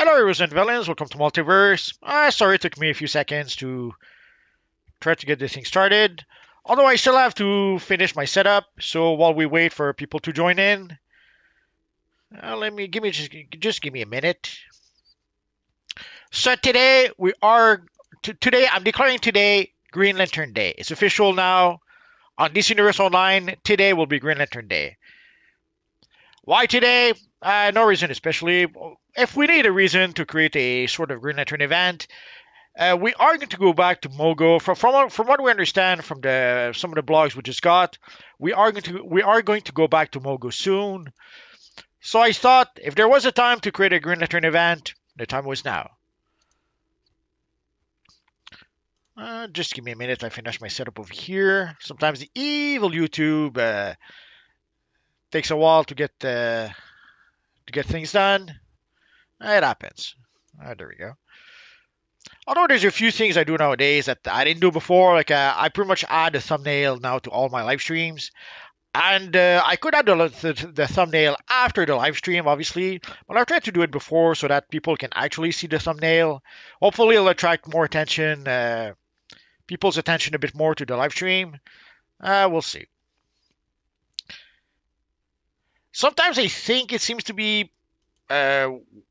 Hello, heroes and villains. Welcome to Multiverse. Sorry it took me a few seconds to try to get this thing started. Although I still have to finish my setup, so while we wait for people to join in, let me give me just give me a minute. So today we are today I'm declaring today Green Lantern Day. It's official now on DC Universe Online. Today will be Green Lantern Day. Why today? No reason especially. If we need a reason to create a sort of Green Lantern event, we are going to go back to Mogo. From what we understand from some of the blogs we just got, we are going to go back to Mogo soon. So I thought if there was a time to create a Green Lantern event, the time was now. Just give me a minute. I finish my setup over here. Sometimes the evil YouTube takes a while to get things done. It happens. There we go. Although there's a few things I do nowadays that I didn't do before, like I pretty much add a thumbnail now to all my live streams, and I could add the thumbnail after the live stream, obviously, but I've tried to do it before so that people can actually see the thumbnail. Hopefully, it'll attract more attention, people's attention a bit more to the live stream. We'll see. Sometimes I think it seems to be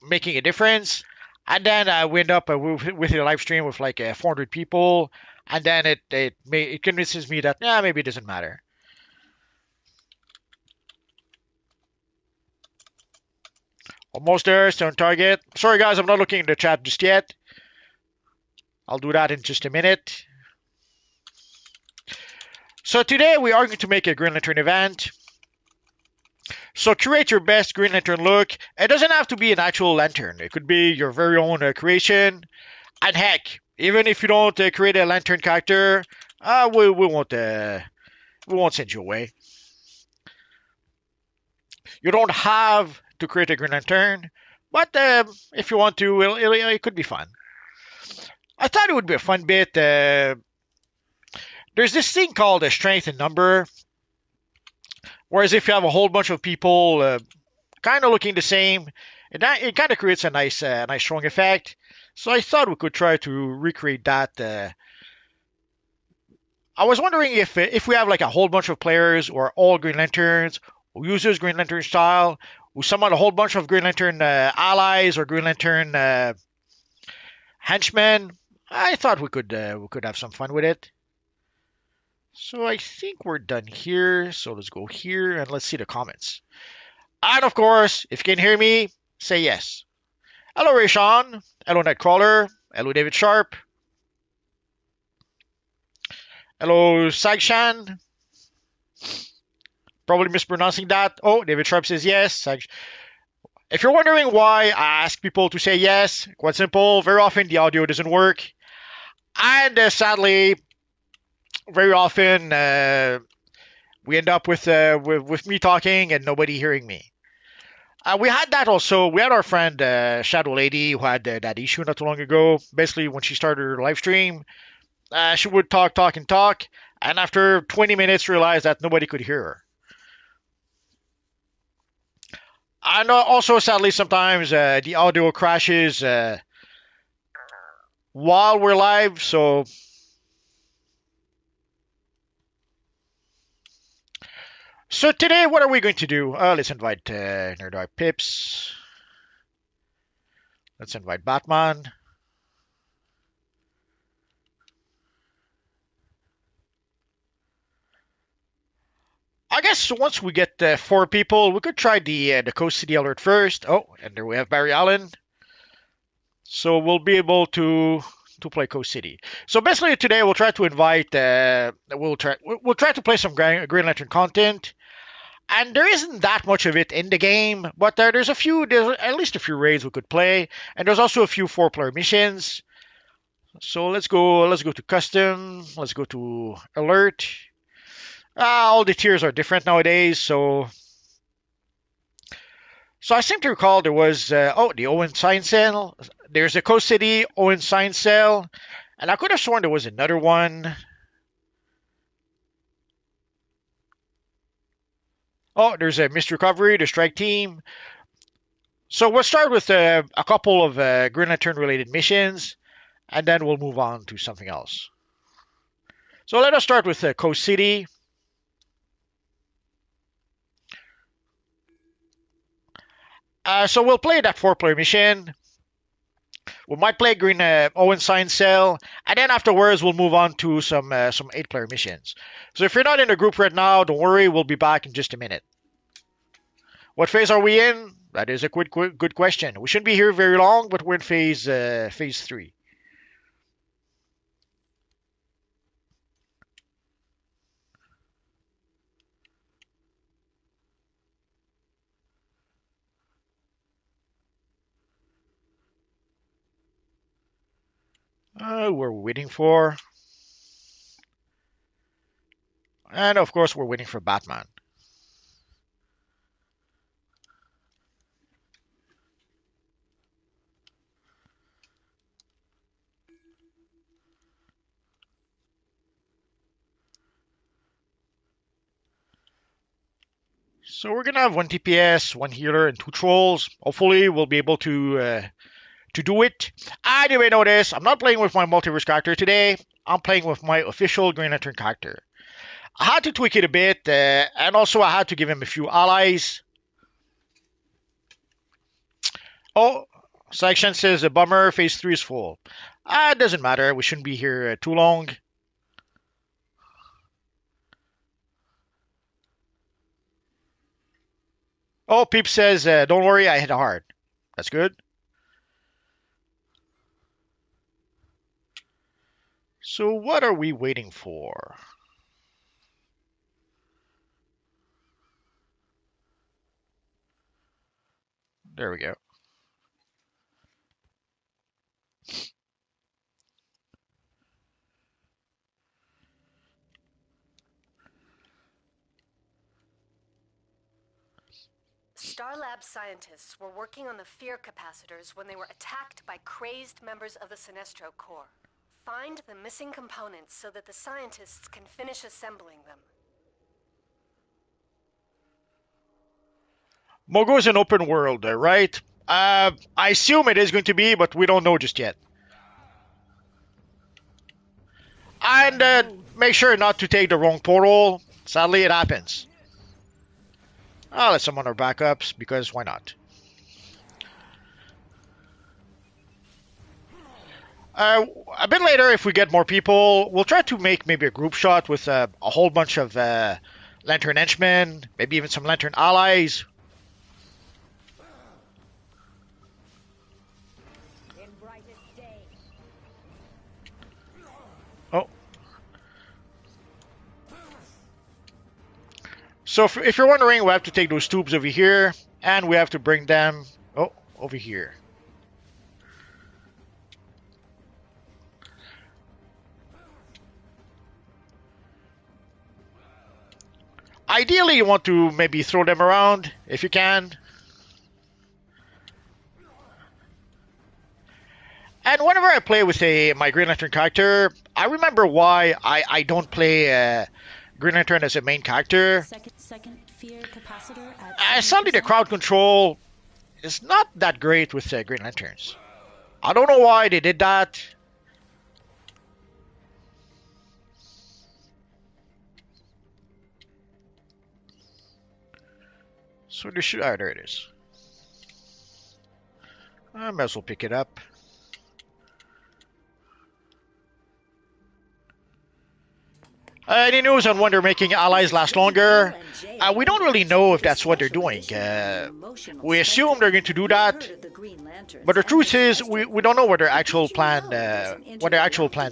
making a difference. And then we end up with a live stream with like 400 people, and then it convinces me that maybe it doesn't matter. Almost there, still on target. Sorry guys, I'm not looking in the chat just yet. I'll do that in just a minute. So today we are going to make a Green Lantern event. So curate your best Green Lantern look. It doesn't have to be an actual lantern. It could be your very own creation. And heck, even if you don't create a lantern character, we won't send you away. You don't have to create a Green Lantern, but if you want to, it could be fun. I thought it would be a fun bit. There's this thing called a strength in number. Whereas if you have a whole bunch of people kind of looking the same, it kind of creates a nice strong effect. So I thought we could try to recreate that. I was wondering if we have like a whole bunch of players who are all Green Lanterns, who uses Green Lantern style, who summon a whole bunch of Green Lantern allies or Green Lantern henchmen. I thought we could have some fun with it. So I think we're done here. So let's go here and let's see the comments. And of course, if you can hear me, say yes. Hello, Rayshawn. Hello, Nightcrawler. Hello, David Sharp. Hello, Sagshan. Probably mispronouncing that. Oh, David Sharp says yes. If you're wondering why I ask people to say yes, quite simple. Very often the audio doesn't work. And sadly, very often we end up with me talking and nobody hearing me. We had that also. We had our friend Shadow Lady who had that issue not too long ago. Basically, when she started her live stream, she would talk, and after 20 minutes realized that nobody could hear her. And also, sadly, sometimes the audio crashes while we're live, so... So today, what are we going to do? Let's invite Nerdart Pips. Let's invite Batman. I guess once we get 4 people, we could try the Coast City alert first. Oh, and there we have Barry Allen. So we'll be able to play Coast City. So basically today we'll try to invite. We'll try to play some Green Lantern content. And there isn't that much of it in the game, but there's at least a few raids we could play, and there's also a few 4-player missions. So let's go to custom, let's go to alert. All the tiers are different nowadays, so I seem to recall there was the Owen Science Cell. There's a Coast City Owen Science Cell, and I could have sworn there was another one. Oh, there's a Mist Recovery, the Strike Team. So we'll start with a couple of Green Lantern related missions, and then we'll move on to something else. So let us start with Coast City. So we'll play that 4-player mission. We might play Green Owen Sign Cell, and then afterwards we'll move on to some 8-player missions. So if you're not in the group right now, don't worry, we'll be back in just a minute. What phase are we in? That is a good question. We shouldn't be here very long, but we're in phase 3. We're waiting for, and of course we're waiting for Batman. So we're gonna have 1 TPS, 1 healer, and 2 trolls. Hopefully we'll be able to do it. And you may notice I'm not playing with my multiverse character today. I'm playing with my official Green Lantern character. I had to tweak it a bit, and also I had to give him a few allies. Oh, Section says a bummer, phase 3 is full. It doesn't matter, we shouldn't be here too long. Oh, Peep says, don't worry, I hit hard. That's good. So what are we waiting for? There we go. Starlab scientists were working on the fear capacitors when they were attacked by crazed members of the Sinestro Corps. Find the missing components so that the scientists can finish assembling them. Mogo is an open world, right? I assume it is going to be, but we don't know just yet. And make sure not to take the wrong portal. Sadly, it happens. Let's summon our backups, because why not? A bit later, if we get more people, we'll try to make maybe a group shot with a whole bunch of Lantern henchmen, maybe even some Lantern allies. Oh. So if you're wondering, we have to take those tubes over here, and we have to bring them over here. Ideally, you want to maybe throw them around if you can. And whenever I play with my Green Lantern character, I remember why I don't play Green Lantern as a main character. Second fear capacitor Sadly, the crowd control is not that great with Green Lanterns. I don't know why they did that. So there should... there it is. I might as well pick it up. Any news on when they're making allies last longer? We don't really know if that's what they're doing. We assume they're going to do that, but the truth is we don't know what their actual plans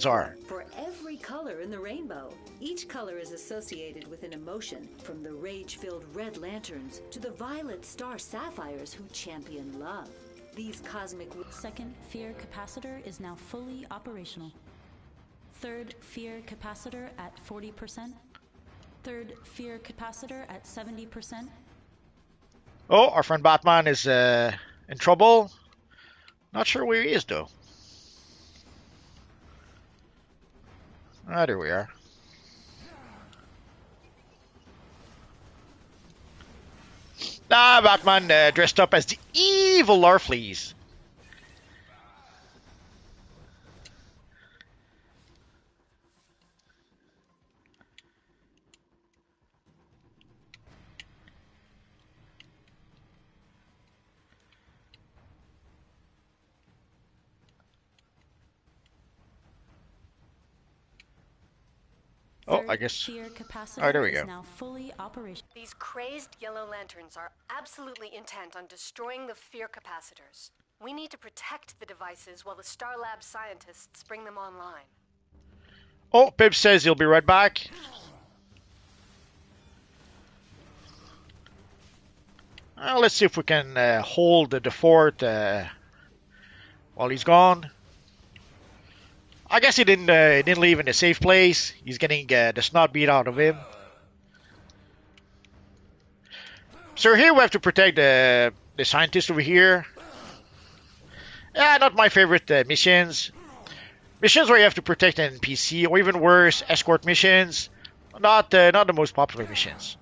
are. For every color in the rainbow, each color is associated with an emotion, from the rage-filled red lanterns to the violet star sapphires who champion love. These cosmic... Second fear capacitor is now fully operational. Third fear capacitor at 40%. Third fear capacitor at 70%. Oh, our friend Batman is in trouble. Not sure where he is though. There we are. Nah, Batman dressed up as the evil Larfleeze. Oh, I guess. Fear capacitor Oh, there we is go. now fully operational. These crazed yellow lanterns are absolutely intent on destroying the fear capacitors. We need to protect the devices while the Star Lab scientists bring them online. Oh, Pip says he'll be right back. Let's see if we can hold the fort while he's gone. I guess he didn't leave in a safe place. He's getting the snot beat out of him. So here we have to protect the scientist over here. Yeah, not my favorite missions. Missions where you have to protect an NPC, or even worse, escort missions. Not the most popular missions.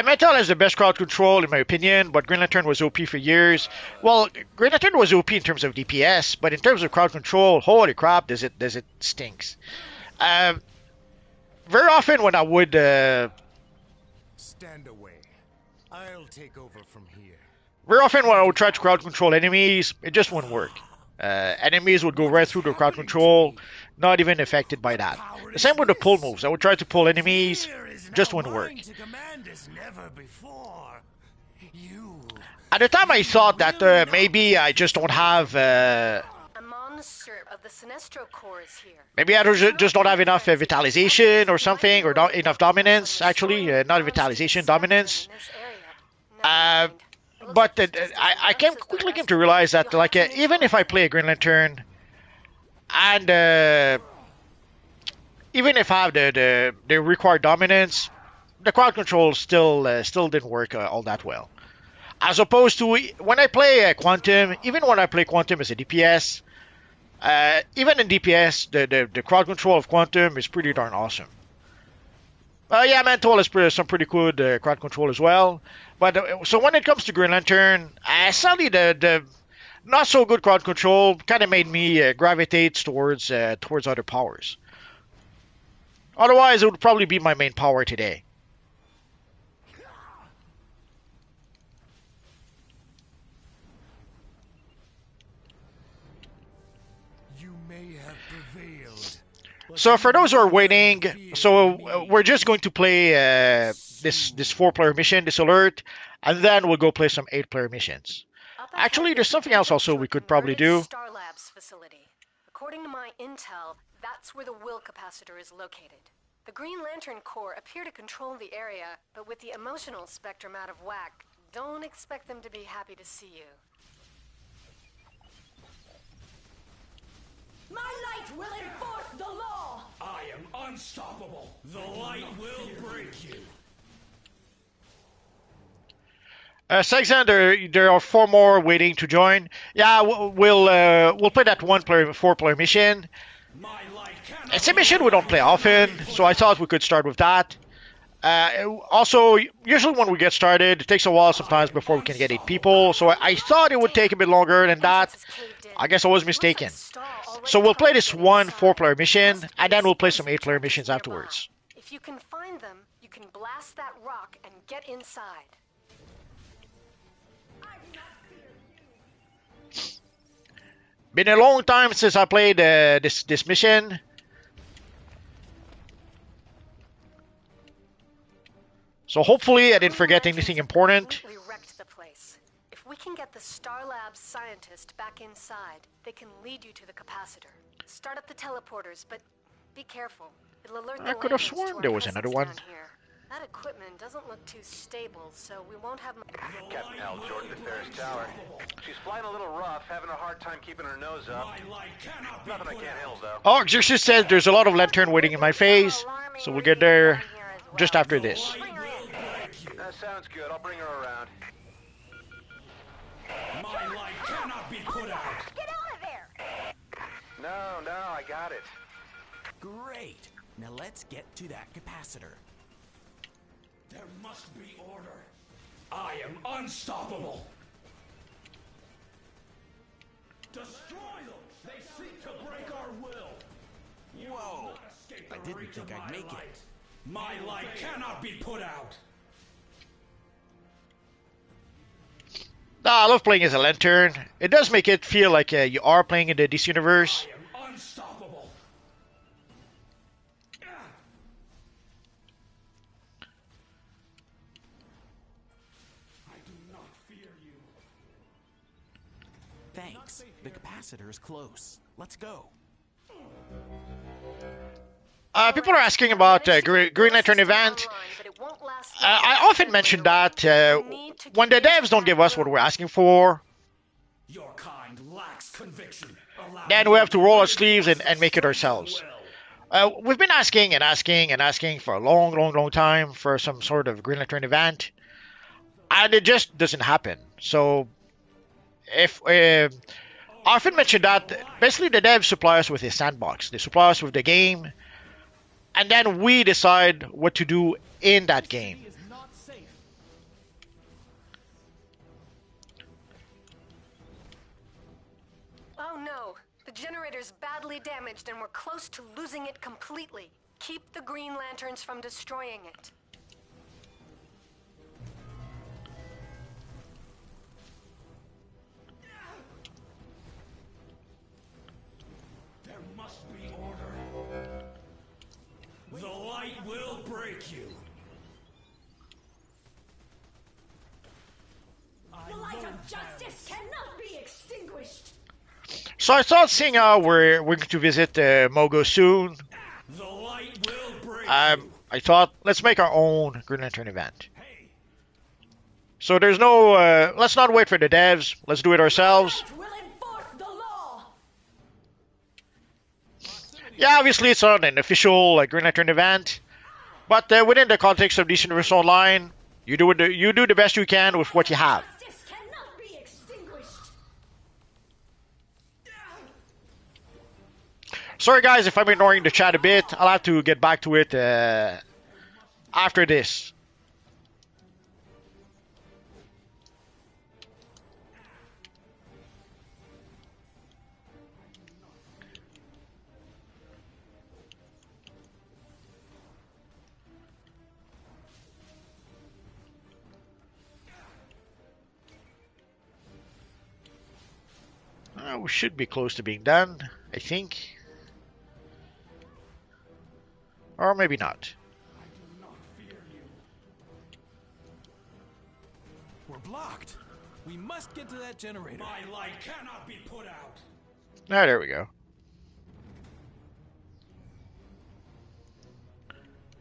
Metal has the best crowd control in my opinion, but Green Lantern was OP for years. Well, Green Lantern was OP in terms of DPS, but in terms of crowd control, holy crap, does it stinks. Very often when I would stand away, I'll take over from here. Very often when I would try to crowd control enemies, it just wouldn't work. Enemies would go right through the crowd control, not even affected by that. The same with the pull moves. I would try to pull enemies, just wouldn't work. At the time I thought that maybe I just don't have... maybe I just don't have enough vitalization or something, or not enough dominance, actually. Not vitalization, dominance. But I quickly came to realize that, like, even if I play a Green Lantern, and even if I have the required dominance, the crowd control still didn't work all that well. As opposed to when I play Quantum, even when I play Quantum as a DPS, even in DPS, the crowd control of Quantum is pretty darn awesome. Yeah, Mental has some pretty good crowd control as well. But so when it comes to Green Lantern, sadly the not so good crowd control kind of made me gravitate towards other powers. Otherwise, it would probably be my main power today. So for those who are waiting, so we're just going to play this 4-player mission, this alert, and then we'll go play some 8-player missions. Actually, there's something else also we could probably do. Star Labs facility. According to my intel, that's where the will capacitor is located. The Green Lantern Corps appear to control the area, but with the emotional spectrum out of whack, don't expect them to be happy to see you. My light will enforce the law! I am unstoppable! The light will break you! Sexan, there are 4 more waiting to join. Yeah, we'll play that 4-player mission. It's a mission we don't play often, so I thought we could start with that. Also, usually when we get started, it takes a while sometimes before we can get 8 people, so I thought it would take a bit longer than that. I guess I was mistaken. So we'll play this 4-player mission, and then we'll play some 8-player missions afterwards. If you can find them, you can blast that rock and get inside. Been a long time since I played this mission. So hopefully I didn't forget anything important. We wrecked the place. If we can get the Star Labs scientist back inside, they can lead you to the capacitor. Start up the teleporters, but be careful. It'll alert the I could have Lanterns sworn to our there was presence another one. down here. That equipment doesn't look too stable, so we won't have... Captain Hal Jordan at Ferris Tower. She's flying a little rough, having a hard time keeping her nose up. My light cannot be Nothing I put can't out. handle, though. Oh, Exorcist says there's a lot of lantern waiting in my phase, so we'll get there just after this. That sounds good. I'll bring her around. My light cannot be put out. Get out of there! No, I got it. Great. Now let's get to that capacitor. There must be order. I am unstoppable. Destroy them. They seek to break our will. Whoa. I didn't think I'd make it. My light cannot be put out. I love playing as a lantern. It does make it feel like you are playing in the DC universe. I am unstoppable. I do not fear you. Thanks. The capacitor is close. Let's go. People are asking about Green Lantern event. I often mention that when the devs don't give us what we're asking for, Your kind lacks conviction. Allow then we have to roll our sleeves and make it ourselves. We've been asking and asking and asking for a long time for some sort of Green Lantern event, and it just doesn't happen. So, if I often mention that basically the devs supply us with a sandbox, they supply us with the game, and then we decide what to do in that game. Oh no! The generator's badly damaged and we're close to losing it completely. Keep the Green Lanterns from destroying it. There must be order. The light will break you. The light of justice cannot be extinguished! So I thought, seeing how we're going to visit Mogo soon, The light will break you. I thought, let's make our own Green Lantern event. So there's no, let's not wait for the devs, let's do it ourselves. Will enforce the law! Yeah, obviously it's not an official Green Lantern event, but within the context of DC Universe Online, you do the best you can with what you have. Justice cannot be extinguished! Sorry guys if I'm ignoring the chat a bit, I'll have to get back to it after this. We should be close to being done, I think. Or maybe not. We're blocked. We must get to that generator. My light cannot be put out. Ah, there we go.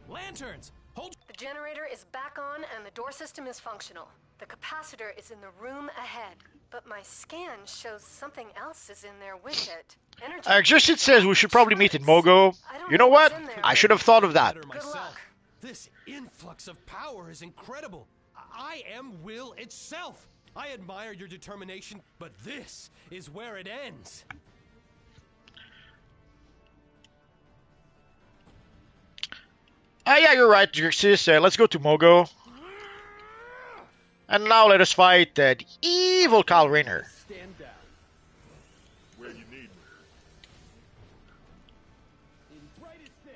Lanterns! Hold. The generator is back on and the door system is functional. The capacitor is in the room ahead, but my scan shows something else is in there with it. Energy. Exorcist says we should probably meet in Mogo. You know what? I should have thought of that. Better myself. This influx of power is incredible. I am will itself. I admire your determination, but this is where it ends. Yeah, you're right, Exorcist. Let's go to Mogo. And now let us fight the evil Kyle Rayner. Stand down. Where you need me. In brightest day.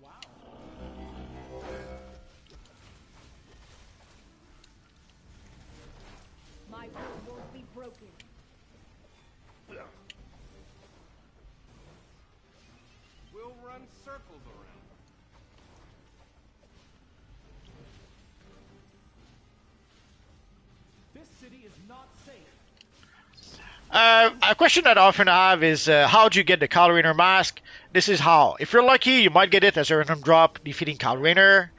Wow. My will won't be broken. We'll run circles around. This This city is not safe. A question that I often have is how do you get the Kyle Rayner mask? This is how. If you're lucky, you might get it as a random drop defeating Kyle Rayner.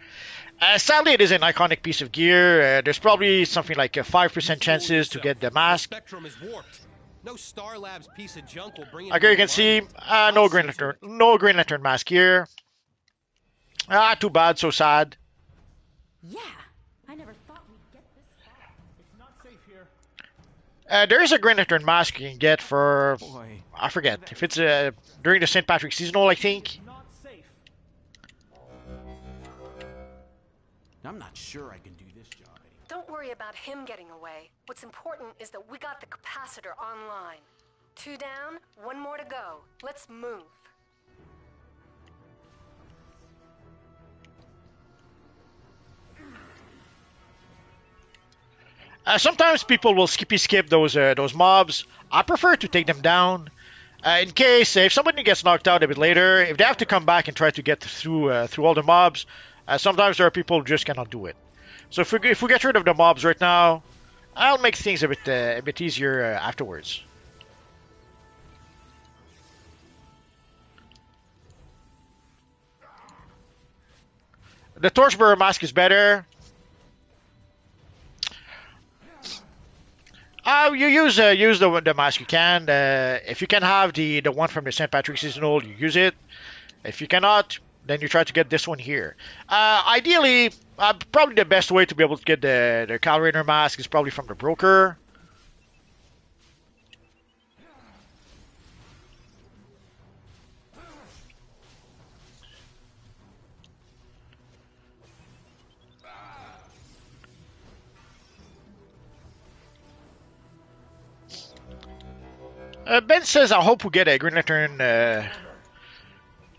Sadly, it is an iconic piece of gear. There's probably something like a 5% chances to get the The mask. spectrum is warped. No Star Labs piece of junk will bring it. Okay, you can see no Green Lantern mask here. Too bad, so sad. Yeah, I never thought we'd get this far. It's not safe here. There is a Green Lantern mask you can get for, Boy. I forget, if it's during the St. Patrick's seasonal, I think. Not safe. I'm not sure I can do this job anymore. Don't worry about him getting away. What's important is that we got the capacitor online. 2 down, 1 more to go. Let's move. Sometimes people will skip those mobs. I prefer to take them down. In case if somebody gets knocked out a bit later, if they have to come back and try to get through all the mobs, sometimes there are people who just cannot do it. So if we get rid of the mobs right now, I'll make things a bit easier afterwards. The Torchbearer mask is better. You use the mask you can. If you can have the one from the St. Patrick's seasonal, you use it. If you cannot, then you try to get this one here. Ideally, probably the best way to be able to get the Kyle Rayner mask is probably from the broker. Ben says, I hope we get a Green Lantern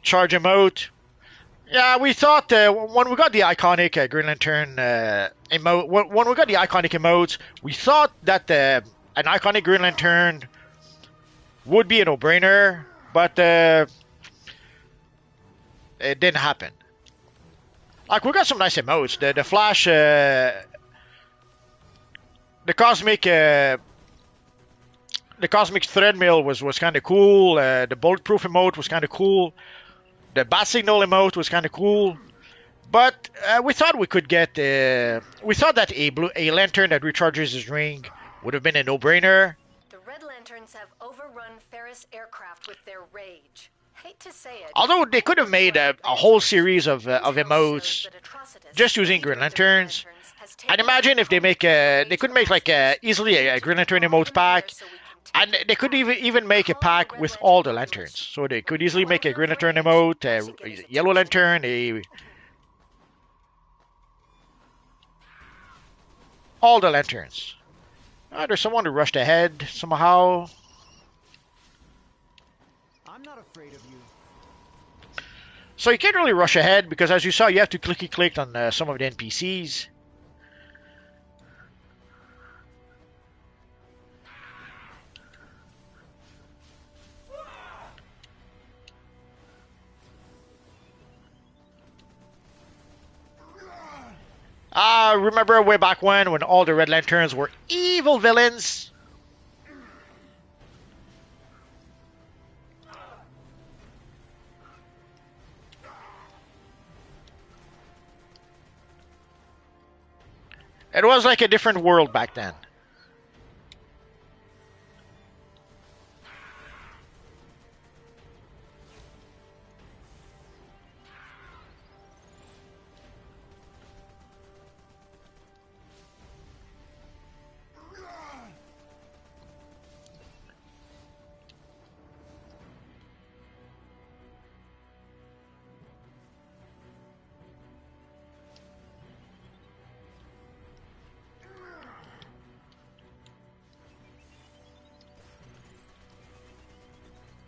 charge emote. Yeah, we thought when we got the iconic Green Lantern emote, when we got the iconic emotes, we thought that an iconic Green Lantern would be a no-brainer, but it didn't happen. Like, we got some nice emotes. The Flash, the Cosmic Thread Mill was kind of cool. The Bulletproof emote was kind of cool. The Bat Signal emote was kind of cool. But we thought we could get... we thought that a lantern that recharges his ring would have been a no-brainer. The Red Lanterns have overrun Ferris aircraft with their rage. Hate to say it. Although they could have made a whole series of emotes just using Green Lanterns. I'd imagine if they could make like easily a Green Lantern emote pack. And they could even make a pack with all the lanterns. So they could easily make a Green Lantern emote, a Yellow Lantern, all the lanterns. There's someone who rushed ahead somehow. I'm not afraid of you. So you can't really rush ahead because, as you saw, you have to click on some of the NPCs. Remember way back when all the Red Lanterns were evil villains? It was like a different world back then.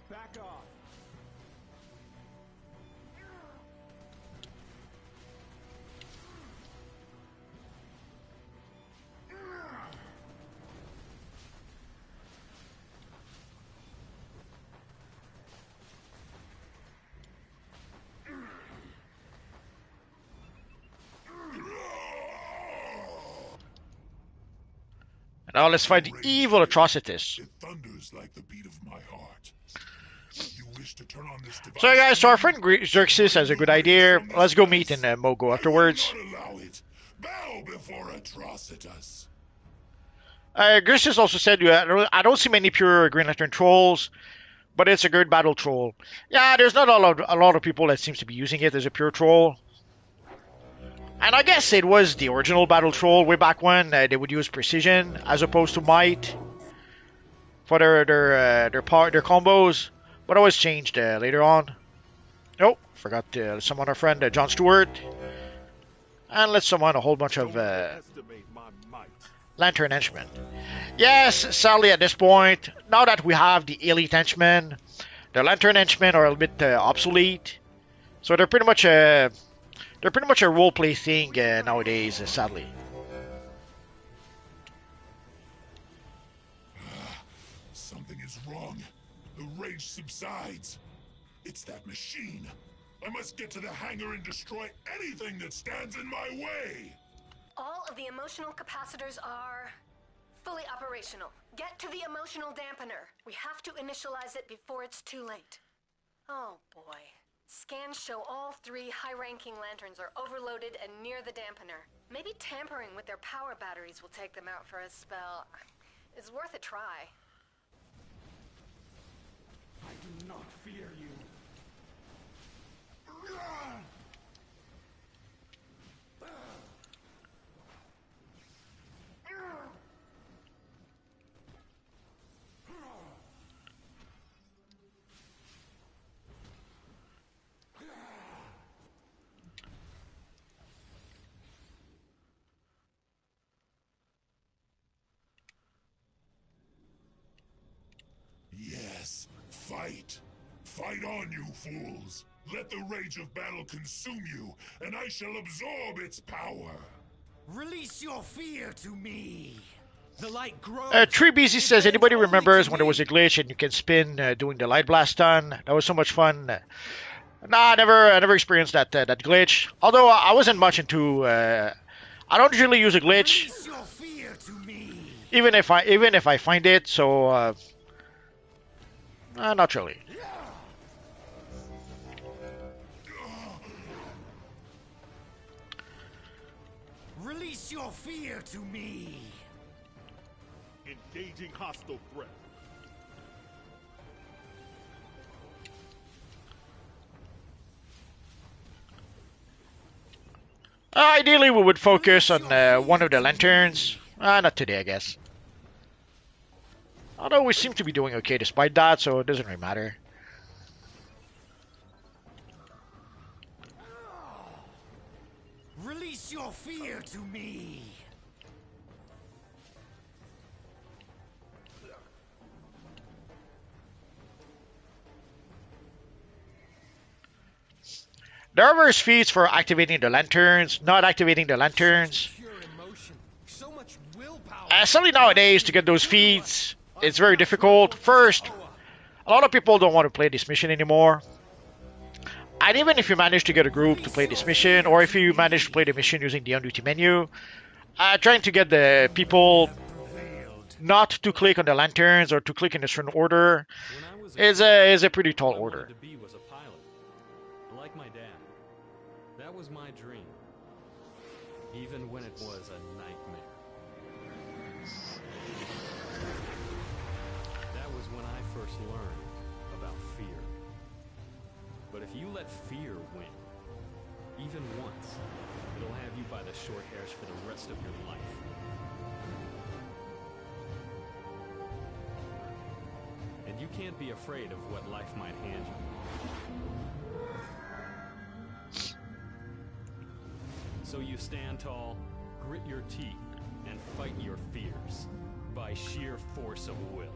Back off. Now let's fight the evil atrocities. It thunders like the beat of my heart. You wish to turn on this device? So guys, so our friend Xerxes has a good idea. Let's go meet in Mogo afterwards. Allow it. Bow before Atrocitus. Xerxes also said, I don't see many pure Green Lantern trolls, but it's a good battle troll. Yeah, there's not a lot of people that seems to be using it as a pure troll. And I guess it was the original battle troll way back when they would use precision as opposed to might for their combos, but it was changed later on. Oh, forgot to summon our friend John Stewart, and let's summon a whole bunch of Lantern henchmen. Yes, sadly at this point, now that we have the elite henchmen, the Lantern henchmen are a little bit obsolete, so they're pretty much a role-play thing nowadays, sadly. Something is wrong. The rage subsides. It's that machine. I must get to the hangar and destroy anything that stands in my way. All of the emotional capacitors are fully operational. Get to the emotional dampener. We have to initialize it before it's too late. Oh boy. Scans show all 3 high-ranking lanterns are overloaded and near the dampener. Maybe tampering with their power batteries will take them out for a spell. It's worth a try. I do not fear you. Yes, fight. Fight on, you fools. Let the rage of battle consume you, and I shall absorb its power. Release your fear to me. The light grows. Tree BZ says, anybody remembers when there was a glitch and you can spin doing the light blast stun? That was so much fun. Nah, I never experienced that glitch. Although I wasn't much into. I don't usually use a glitch, Release your fear to me. even if I find it. So, not really. Release your fear to me. Engaging hostile threat. Ideally, we would focus on one of the lanterns. Not today, I guess. Although we seem to be doing okay despite that, so it doesn't really matter. Release your fear to me. There are various feats for activating the lanterns, not activating the lanterns. Pure emotion. So much willpower. Sadly nowadays, to get those feats, it's very difficult. First, a lot of people don't want to play this mission anymore. And even if you manage to get a group to play this mission, or if you manage to play the mission using the on-duty menu, trying to get the people not to click on the lanterns or to click in a certain order is a pretty tall order. To be was a pilot, like my dad. That was my dream, even when it was a nightmare. That was when I first learned about fear. But if you let fear win, even once, it'll have you by the short hairs for the rest of your life. And you can't be afraid of what life might hand you. So you stand tall, grit your teeth, and fight your fears. By sheer force of will,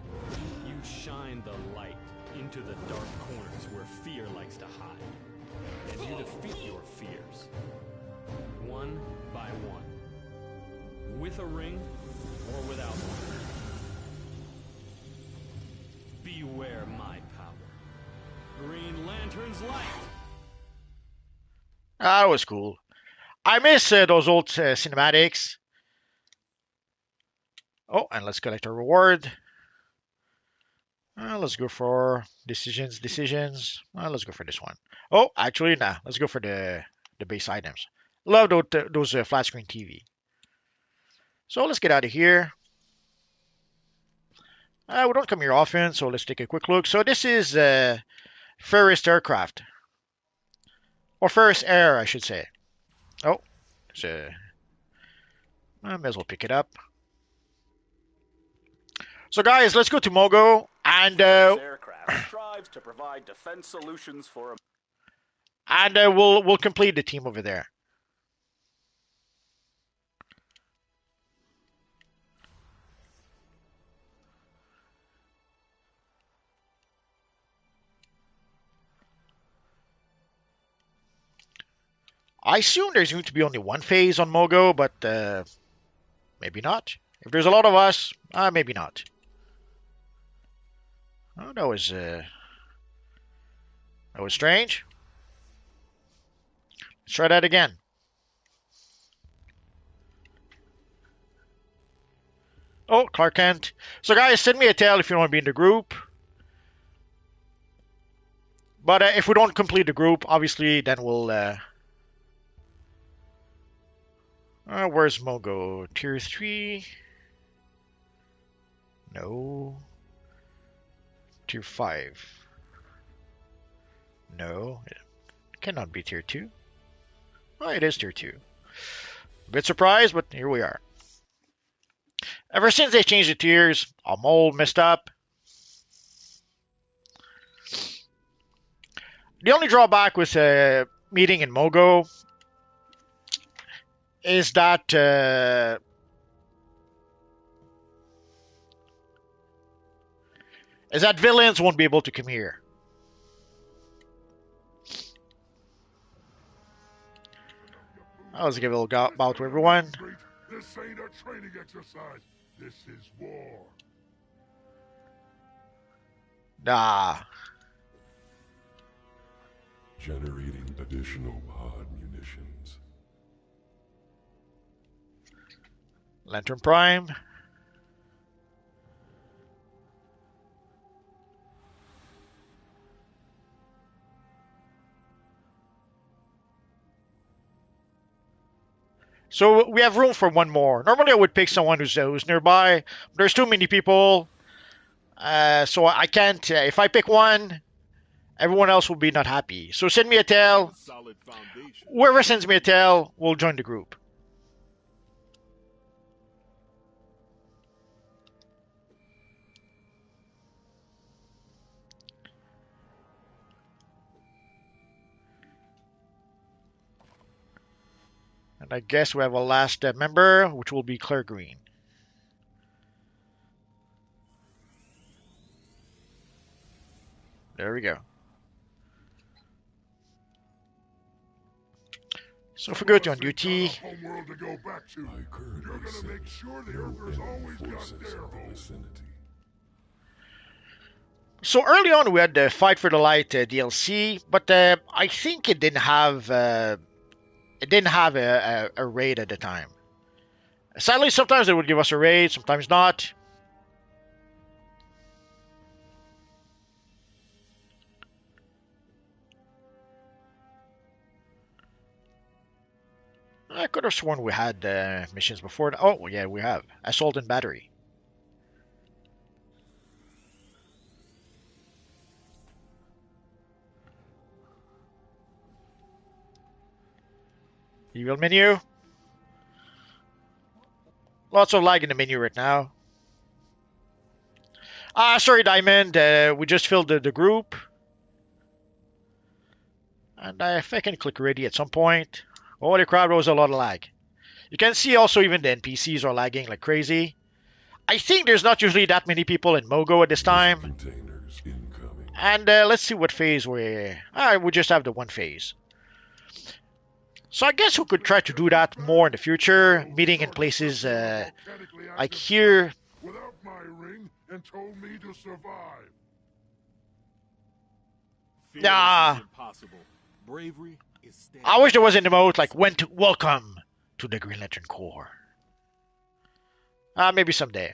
you shine the light into the dark corners where fear likes to hide. And you defeat your fears, one by one. With a ring, or without one. Beware my power. Green Lantern's light! That was cool. I miss those old cinematics. Oh, and let's collect our reward. Let's go for decisions. Let's go for this one. Oh, actually, nah. Let's go for the base items. Love those flat screen TV. So let's get out of here. We don't come here often, so let's take a quick look. So this is Fairest Aircraft. Or Fairest Air, I should say. Oh, so I may as well pick it up. So guys, let's go to Mogo and aircraft strives to provide defense solutions for and we'll complete the team over there. I assume there's going to be only one phase on Mogo, but maybe not. If there's a lot of us, maybe not. Oh, that was strange. Let's try that again. Oh, Clark Kent. So guys, send me a tail if you want to be in the group. But if we don't complete the group, obviously, then we'll... where's Mogo? Tier 3? No. Tier 5? No. It cannot be Tier 2. Oh, it is Tier 2. A bit surprised, but here we are. Ever since they changed the tiers, I'm all messed up. The only drawback with meeting in Mogo is that villains won't be able to come here. Let's give a little bout to everyone. This ain't a training exercise. This is war. Nah. Generating additional pod munitions. Lantern Prime. So we have room for one more. Normally I would pick someone who's nearby. There's too many people. So I can't. If I pick one, everyone else will be not happy. So send me a tail. Whoever sends me a tail will join the group. And I guess we have a last member, which will be Claire Green. There we go. So if we go to on duty, so early on we had the Fight for the Light DLC, but I think it didn't have a raid at the time. Sadly, sometimes they would give us a raid, sometimes not. I could have sworn we had missions before. Oh, yeah, we have. Assault and Battery. Evil menu. Lots of lag in the menu right now. Sorry, Diamond. We just filled the group. And if I can click ready at some point. Holy crap, there was a lot of lag. You can see also even the NPCs are lagging like crazy. I think there's not usually that many people in Mogo at this time. And let's see what phase we just have the one phase. So I guess we could try to do that more in the future, meeting in places like here. Without my ring and told me to survive. Nah. Bravery is I wish there was an emote like welcome to the Green Lantern Corps. Maybe someday.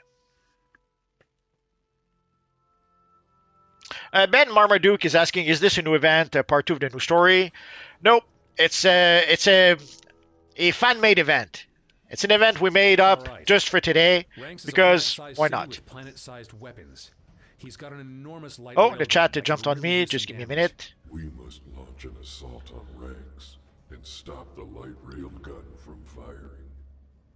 Ben Marmaduke is asking, is this a new event, part 2 of the new story? Nope. It's a fan-made event. It's an event we made up just for today, Ranx because is a why planet-sized not? city with planet-sized weapons. He's got an enormous light Oh, the railgun chat that jumped can on really me. do Just some give me a damage. minute. We must launch an assault on Ranx and stop the light railgun from firing.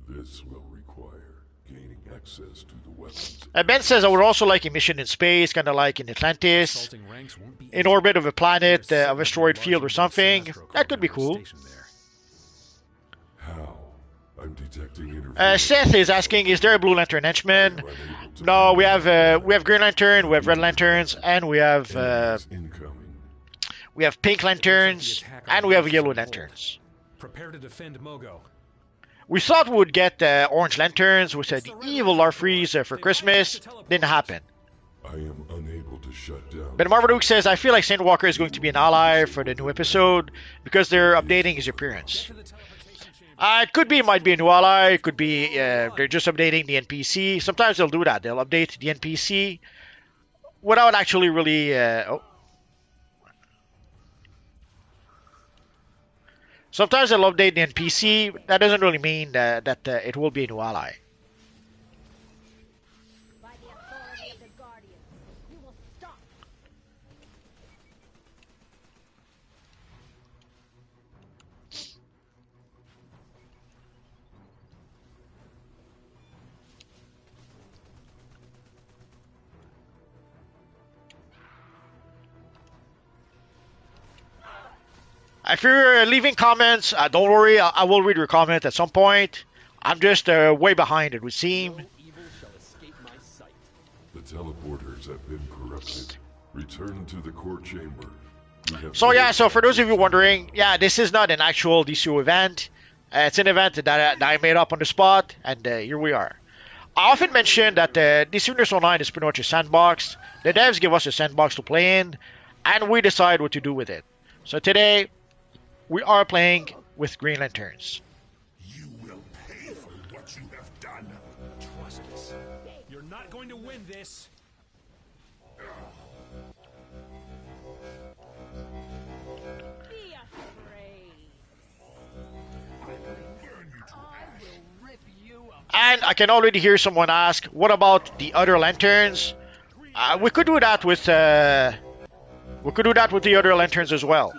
This will require gaining access to the weapons. Ben says, I would also like a mission in space, kind of like in Atlantis, Assaulting Ranx won't be in easy. orbit of a planet, There's of asteroid field or something. That could be cool. How? I'm detecting interference. Seth is asking, is there a Blue Lantern henchman? No, we have Green Lantern, we have Red Lanterns, and we have Pink Lanterns, and we have Yellow Lanterns. Prepare to defend Mogo. We thought we would get Orange Lanterns, we said the evil Larfreeze for Christmas. Didn't happen. I am unable to shut down. Ben Marmaduke says, I feel like Sandwalker is going to be an ally for the new episode because they're updating his appearance. It could be, might be a new ally. It could be they're just updating the NPC. Sometimes they'll do that. They'll update the NPC without actually really... Sometimes they'll update the NPC. That doesn't really mean that it will be a new ally. If you're leaving comments, don't worry, I will read your comment at some point. I'm just way behind, it would seem. The teleporters have been corrupted. Return to the core chamber. So yeah, so for those of you wondering, yeah, this is not an actual DCUO event. It's an event that I made up on the spot, and here we are. I often mention that DC Universe Online is pretty much a sandbox. The devs give us a sandbox to play in, and we decide what to do with it. So today, we are playing with Green Lanterns. You will pay for what you have done. Trust us. You're not going to win this. Be afraid. And I can already hear someone ask, what about the other lanterns? We could do that with the other lanterns as well.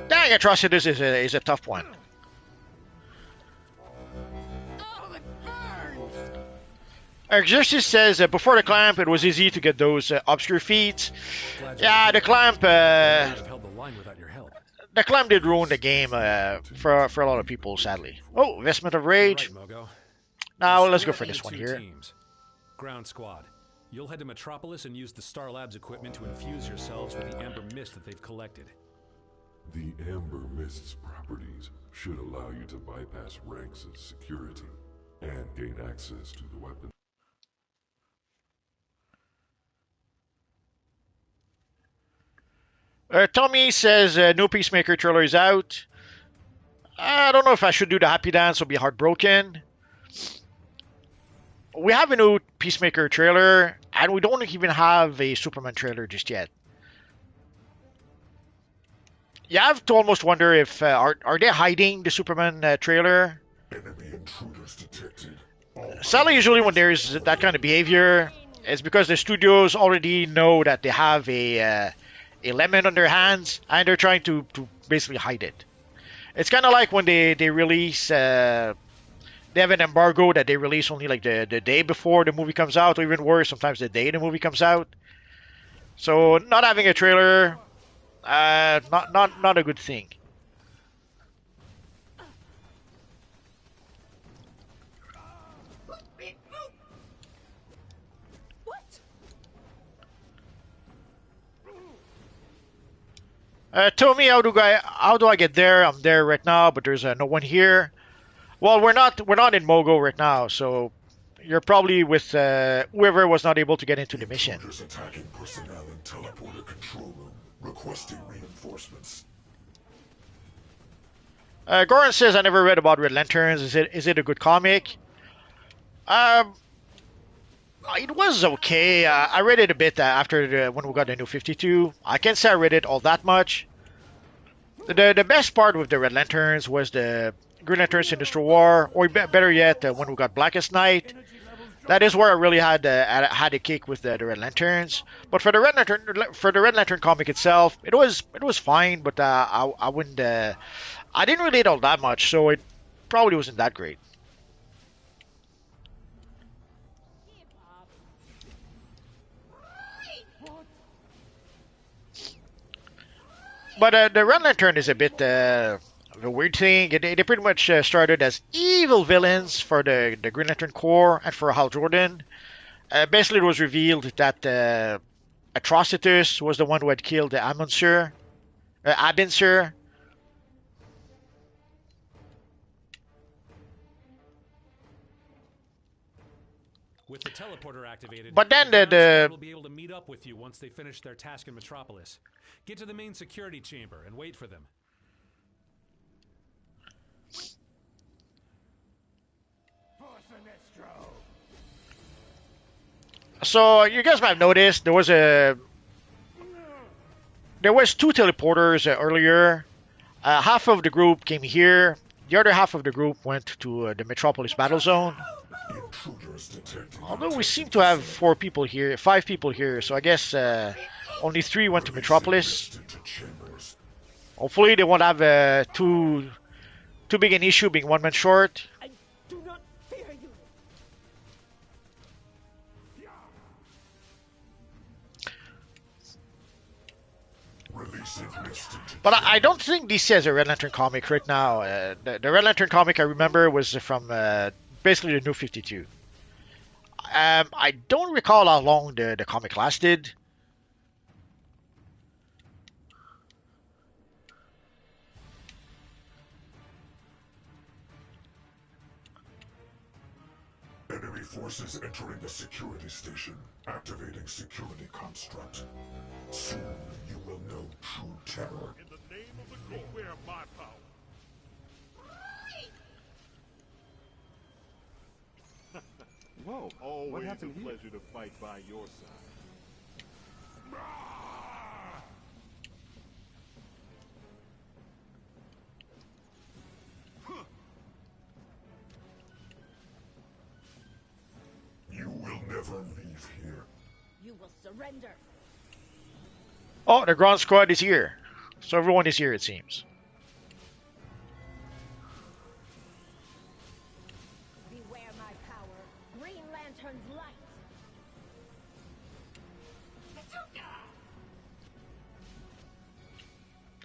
Dang, Atrocitus is a tough one. Exorcist says, before the clamp, it was easy to get those obscure feats. Yeah, the clamp... the clamp did ruin the game for a lot of people, sadly. Oh, Vestment of Rage. Now, let's go for this one here. Ground Squad. You'll head to Metropolis and use the Star Labs equipment to infuse yourselves with the amber mist that they've collected. The amber mist's properties should allow you to bypass Ranx's security and gain access to the weapon. Tommy says, no Peacemaker trailer is out. I don't know if I should do the happy dance or be heartbroken. We have a new Peacemaker trailer, and we don't even have a Superman trailer just yet. You have to almost wonder if are they hiding the Superman trailer? Enemy intruders detected. Sadly, usually when there's that kind of behavior, it's because the studios already know that they have a lemon on their hands, and they're trying to basically hide it. It's kind of like when they release, they have an embargo that they release only like the day before the movie comes out, or even worse, sometimes the day the movie comes out. So not having a trailer, not a good thing. Tell me how do I get there? I'm there right now, but there's no one here. Well, we're not in Mogo right now, so you're probably with whoever was not able to get into the mission. Intruders attacking personnel in teleporter control room, requesting reinforcements. Goran says I never read about Red Lanterns. Is it a good comic? Um, it was okay. I read it a bit when we got the new 52. I can't say I read it all that much. The best part with the Red Lanterns was the Green Lanterns Industrial War, or better yet, when we got Blackest Night. That is where I really had a kick with the Red Lanterns. But for the Red Lantern comic itself, it was fine. But I wouldn't. I didn't relate all that much, so it probably wasn't that great. But the Red Lantern is a bit of a weird thing. They pretty much started as evil villains for the Green Lantern Corps and for Hal Jordan. Basically, it was revealed that Atrocitus was the one who had killed the Abinser. With the teleporter activated, but then will be able to meet up with you once they finish their task in Metropolis. Get to the main security chamber and wait for them. So you guys might have noticed there was two teleporters earlier. Half of the group came here. The other half of the group went to the Metropolis battle zone. Although we seem to have 5 people here, so I guess only 3 went to Metropolis. Hopefully they won't have too big an issue being one man short. But I don't think DC has a Red Lantern comic right now. The Red Lantern comic I remember was from basically the New 52. I don't recall how long the comic lasted. Enemy forces entering the security station. Activating security construct. Soon you will know true terror. In the name of the goal, beware my power. Whoa, Always what happened a here? pleasure to fight by your side. You will never leave here. You will surrender. Oh, the ground squad is here. So everyone is here, it seems. Beware my power. Green Lantern's light.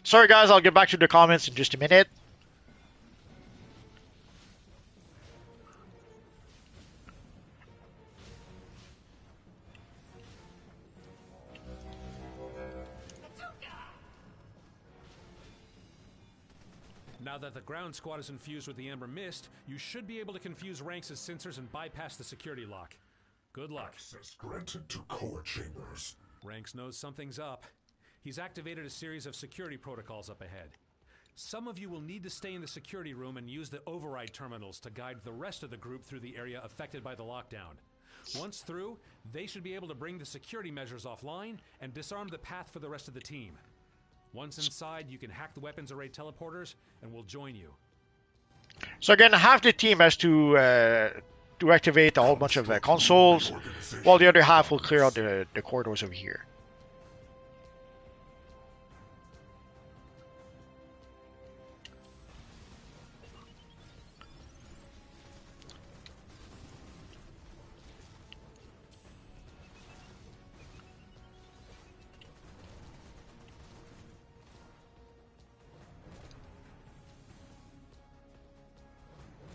Sorry guys, I'll get back to the comments in just a minute. Now that the ground squad is infused with the Amber Mist, you should be able to confuse Ranx's sensors and bypass the security lock. Good luck. Access granted to core chambers. Ranx knows something's up. He's activated a series of security protocols up ahead. Some of you will need to stay in the security room and use the override terminals to guide the rest of the group through the area affected by the lockdown. Once through, they should be able to bring the security measures offline and disarm the path for the rest of the team. Once inside, you can hack the weapons array teleporters, and we'll join you. So again, half the team has to activate a whole bunch of consoles, while the other half will clear out the corridors over here.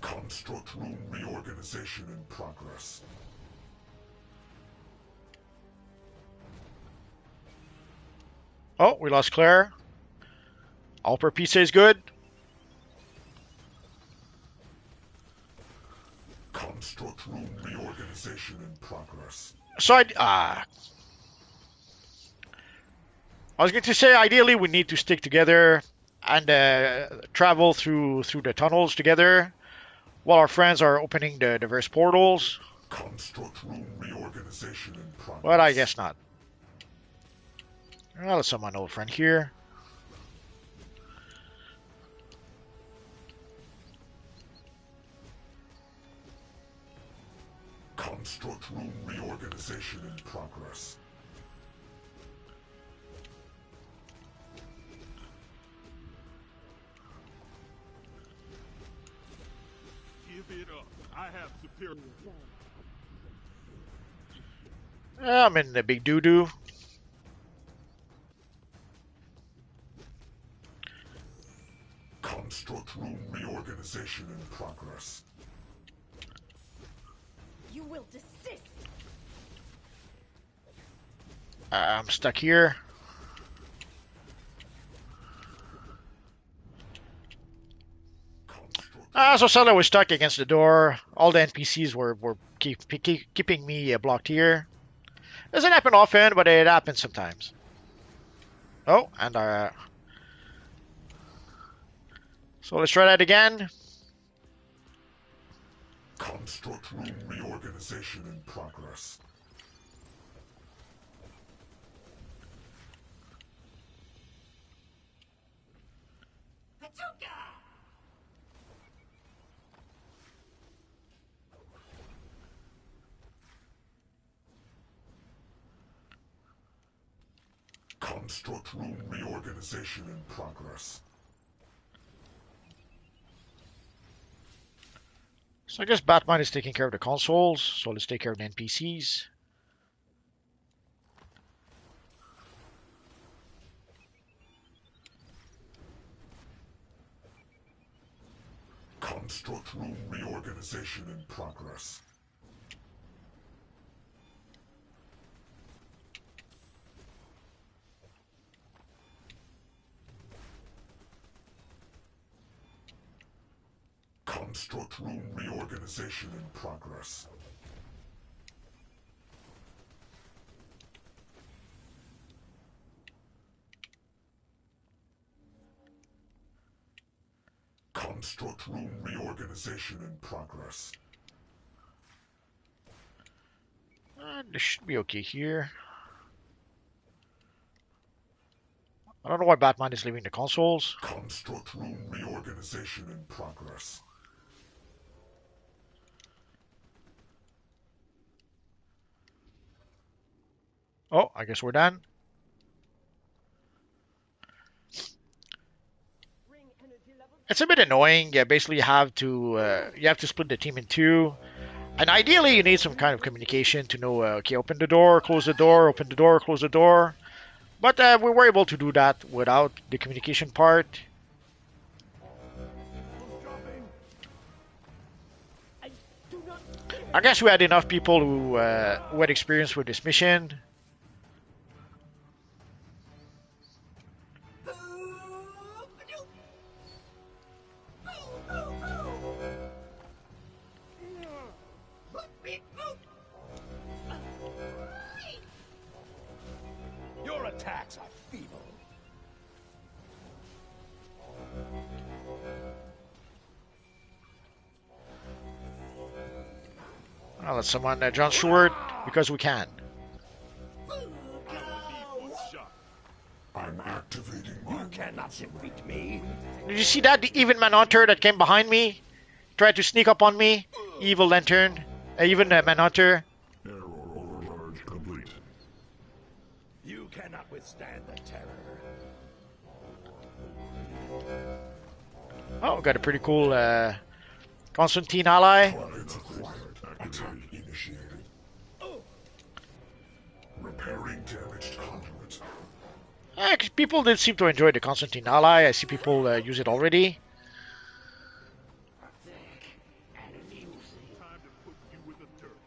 Construct room reorganization in progress. Oh, we lost Claire. All per pizza is good. Construct room reorganization in progress. So I was going to say, ideally, we need to stick together and travel through the tunnels together while our friends are opening the diverse portals. Construct room reorganization in progress. But I guess not. Well, let's summon my old friend here. Construct room reorganization in progress. Give it up. I have superior. I'm in the big doo-doo. Construct room reorganization in progress. You will desist. I'm stuck here. So suddenly I was stuck against the door. All the NPCs were keeping me blocked here. Doesn't happen often, but it happens sometimes. Oh, and so let's try that again. Construct room reorganization in progress. Construct room reorganization in progress. So I guess Batman is taking care of the consoles, so let's take care of the NPCs. Construct room reorganization in progress. Construct room reorganization in progress. Construct room reorganization in progress. This should be okay here. I don't know why Batman is leaving the consoles. Construct room reorganization in progress. Oh, I guess we're done. It's a bit annoying. Yeah, basically you have to split the team in two, and ideally you need some kind of communication to know. Okay, open the door, close the door, open the door, close the door. But we were able to do that without the communication part. I guess we had enough people who had experience with this mission. Your attacks are feeble. Well, let's summon John Stewart because we can. I'm activating my... You cannot defeat me. Did you see that? The even Manhunter that came behind me tried to sneak up on me. Evil Lantern, even Manhunter. Error overcharge complete. You cannot withstand the terror. Oh, got a pretty cool Constantine ally. Attack initiated. Repairing damaged conduits. People did seem to enjoy the Constantine ally. I see people use it already. Time to put you in the dirt.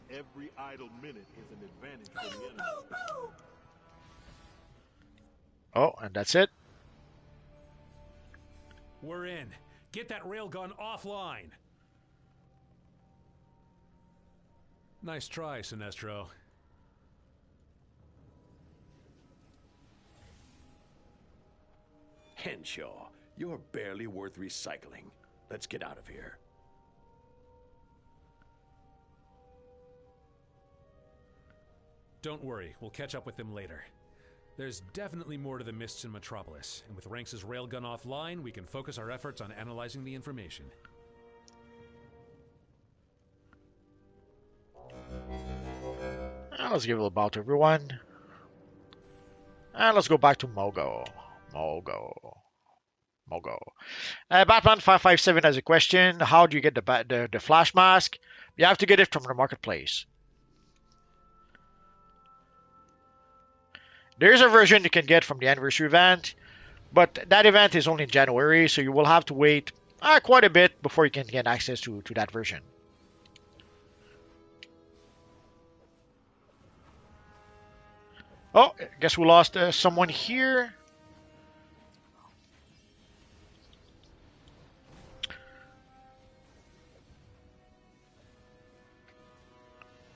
Every idle minute is an advantage for the enemy. Oh, and that's it. We're in. Get that railgun offline. Nice try, Sinestro. Henshaw, you're barely worth recycling. Let's get out of here. Don't worry, we'll catch up with them later. There's definitely more to the mists in Metropolis, and with Ranx's railgun offline, we can focus our efforts on analyzing the information. Let's give it a bow to everyone. And let's go back to Mogo. Batman 557 has a question. How do you get the flash mask? You have to get it from the marketplace. There's a version you can get from the anniversary event, but that event is only in January, so you will have to wait quite a bit before you can get access to that version. Oh, I guess we lost someone here.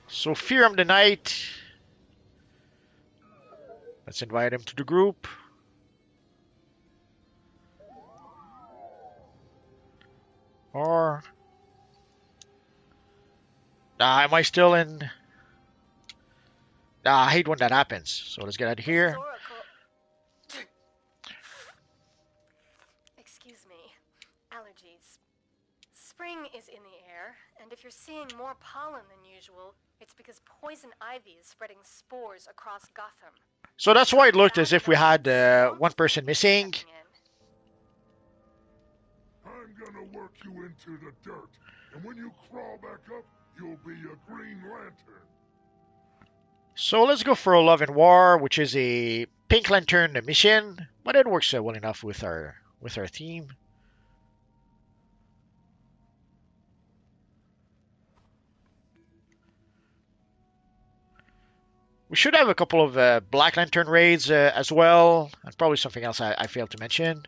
So Fear of the Night. Let's invite him to the group. Or am I still in? I hate when that happens. So let's get out of here. Excuse me. Allergies. Spring is in the air, and if you're seeing more pollen than usual, it's because poison ivy is spreading spores across Gotham. So that's why it looked as if we had one person missing. I'm gonna work you into the dirt, and when you crawl back up, you'll be a Green Lantern. So let's go for a Love and War, which is a Pink Lantern mission, but it works well enough with our theme. We should have a couple of Black Lantern raids as well, and probably something else I failed to mention.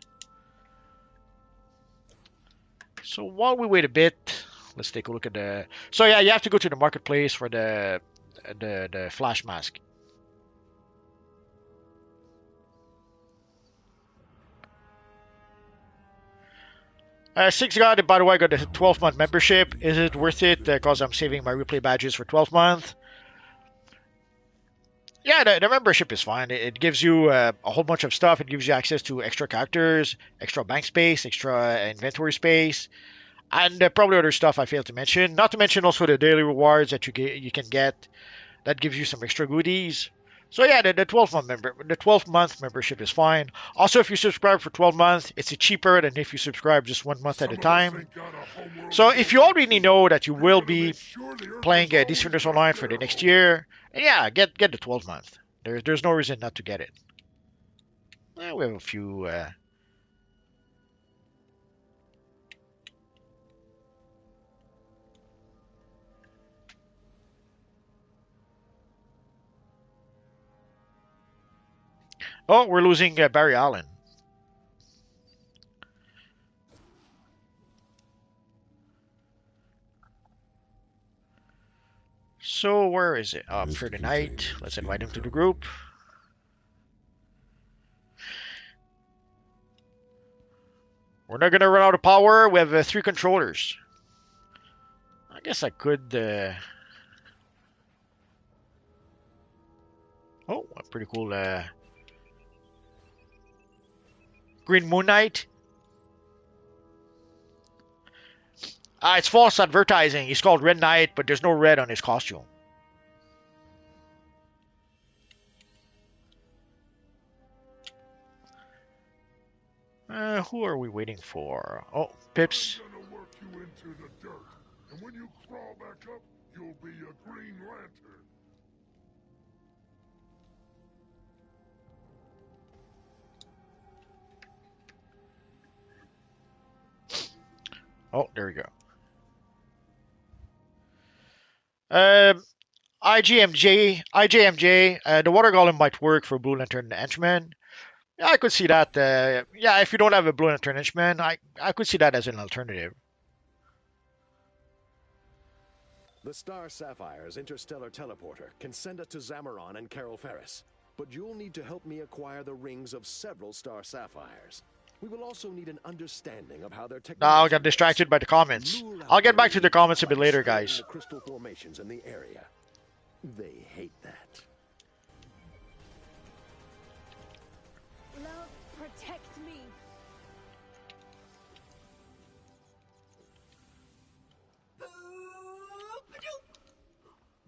So while we wait a bit, let's take a look at the... So yeah, you have to go to the marketplace for the flash mask. Six God, by the way, I got a 12-month membership. Is it worth it? Because I'm saving my replay badges for 12 months. Yeah, the membership is fine. It gives you a whole bunch of stuff. It gives you access to extra characters, extra bank space, extra inventory space, and probably other stuff I failed to mention. Not to mention also the daily rewards that you can get. That gives you some extra goodies. So yeah, the 12-month membership is fine. Also, if you subscribe for 12 months, it's cheaper than if you subscribe just 1 month at a time. So if you already know that you will be playing Defenders Online for the next year, yeah, get the 12 month. There's no reason not to get it. We have a few. Oh, we're losing Barry Allen. So where is it? For the night. Let's invite him to the group. We're not gonna run out of power. We have 3 controllers. I guess I could. Oh, a pretty cool. Green Moon Knight. It's false advertising. He's called Red Knight, but there's no red on his costume. Who are we waiting for? Oh, Pips. I'm gonna work you into the dirt, and when you crawl back up, you'll be a Green Lantern. Oh, there we go. IJMJ, the Water Golem might work for Blue Lantern and Henchman. Yeah, I could see that. Yeah, if you don't have a blue lantern henchman, I could see that as an alternative. The Star Sapphire's interstellar teleporter can send us to Zamaron and Carol Ferris, but you'll need to help me acquire the rings of several Star Sapphires. We will also need an understanding of how their technology Now I'll get distracted by the comments. I'll get back to the comments a bit later, guys. The crystal formations in the area. They hate that. Love, protect me.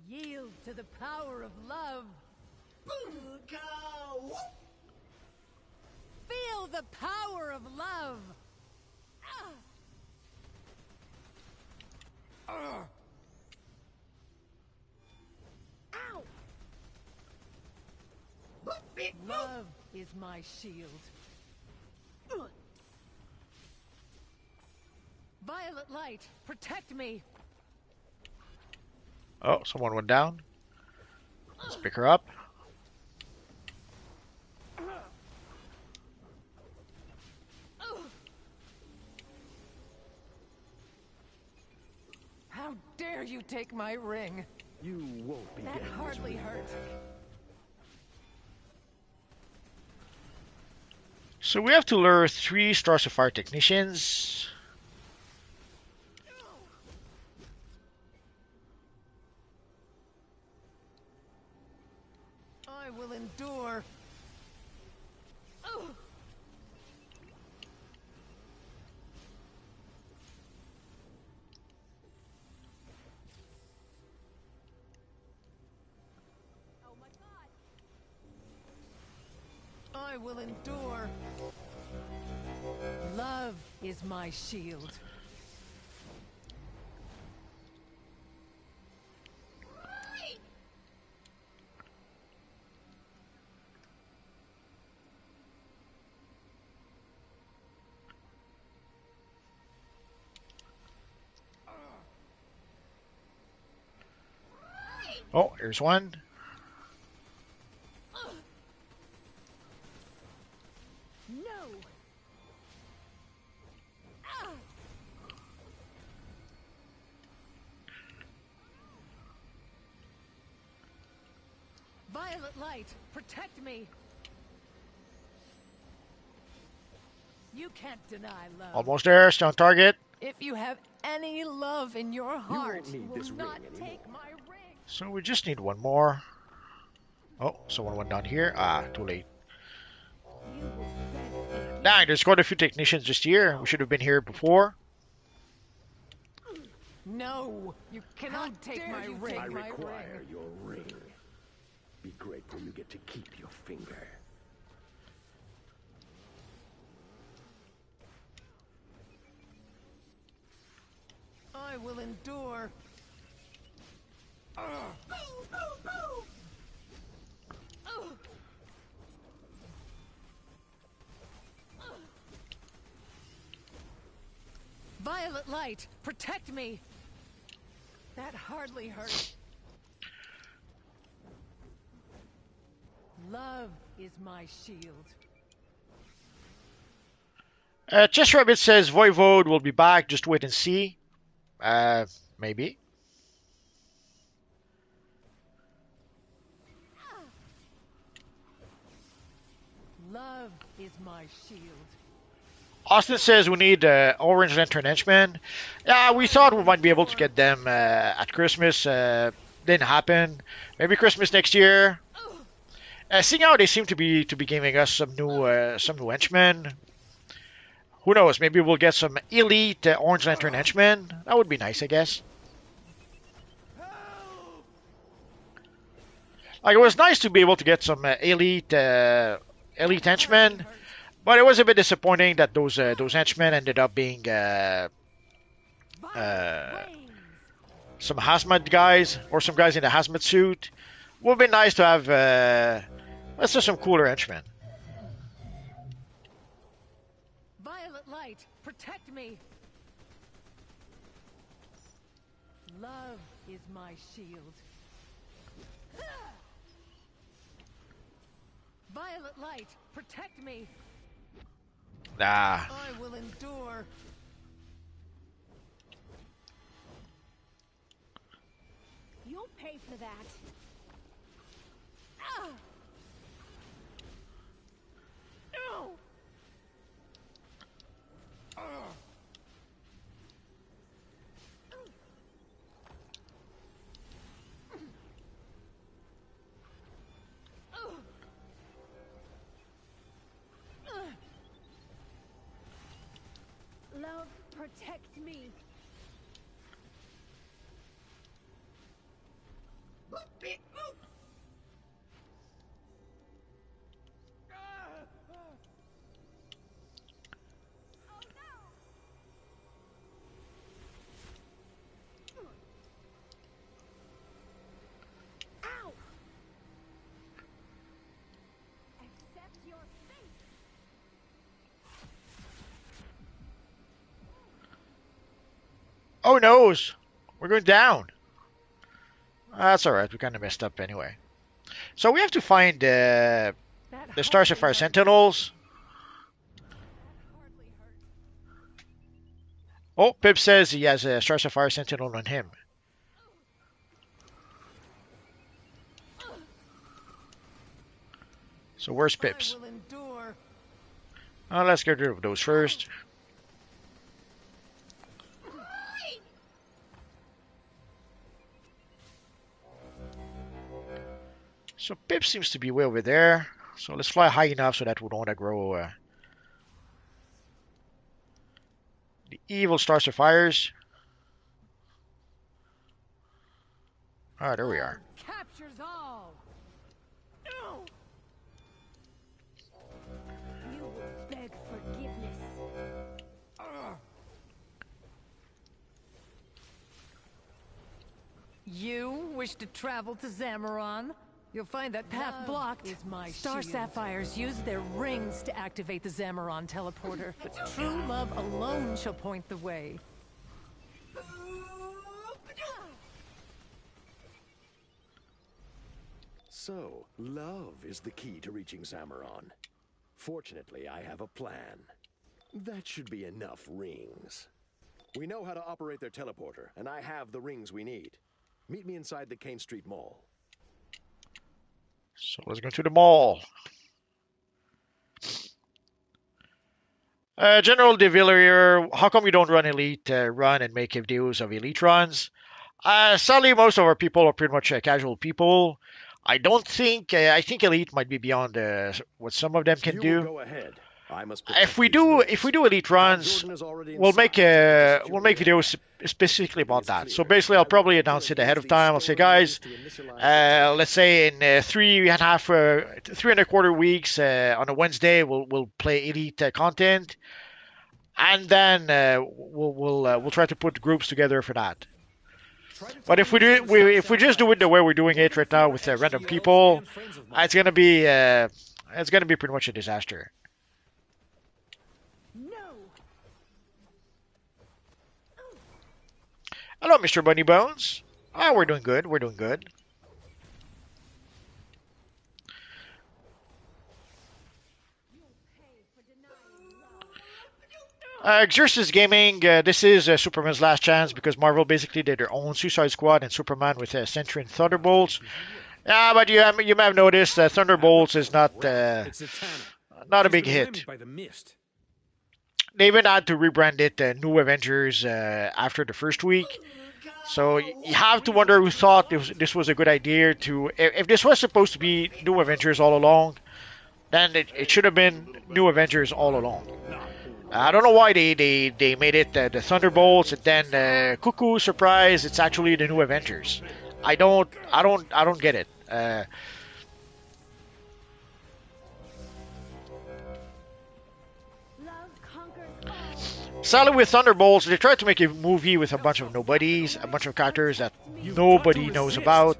Yield to the power of love. Feel the power of love. Ow! Love is my shield. Violet light, protect me. Oh, someone went down. Let's pick her up. How dare you take my ring? You won't be That getting hardly this ring. hurt. So we have to lure 3 Star Sapphire technicians. I will endure. I will endure. Love is my shield. Oh, here's one. No. Violet light, protect me. You can't deny love. Almost there, still on target. If you have any love in your heart, need you will this not ring anymore. take my ring. So we just need one more. Oh, someone went down here. Ah, too late. Dang, there's quite a few technicians just here. We should have been here before. No, you cannot take my ring. I require your ring. Be grateful you get to keep your finger. I will endure. Violet light, protect me. That hardly hurt. Love is my shield. Chess Rabbit says Voivode will be back. Just wait and see. Maybe. Love is my shield. Austin says we need Orange Lantern Henchmen. Yeah, we thought we might be able to get them at Christmas. Didn't happen. Maybe Christmas next year. Seeing how they seem to be giving us some new henchmen. Who knows? Maybe we'll get some elite Orange Lantern Henchmen. That would be nice, I guess. Like, it was nice to be able to get some elite henchmen, but it was a bit disappointing that those henchmen ended up being some hazmat guys or some guys in a hazmat suit. Would be nice to have let's do some cooler henchmen. Violet light, protect me. Love is my shield. violet light, protect me. Nah. I will endure. You'll pay for that. Ah! No! Love, protect me. Oh no! We're going down. That's alright, we kind of messed up anyway. So we have to find the Star Sapphire Sentinels. Oh, Pip says he has a Star Sapphire Sentinel on him. So where's Pips? Let's get rid of those first. So Pip seems to be way over there. So let's fly high enough so that we don't aggro the evil Star Sapphires. Ah, there we are. Captures all. No. You will beg forgiveness. You wish to travel to Zamaron? You'll find that path blocked. Is my Star Sapphires use their rings to activate the Zamaron teleporter, but true love alone shall point the way. So, love is the key to reaching Zamaron. Fortunately, I have a plan. That should be enough rings. We know how to operate their teleporter, and I have the rings we need. Meet me inside the Kane Street Mall. So let's go to the mall. General De Villiers, how come you don't run Elite run and make videos of Elite runs? Sadly, most of our people are pretty much casual people. I don't think, I think Elite might be beyond what some of them can do. Go ahead. If we do Elite runs, we'll make videos specifically about that. So basically, I'll probably announce it ahead of time. I'll say, guys, let's say in 3.25 weeks on a Wednesday, we'll play Elite content, and then we'll try to put groups together for that. But if we just do it the way we're doing it right now with random people, it's gonna be pretty much a disaster. Hello, Mr. Bunny Bones. We're doing good. We're doing good. Xerxes Gaming, this is Superman's last chance because Marvel basically did their own Suicide Squad and Superman with Sentry and Thunderbolts. Yeah, but you may have noticed Thunderbolts is not a big hit. They even had to rebrand it New Avengers after the first week. So you have to wonder who thought this was a good idea to... If this was supposed to be New Avengers all along, then it should have been New Avengers all along. I don't know why they made it the Thunderbolts and then cuckoo surprise, it's actually the New Avengers. I don't get it. Sadly, with Thunderbolts, they tried to make a movie with a bunch of nobodies, a bunch of characters that nobody knows about,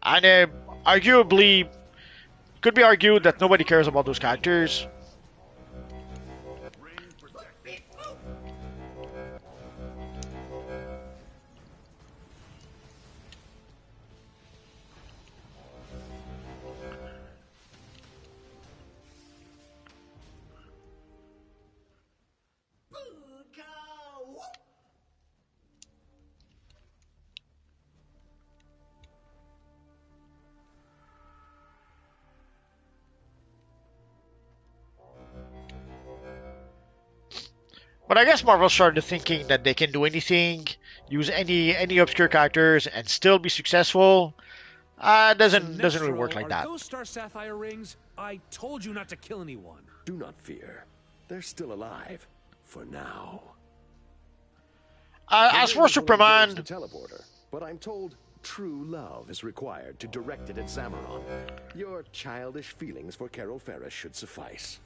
and arguably, could be argued that nobody cares about those characters. But I guess Marvel started thinking that they can do anything, use any obscure characters, and still be successful. Doesn't really work like that. Those Star Sapphire rings? I told you not to kill anyone. Do not fear. They're still alive. For now. As for Superman... The teleporter, but I'm told true love is required to direct it at Zamaron. Your childish feelings for Carol Ferris should suffice.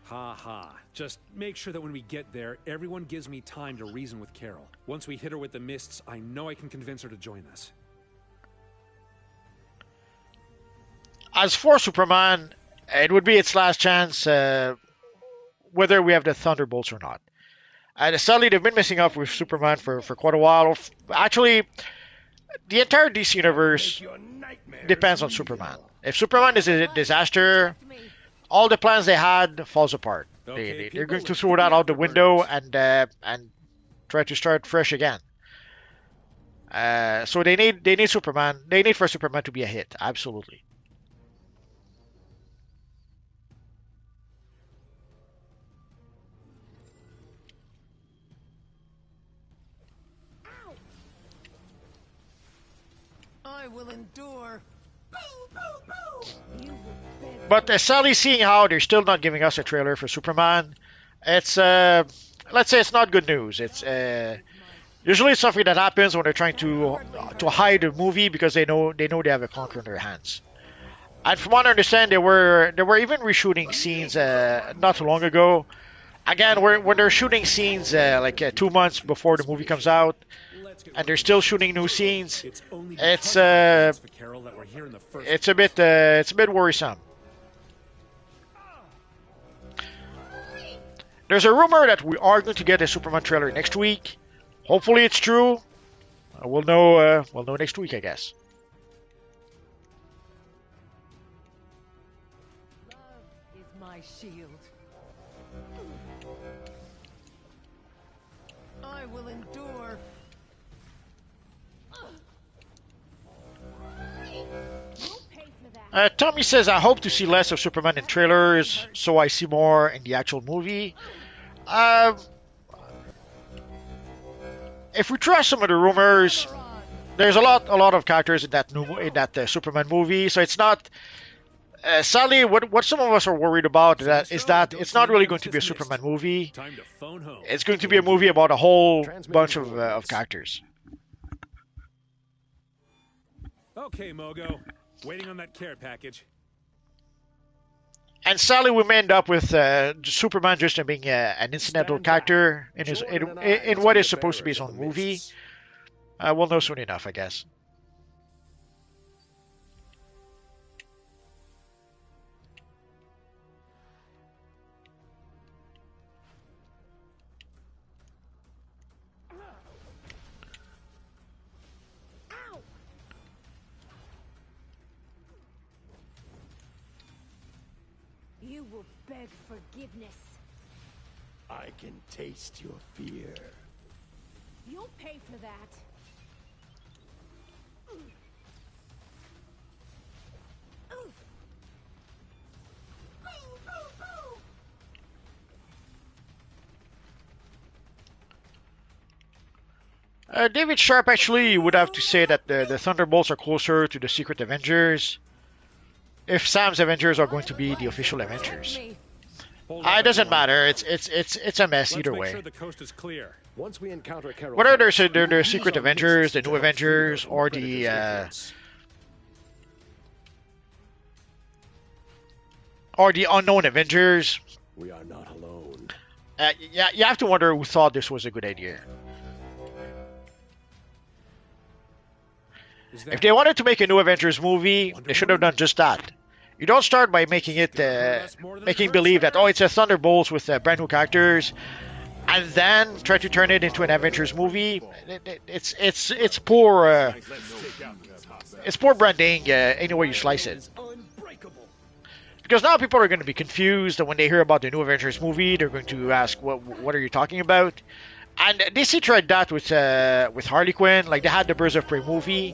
Ha ha. Just make sure that when we get there, everyone gives me time to reason with Carol. Once we hit her with the mists, I know I can convince her to join us. As for Superman, it would be its last chance, whether we have the Thunderbolts or not. And sadly, they've been messing up with Superman for quite a while. Actually, the entire DC universe depends on Superman. If Superman is a disaster, all the plans they had falls apart. They're going to throw that out the window and try to start fresh again. So they need Superman. They need for Superman to be a hit. Absolutely. I will endure. But sadly, seeing how they're still not giving us a trailer for Superman, it's let's say it's not good news. It's usually something that happens when they're trying to hide a movie because they know they have a clunker in their hands. And from what I understand, they were even reshooting scenes not too long ago. Again, when they're shooting scenes like 2 months before the movie comes out, and they're still shooting new scenes, it's a bit worrisome. There's a rumor that we are going to get a Superman trailer next week. Hopefully it's true. We'll know next week, I guess. Love is my shield. I will endure. Tommy says, I hope to see less of Superman in trailers, so I see more in the actual movie. If we trust some of the rumors, there's a lot of characters in that Superman movie, so it's not. Sadly, what some of us are worried about is that it's not really going to be a Superman movie. It's going to be a movie about a whole bunch of characters. Okay, Mogo. Waiting on that care package. And sadly, we may end up with Superman just being an incidental character in what is supposed to be his own movie. We'll know soon enough, I guess. You will beg forgiveness. I can taste your fear. You'll pay for that. David Sharp actually would have to say that the Thunderbolts are closer to the Secret Avengers if Sam's Avengers are going to be the official Avengers. It doesn't matter. It's a mess either way. Sure the coast is clear. Once we encounter Carol, Whether they're the Secret Avengers, the New Avengers, or the unknown Avengers, we are not alone. Yeah, you have to wonder who thought this was a good idea. If they wanted to make a New Avengers movie, they should have done just that. You don't start by making it, making believe that, oh, it's a Thunderbolts with brand new characters, and then try to turn it into an Avengers movie. It's poor, it's poor branding any way you slice it. Because now people are going to be confused, and when they hear about the New Avengers movie, they're going to ask, what are you talking about? And DC tried that with Harley Quinn. Like, they had the Birds of Prey movie,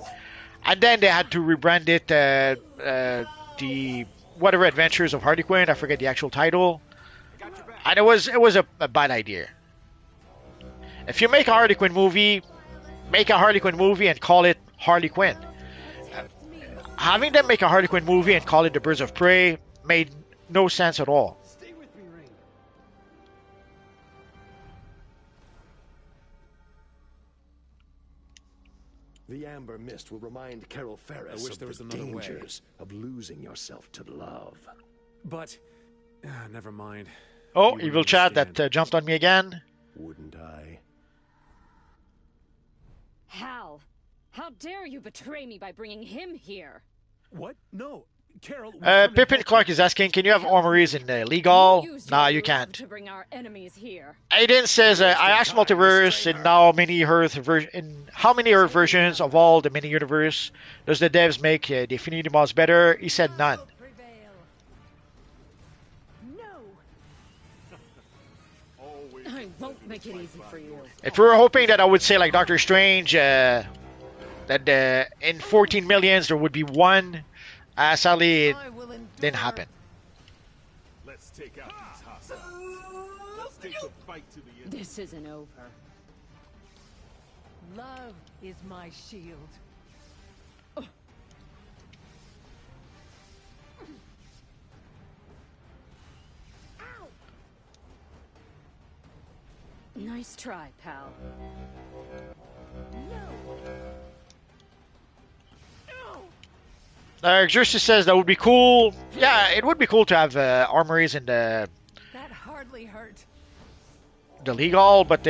and then they had to rebrand it the Whatever Adventures of Harley Quinn. I forget the actual title. And it was a bad idea. If you make a Harley Quinn movie, make a Harley Quinn movie and call it Harley Quinn. Having them make a Harley Quinn movie and call it The Birds of Prey made no sense at all. The amber mist will remind Carol Ferris I wish of there was the another way. dangers of losing yourself to love. But, never mind. Oh, You evil chat understand. that jumped on me again. Wouldn't I? Hal, how dare you betray me by bringing him here? What? No, Carol. Pippin Clark is asking, can you have armories in Legal? Nah, you can't. To bring our enemies here. Aiden says, I asked Multiverse in how many Earth versions of all the mini universe does the devs make the Infinity Mods better? He said none. I won't make it easy for you. If we were hoping that I would say like Doctor Strange, that in 14 millions there would be one, sadly it didn't happen. Let's take out these hostiles. Let's take the fight to the end. This isn't over. Love is my shield. Nice try, pal. Exorcist says that would be cool. Yeah, it would be cool to have armories in That hardly hurt. the Legal, but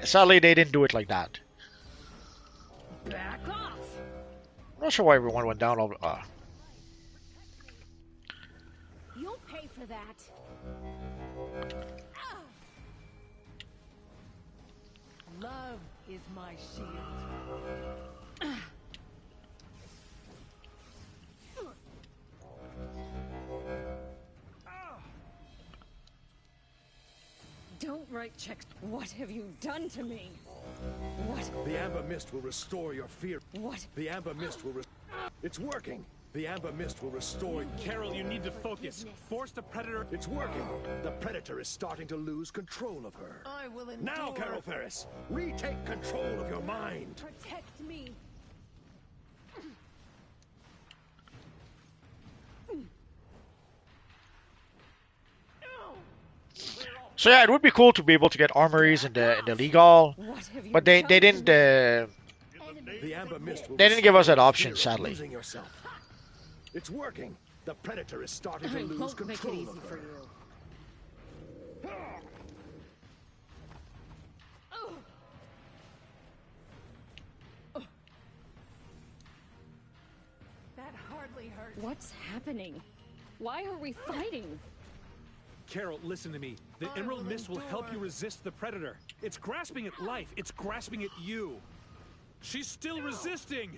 sadly they didn't do it like that. Back off. I'm not sure why everyone went down. You'll pay for that. Love is my shield. Don't write checks. What have you done to me? What? The amber mist will restore your fear. What? The amber mist will. It's working. The amber mist will restore. Carol, you need to focus. Force the predator. It's working. The predator is starting to lose control of her. I will endure. Now, Carol Ferris, retake control of your mind. Protect me. So yeah, it would be cool to be able to get armories in the Legal, but they didn't. The amber mist will They didn't give us that restore option, fear of sadly. losing yourself. It's working. The predator is starting to I lose won't make it control easy of for her. you. That hardly hurt. What's happening? Why are we fighting? Carol, listen to me. The Emerald Mist will help you resist the Predator. It's grasping at life. It's grasping at you. She's still resisting.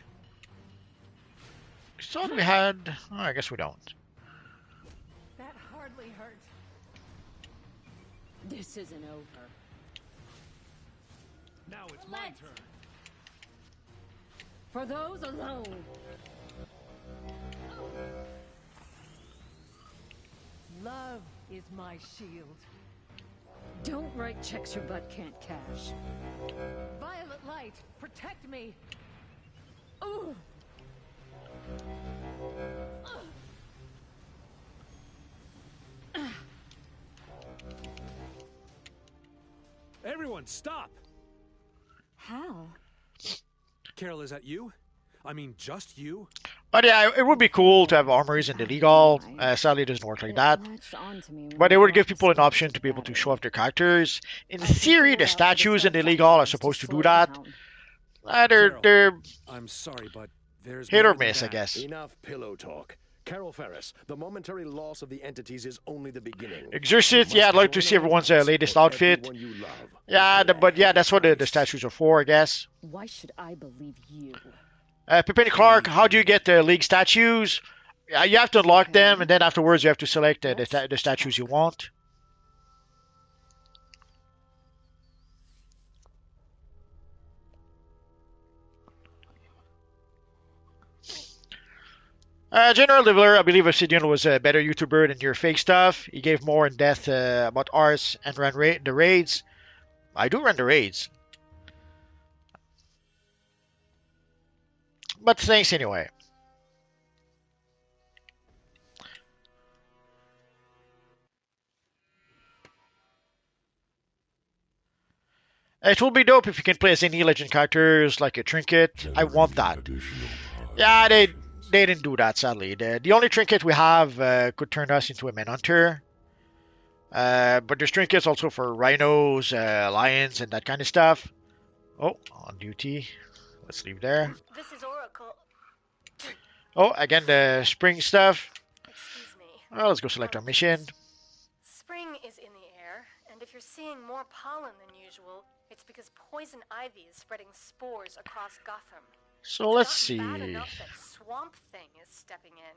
We thought we had. Oh, I guess we don't. That hardly hurt. This isn't over. Now it's my turn. For those alone. Love is my shield. Don't write checks your butt can't cash. Violet light, protect me. Ooh. Everyone, stop! How? Carol, is that you? I mean, just you? But yeah, it would be cool to have armories in the Legal. Sadly, it doesn't work like that. But it would give people an option to be able to show off their characters. In theory, the statues in the Legal are supposed to do that. They're I'm sorry, but there's hit more or than miss, I that. guess. Enough pillow talk. Carol Ferris, the momentary loss of the entities is only the beginning. Exorcist, yeah, I'd like to see everyone's latest outfit. Yeah, but yeah, that's what the statues are for, I guess. Why should I believe you? Pippin Clark, how do you get the League statues? You have to unlock them, and then afterwards you have to select the statues you want. General Leveler, I believe Obsidian was a better YouTuber than your fake stuff. He gave more in depth about ours and ran the raids. I do run the raids. But thanks anyway. It will be dope if you can play as any legend characters, like a trinket. I want that. Yeah, they didn't do that, sadly. The only trinket we have could turn us into a manhunter. But there's trinkets also for rhinos, lions, and that kind of stuff. Oh, on duty. Let's leave there. This is Oracle. Oh, again, the spring stuff. Excuse me. Well, let's go select our mission. Spring is in the air, and if you're seeing more pollen than usual, it's because poison ivy is spreading spores across Gotham. So let's It's see. gotten bad enough that Swamp Thing is stepping in.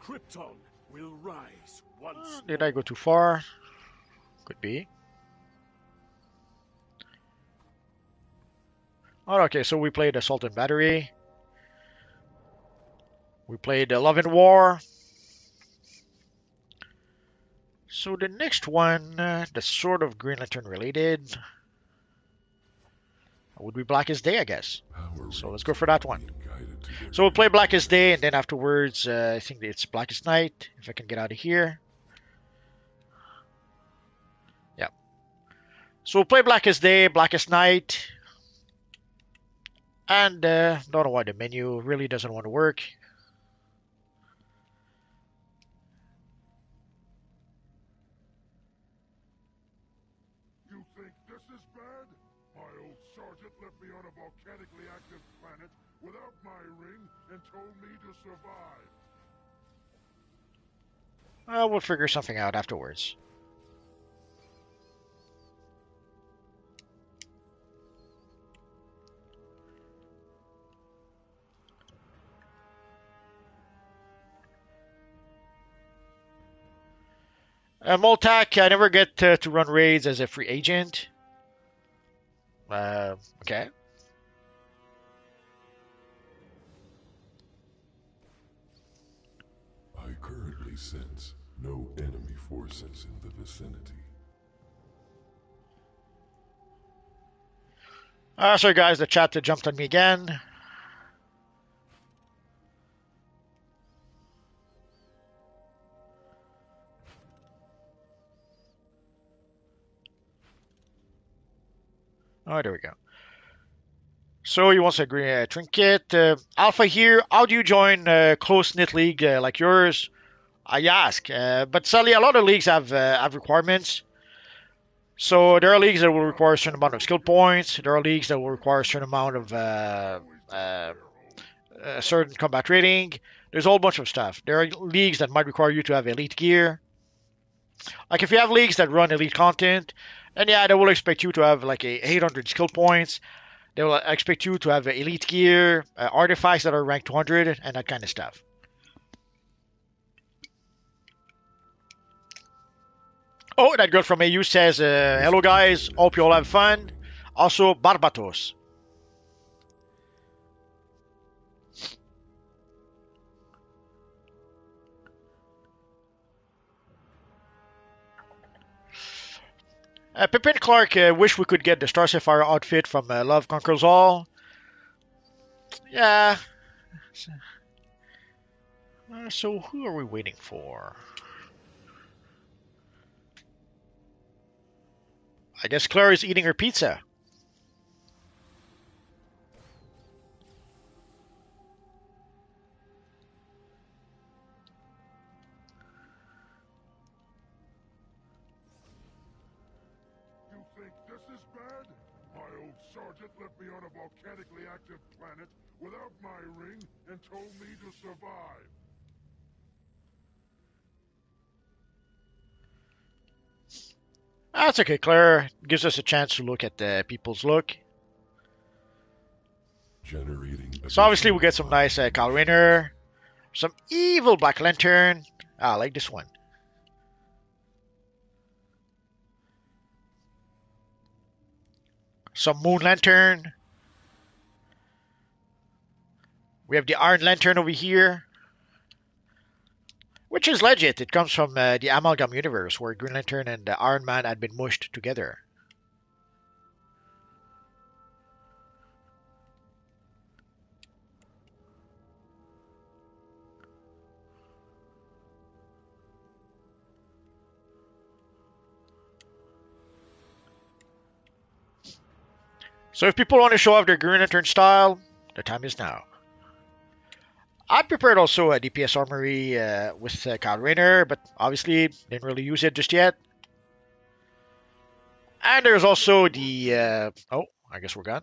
Krypton will rise once. Did I go too far? Could be. Oh, okay, so we played Assault and Battery. We played Love and War. So the next one, that's sort of Green Lantern related, would be Blackest Day, I guess. So let's go for that one. So we'll play Blackest Day, and then afterwards, I think it's Blackest Night, if I can get out of here. Yeah. So we'll play Blackest Day, Blackest Night, and don't know why the menu really doesn't want to work. You think this is bad? My old sergeant left me on a volcanically active planet without my ring and told me to survive. We'll figure something out afterwards. Moltac, I never get to run raids as a free agent. Okay. I currently sense no enemy forces in the vicinity. Sorry guys, the chat jumped on me again. Oh, there we go. So he wants to agree a trinket. Alpha here, how do you join a close-knit league like yours? I ask. But sadly, a lot of leagues have requirements. So there are leagues that will require a certain amount of skill points. There are leagues that will require a certain amount of a certain combat rating. There's a whole bunch of stuff. There are leagues that might require you to have elite gear. Like if you have leagues that run elite content, and yeah, they will expect you to have like a 800 skill points. They will expect you to have elite gear, artifacts that are ranked 200, and that kind of stuff. Oh, that girl from AU says, hello guys, hope you all have fun. Also, Barbatos. Pippin Clark wish we could get the Star Sapphire outfit from Love Conquers All. Yeah. So who are we waiting for? I guess Claire is eating her pizza. You think this is bad? My old sergeant left me on a volcanically active planet without my ring and told me to survive. That's okay, Claire. Gives us a chance to look at the people's look. So obviously we get some nice Kyle Rayner, some evil Black Lantern. I like this one. Some Moon Lantern. We have the Iron Lantern over here, which is legit. It comes from the Amalgam universe where Green Lantern and Iron Man had been mushed together. So if people want to show off their Green Lantern style, the time is now. I prepared also a DPS armory with Kyle Rayner, but obviously didn't really use it just yet. And there's also the... oh, I guess we're gone.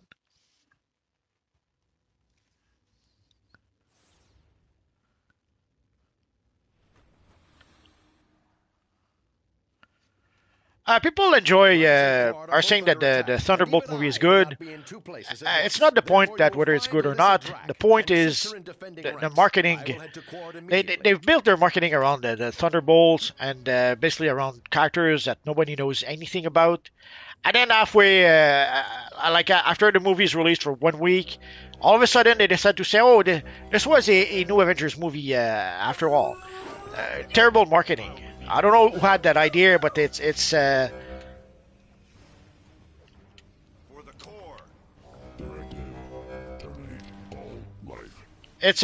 People enjoy, are saying that the Thunderbolt movie is good. It's not the point that whether it's good or not. The point is the marketing. They've built their marketing around the Thunderbolts and basically around characters that nobody knows anything about. And then halfway, after the movie is released for 1 week, all of a sudden they decide to say, "Oh, this was a new Avengers movie after all." Terrible marketing. I don't know who had that idea, but it's it's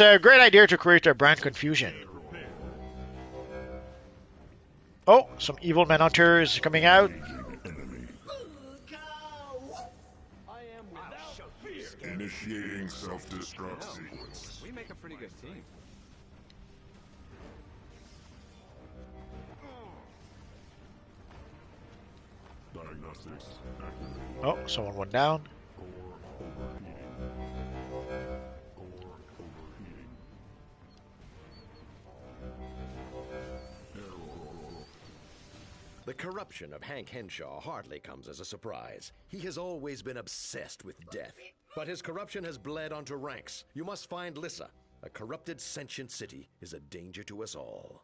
a great idea to create a brand confusion. Oh, some evil manhunters coming out. Initiating self-destruct sequence. We make a pretty good team. Diagnostics activated. Oh, someone went down. The corruption of Hank Henshaw hardly comes as a surprise. He has always been obsessed with death. But his corruption has bled onto Ranx. You must find Lissa. A corrupted sentient city is a danger to us all.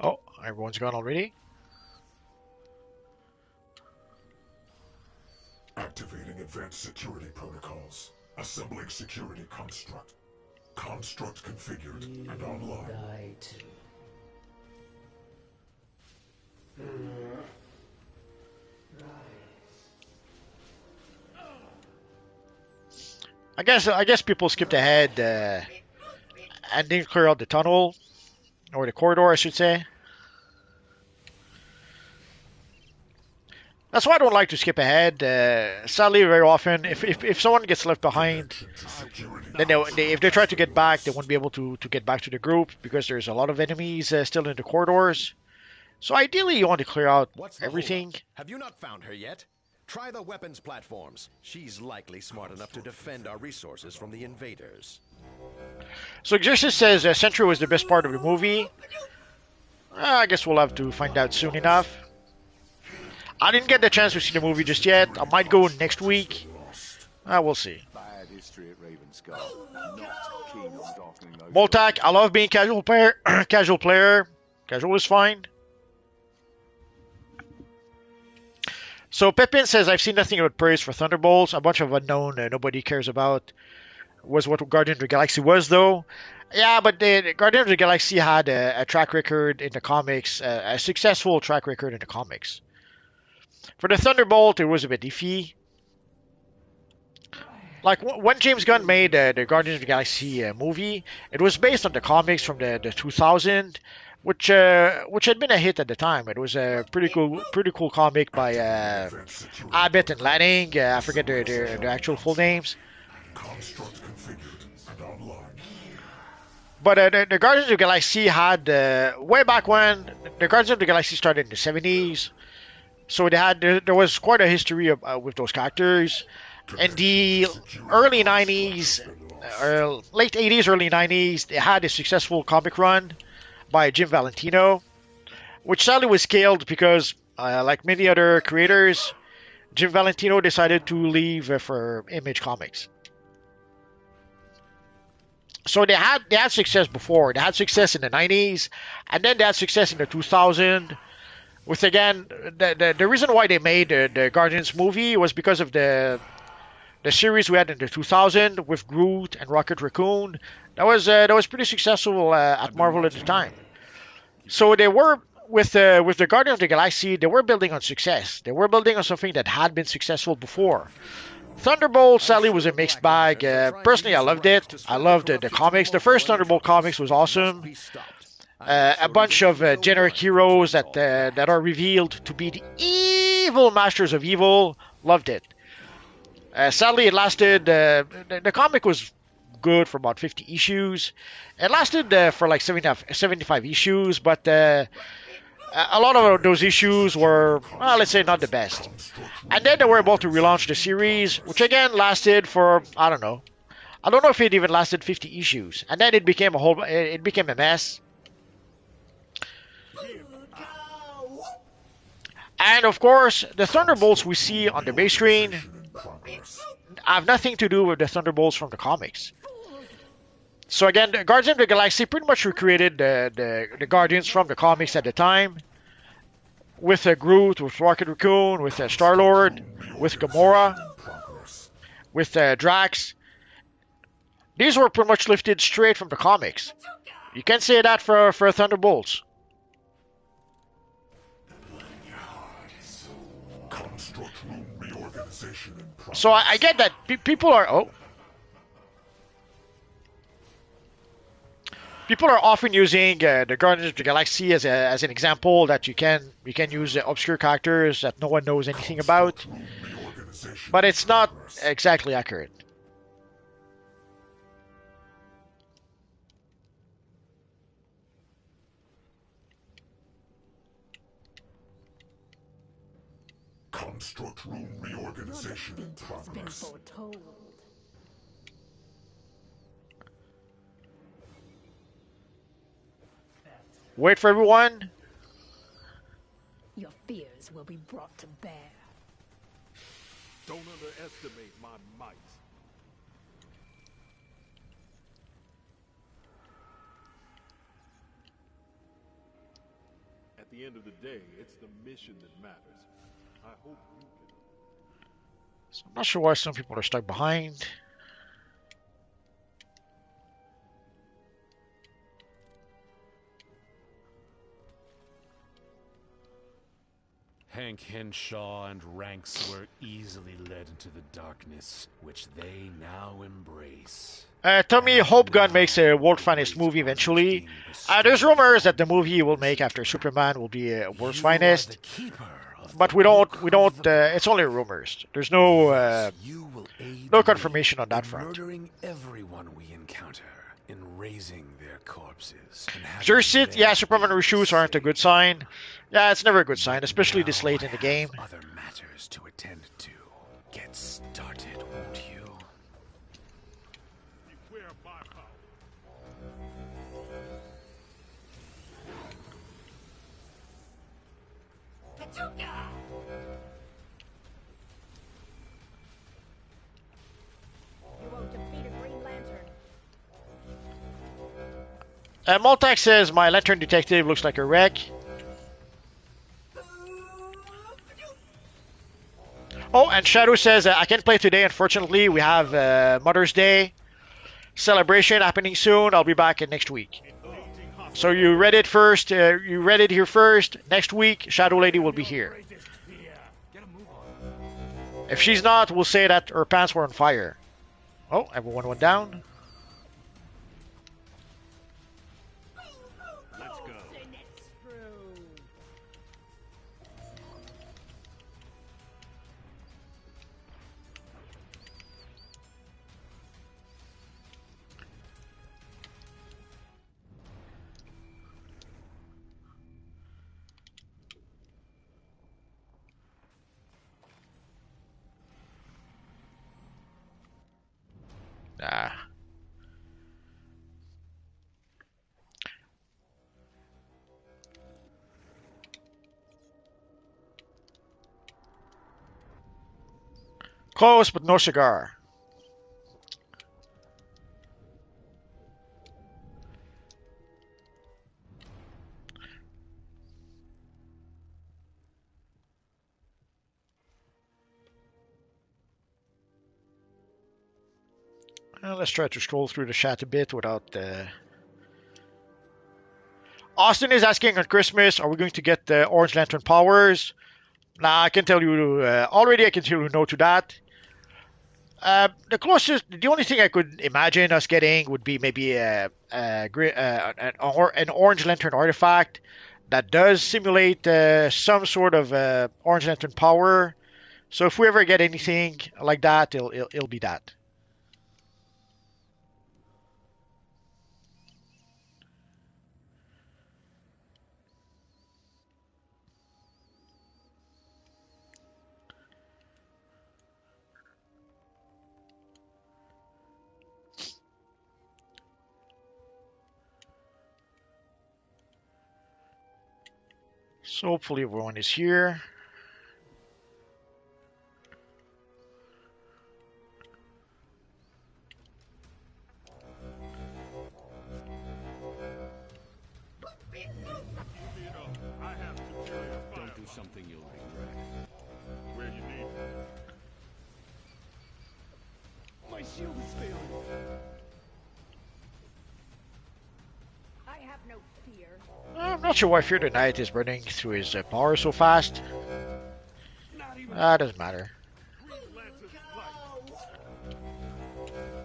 Oh, everyone's gone already? Activating advanced security protocols. Assembling security construct. Construct configured and online. I guess people skipped ahead and didn't clear out the tunnel or the corridor, I should say. That's why I don't like to skip ahead. Sadly, very often, if someone gets left behind, then if they try to get back, they won't be able to get back to the group because there's a lot of enemies still in the corridors. So ideally, you want to clear out everything. Have you not found her yet? Try the weapons platforms. She's likely smart enough to defend our resources from the invaders. So Exorcist says Sentry was the best part of the movie. I guess we'll have to find out soon enough. I didn't get the chance to see the movie just yet. I might go next week. We'll see. Moltak, I love being casual player. Casual player. Casual is fine. So Pepin says, I've seen nothing but praise for Thunderbolts. A bunch of unknown nobody cares about. Was what Guardians of the Galaxy was, though. Yeah, but the Guardians of the Galaxy had a track record in the comics. A successful track record in the comics. For the Thunderbolt, it was a bit iffy. Like, when James Gunn made the Guardians of the Galaxy movie, it was based on the comics from the 2000, which had been a hit at the time. It was a pretty cool comic by Abbott and Lanning. I forget their actual full names. But the Guardians of the Galaxy had, way back when, the Guardians of the Galaxy started in the 70s. So there was quite a history with those characters. In the early 90s, or late 80s, early 90s, they had a successful comic run by Jim Valentino, which sadly was scaled because, like many other creators, Jim Valentino decided to leave for Image Comics. So they had success before. They had success in the 90s, and then they had success in the 2000s. With, again, the reason why they made the Guardians movie was because of the series we had in the 2000 with Groot and Rocket Raccoon. That was pretty successful at Marvel at the time. So they were with the Guardians of the Galaxy. They were building on success. They were building on something that had been successful before. Thunderbolt sadly was a mixed bag. Personally, I loved it. I loved the comics. The first Thunderbolt comics was awesome. A bunch of generic heroes that are revealed to be the evil masters of evil. Loved it. Sadly, it lasted. The comic was good for about 50 issues. It lasted for like 75 issues, but a lot of those issues were, well, let's say, not the best. And then they were able to relaunch the series, which again lasted for, I don't know. I don't know if it even lasted 50 issues. And then it became a mess. And of course, the Thunderbolts we see on the base screen have nothing to do with the Thunderbolts from the comics. So again, the Guardians of the Galaxy pretty much recreated the Guardians from the comics at the time. With Groot, with Rocket Raccoon, with Star-Lord, with Gamora, with Drax. These were pretty much lifted straight from the comics. You can't say that for Thunderbolts. So I get that people are people are often using the Guardians of the Galaxy as an example that you can use obscure characters that no one knows anything about, but it's not exactly accurate. Construct room reorganization in progress. Wait for everyone. Your fears will be brought to bear. Don't underestimate my might. At the end of the day, it's the mission that matters. I hope you can. So I'm not sure why some people are stuck behind. Hank Henshaw and Ranx were easily led into the darkness, which they now embrace. Tommy Hopegun makes a world finest movie eventually. There's rumors that the movie he will make after Superman will be world's finest, but we don't. It's only rumors. There's no confirmation on that front. Murdering everyone we encounter and raising their corpses. Jersit, yeah, Superman reshoots aren't a good sign. Yeah, it's never a good sign, especially this late in the game. Other matters to attend to. Get started, won't you? Beware my power. You won't defeat a Green Lantern. Multax says my Lantern Detective looks like a wreck. Oh, and Shadow says, I can't play today, unfortunately. We have Mother's Day celebration happening soon. I'll be back next week. So you read it first. You read it here first. Next week, Shadow Lady will be here. If she's not, we'll say that her pants were on fire. Oh, everyone went down. Let's go. Ah. Close, but no cigar. Let's try to scroll through the chat a bit without... Austin is asking on Christmas, are we going to get the Orange Lantern powers? Nah, I can tell you... already I can tell you no to that. The only thing I could imagine us getting would be maybe an orange lantern artifact that does simulate some sort of orange lantern power. So if we ever get anything like that, it'll be that. So hopefully everyone is here. Don't do something you'll regret. Where you need me? My shield is failing. I have no fear. I'm not sure why Fear the Knight is burning through his power so fast. Doesn't matter.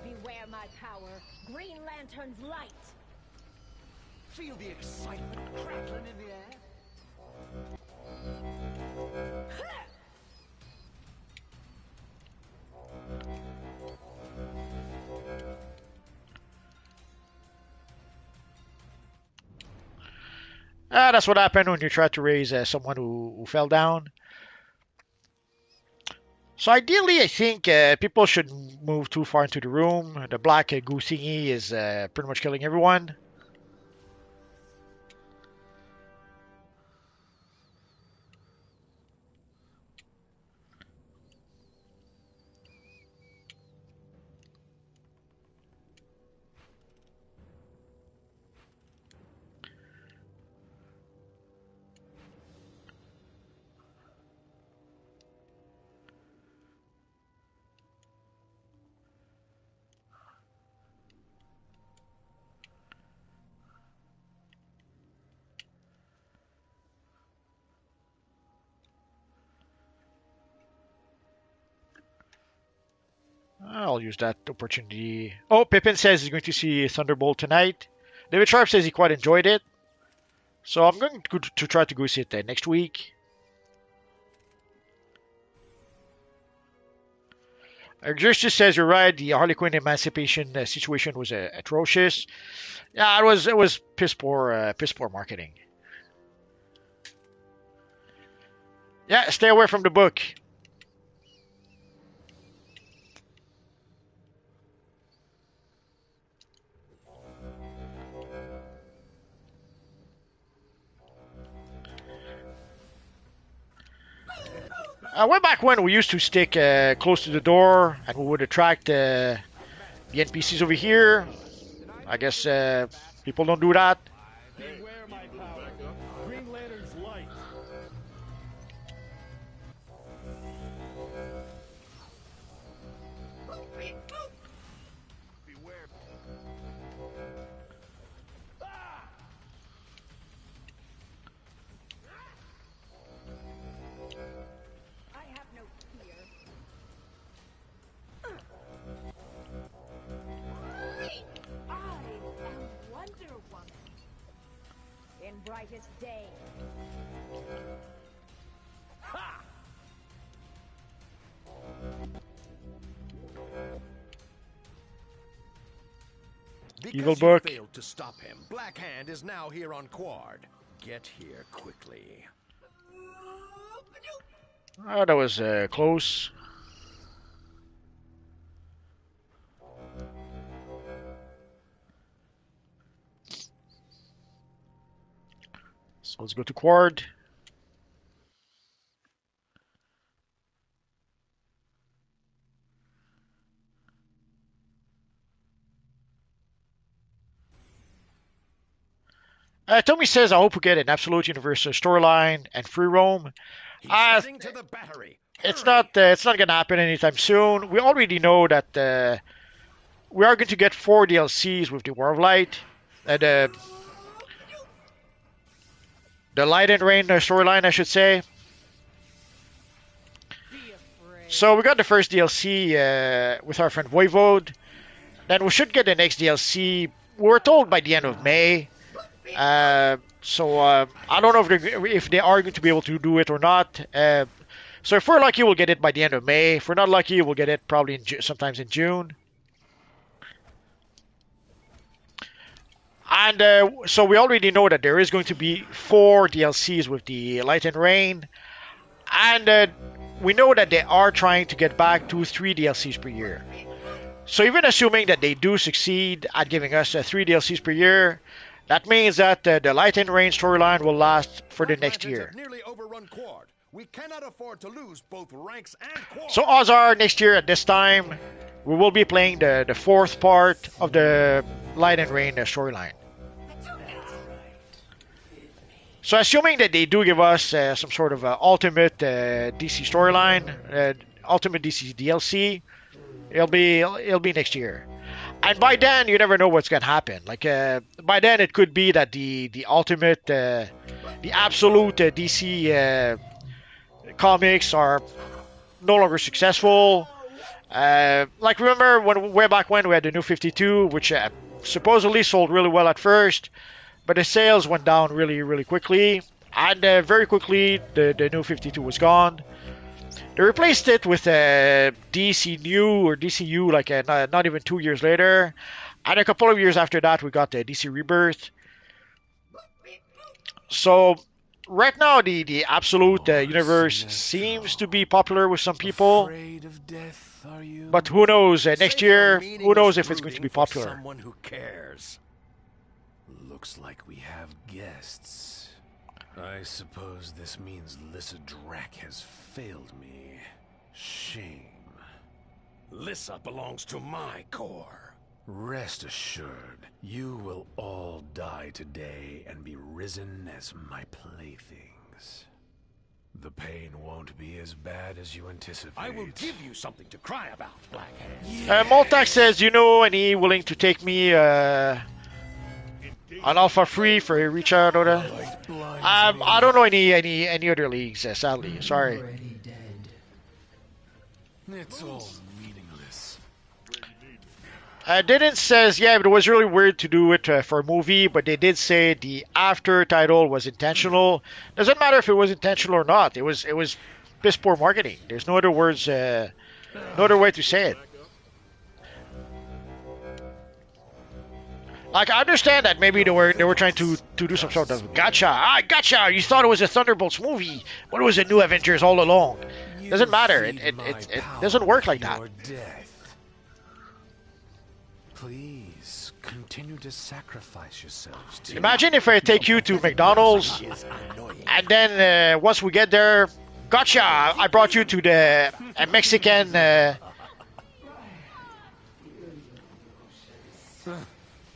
Beware my power. Green Lantern's light. Feel the excitement crackling in the air. That's what happened when you try to raise someone who fell down. So ideally, I think people shouldn't move too far into the room. The black goo thingy is pretty much killing everyone. I'll use that opportunity. Oh, Pippin says he's going to see Thunderbolt tonight. David Sharp says he quite enjoyed it. So I'm going to try to go see it next week. Justus says you're right. The Harley Quinn emancipation situation was atrocious. Yeah, it was piss poor marketing. Yeah, stay away from the book. Way back when we used to stick close to the door and we would attract the NPCs over here. I guess people don't do that. Beware my power. Green Lantern's light. Beware. I have no fear. I am Wonder Woman. In brightest day. Ha! Because you failed to stop him, Black Hand is now here on Quard. Get here quickly. Oh, that was close. So let's go to Quard. Tommy says, I hope we get an Absolute Universe storyline and free roam. Heading to the battery. It's not going to happen anytime soon. We already know that we are going to get 4 DLCs with the War of Light. The Light and Rain storyline, I should say. Be afraid. So we got the first DLC with our friend Voivode. Then we should get the next DLC. We were told by the end of May. So I don't know if they are going to be able to do it or not. So if we're lucky, we'll get it by the end of May. If we're not lucky, we'll get it probably sometimes in June. And so we already know that there is going to be 4 DLCs with the Light and Rain. And we know that they are trying to get back to 3 DLCs per year. So even assuming that they do succeed at giving us 3 DLCs per year, that means that the Light and Rain storyline will last for the next year. Nearly overrun Quad. We cannot afford to lose both Ranx and Quad. So odds are next year at this time, we will be playing the 4th part of the Light and Rain storyline. So assuming that they do give us some sort of ultimate DC storyline, ultimate DC DLC, it'll be next year. And by then, you never know what's gonna happen. Like by then, it could be that the ultimate, the absolute DC comics are no longer successful. Like remember way back when we had the New 52, which supposedly sold really well at first. But the sales went down really, really quickly, and very quickly the New 52 was gone. They replaced it with DC New or DCU like not even 2 years later, and a couple of years after that we got the DC Rebirth. So right now the Absolute universe seems to be popular with some people, but who knows? Next year, who knows if it's going to be popular? Someone who cares. Looks like we have guests. I suppose this means Lissa Drac has failed me. Shame. Lissa belongs to my corps. Rest assured, you will all die today and be risen as my playthings. The pain won't be as bad as you anticipate. I will give you something to cry about, Blackhand. Moltax says, you know any willing to take me on Alpha Free for a reach out, Oda? I don't know any other leagues, sadly. Sorry. It's all meaningless. Didn't says, yeah, but it was really weird to do it for a movie, but they did say the after title was intentional. Doesn't matter if it was intentional or not. It was piss poor marketing. There's no other words, no other way to say it. Like, I understand that maybe they were trying to do some sort of gotcha. Gotcha! You thought it was a Thunderbolts movie, but it was a new Avengers all along. Doesn't matter. It doesn't work like that. Please continue to sacrifice yourselves. Imagine if I take you to McDonald's, and then once we get there, gotcha! I brought you to the Mexican.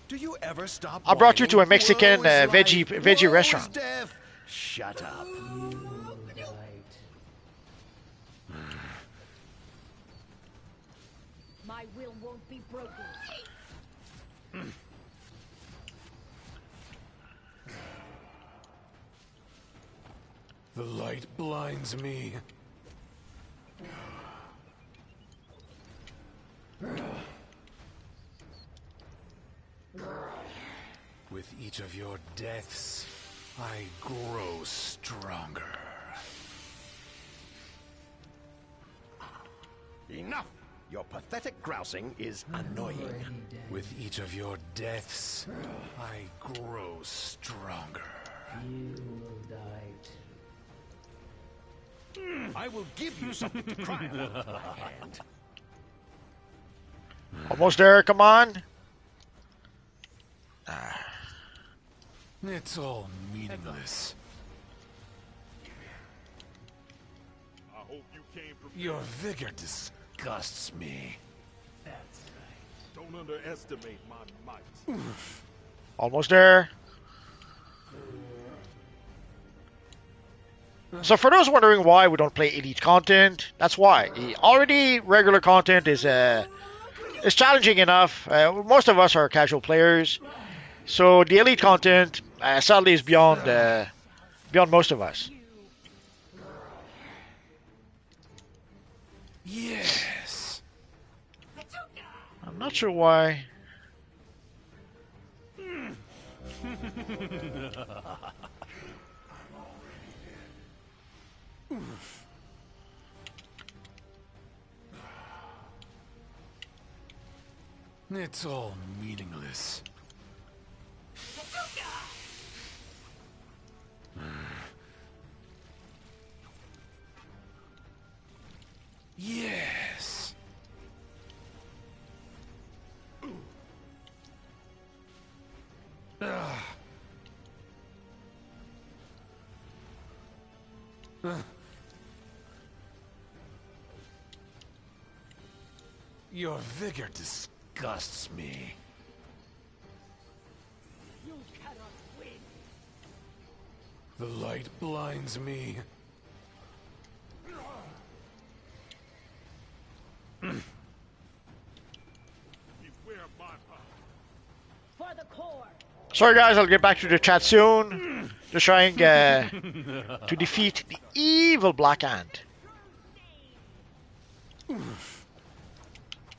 Do you ever stop? I brought you to a Mexican veggie restaurant. Shut up. My will won't be broken. The light blinds me. With each of your deaths, I grow stronger. Enough! Your pathetic grousing is annoying. With each of your deaths, I grow stronger. I will give you something to cry about, Blackhand. Almost there, come on. It's all meaningless. I hope you came prepared. Your vigor disgusts me. That's right. Don't underestimate my might. Almost there. So for those wondering why we don't play elite content, that's why. Already regular content is challenging enough. Most of us are casual players, so the elite content sadly is beyond most of us. Yes. I'm not sure why. It's all meaningless. Yes. Your vigor disgusts me. You cannot win. The light blinds me. For the core. Sorry guys, I'll get back to the chat soon. Just trying to defeat the evil Black Ant.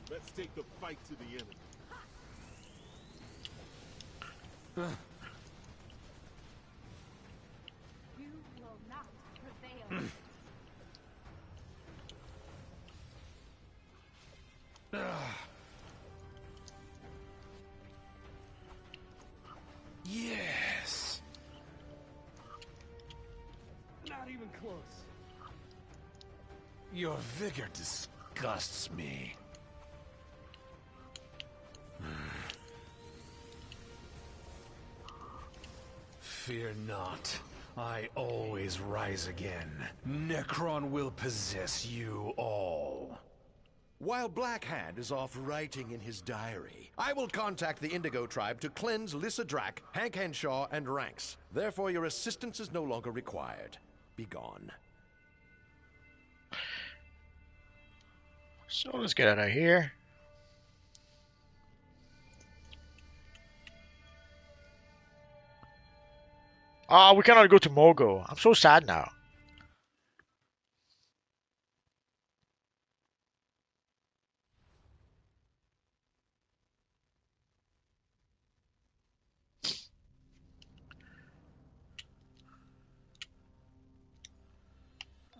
Let's take the fight to the enemy. You will not prevail. Yes. Not even close. Your vigor disgusts me. Fear not. I always rise again. Necron will possess you all. While Blackhand is off writing in his diary, I will contact the Indigo tribe to cleanse Lyssa Drac, Hank Henshaw, and Ranx. Therefore, your assistance is no longer required. Be gone. So let's get out of here. Ah, we cannot go to Mogo. I'm so sad now.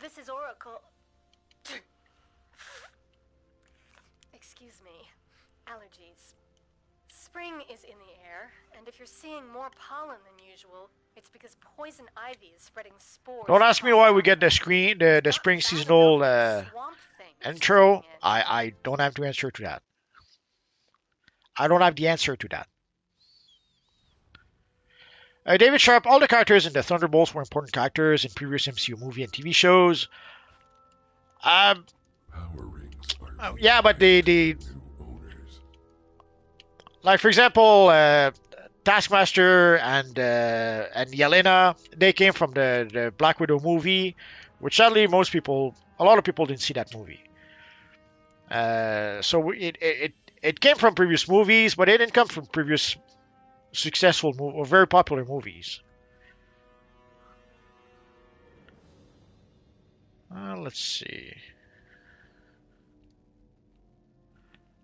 This is Oracle. Excuse me. Allergies. Spring is in the air, and if you're seeing more pollen than usual, it's because poison ivy is spreading spores. Don't ask me why we get the spring seasonal intro. I don't have the answer to that. I don't have the answer to that. David Sharp, all the characters in the Thunderbolts were important characters in previous MCU movie and TV shows. Yeah, but they like for example, Taskmaster and Yelena, they came from the Black Widow movie, which sadly a lot of people didn't see that movie. So it came from previous movies, but it didn't come from previous successful or very popular movies. Let's see.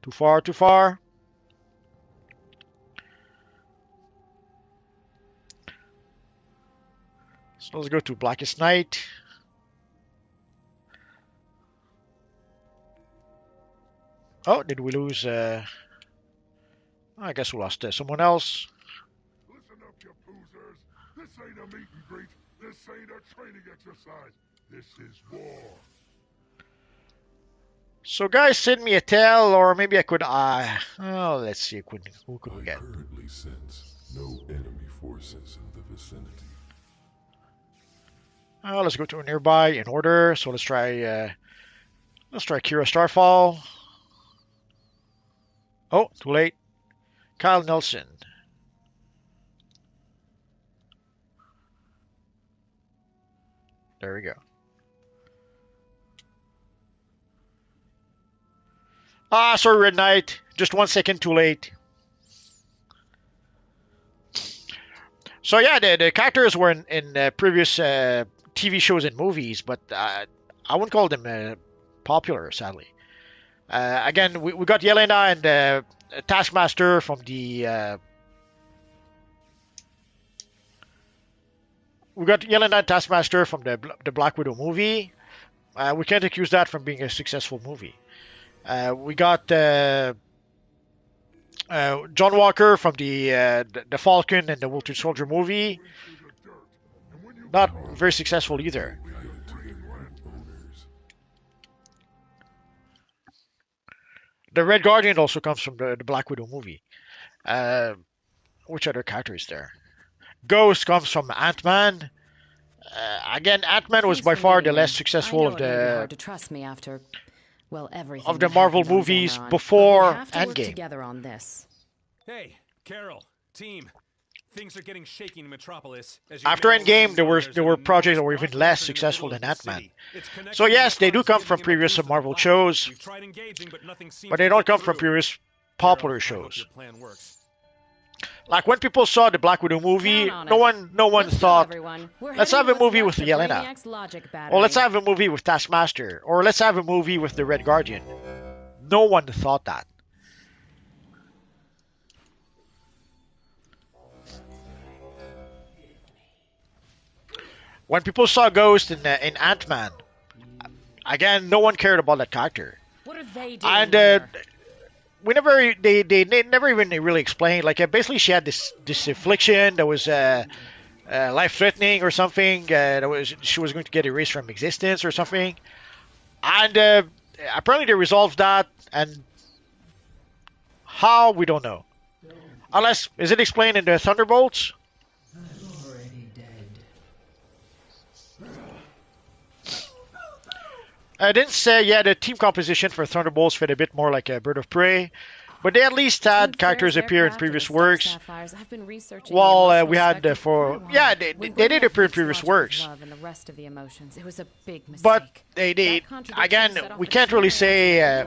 Too far, too far. So let's go to Blackest Night. Oh, did we lose? I guess we lost someone else. Listen up, you poozers. This ain't a meet and greet. This ain't a training exercise. This is war. So guys, send me a tell, or maybe I could. Let's see. Who could we get? I currently sense no enemy forces in the vicinity. Let's go to a nearby in order. So let's try Kira Starfall. Oh, too late. Kyle Nelson. There we go. Sorry, Red Knight. Just 1 second too late. So yeah, the characters were in previous TV shows and movies, but I wouldn't call them popular, sadly. Again, we got Yelena and Taskmaster from the. We got Yelena and Taskmaster from the Black Widow movie. We can't accuse that from being a successful movie. We got John Walker from the Falcon and the Winter Soldier movie. Not very successful either. The Red Guardian also comes from the Black Widow movie. Which other character is there? Ghost comes from Ant-Man. Again, Ant-Man was by far the less successful of hard to trust me after, well, everything of the that Marvel happened on movies Zamaron, before but we have to work Endgame. together on this. Hey, Carol, team. Things are getting shaky in Metropolis. After Endgame, there were projects that were even less successful than Ant-Man. So yes, they do come from previous Marvel shows, but they don't come from previous popular shows. Like when people saw the Black Widow movie, no one thought, let's have a movie with Yelena, or let's have a movie with Taskmaster, or let's have a movie with the Red Guardian. No one thought that. When people saw Ghost in Ant-Man, again, no one cared about that character. What are they doing And here? they never even really explained. Like basically, she had this affliction that was life-threatening or something. She was going to get erased from existence or something. And apparently they resolved that. And how, we don't know. Unless, is it explained in the Thunderbolts? I didn't say, yeah, the team composition for Thunderbolts fit a bit more like a Bird of Prey, but they at least had characters appear in previous works. Well, we had they did appear in previous works. It was a big mistake. But they again, we can't really say,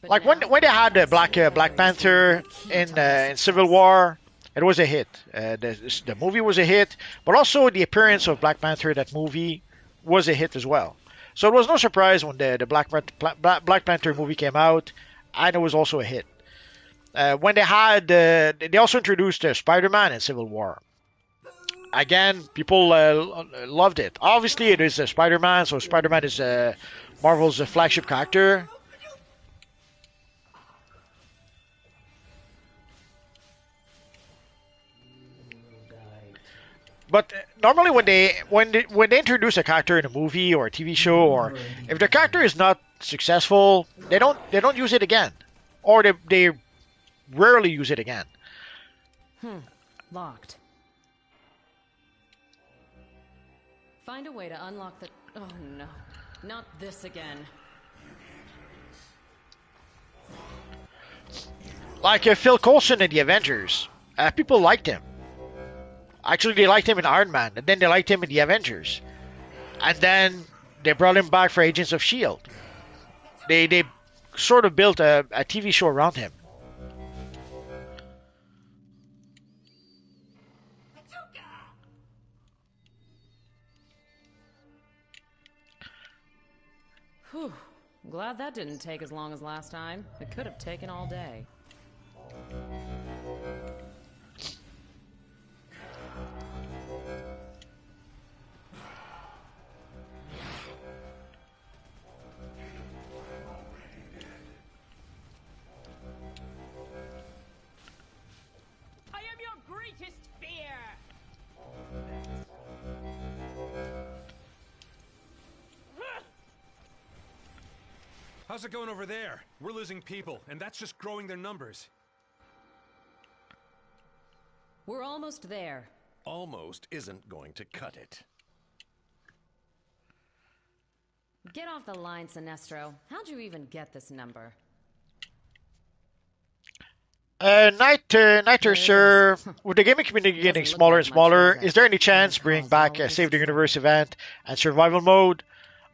like when they had Black Panther in Civil War, it was a hit. The movie was a hit, but also the appearance of Black Panther in that movie was a hit as well. So it was no surprise when the Black Panther movie came out, and it was also a hit. When they also introduced Spider-Man in Civil War. Again, people loved it. Obviously, it is Spider-Man, so Spider-Man is Marvel's flagship character. But normally when they introduce a character in a movie or a TV show, or if the character is not successful, they don't use it again, or they rarely use it again. Locked. Find a way to unlock the... Oh no, not this again. Like Phil Coulson in the Avengers, people liked him. Actually, they liked him in Iron Man, and then they liked him in the Avengers. And then they brought him back for Agents of S.H.I.E.L.D. They sort of built a TV show around him. Whew. Glad that didn't take as long as last time. It could have taken all day. How's it going over there? We're losing people, and that's just growing their numbers. We're almost there. Almost isn't going to cut it. Get off the line, Sinestro. How'd you even get this number? Nighter, sir. With the gaming community getting smaller and smaller, is there any chance bring back a Save the Universe event and survival mode?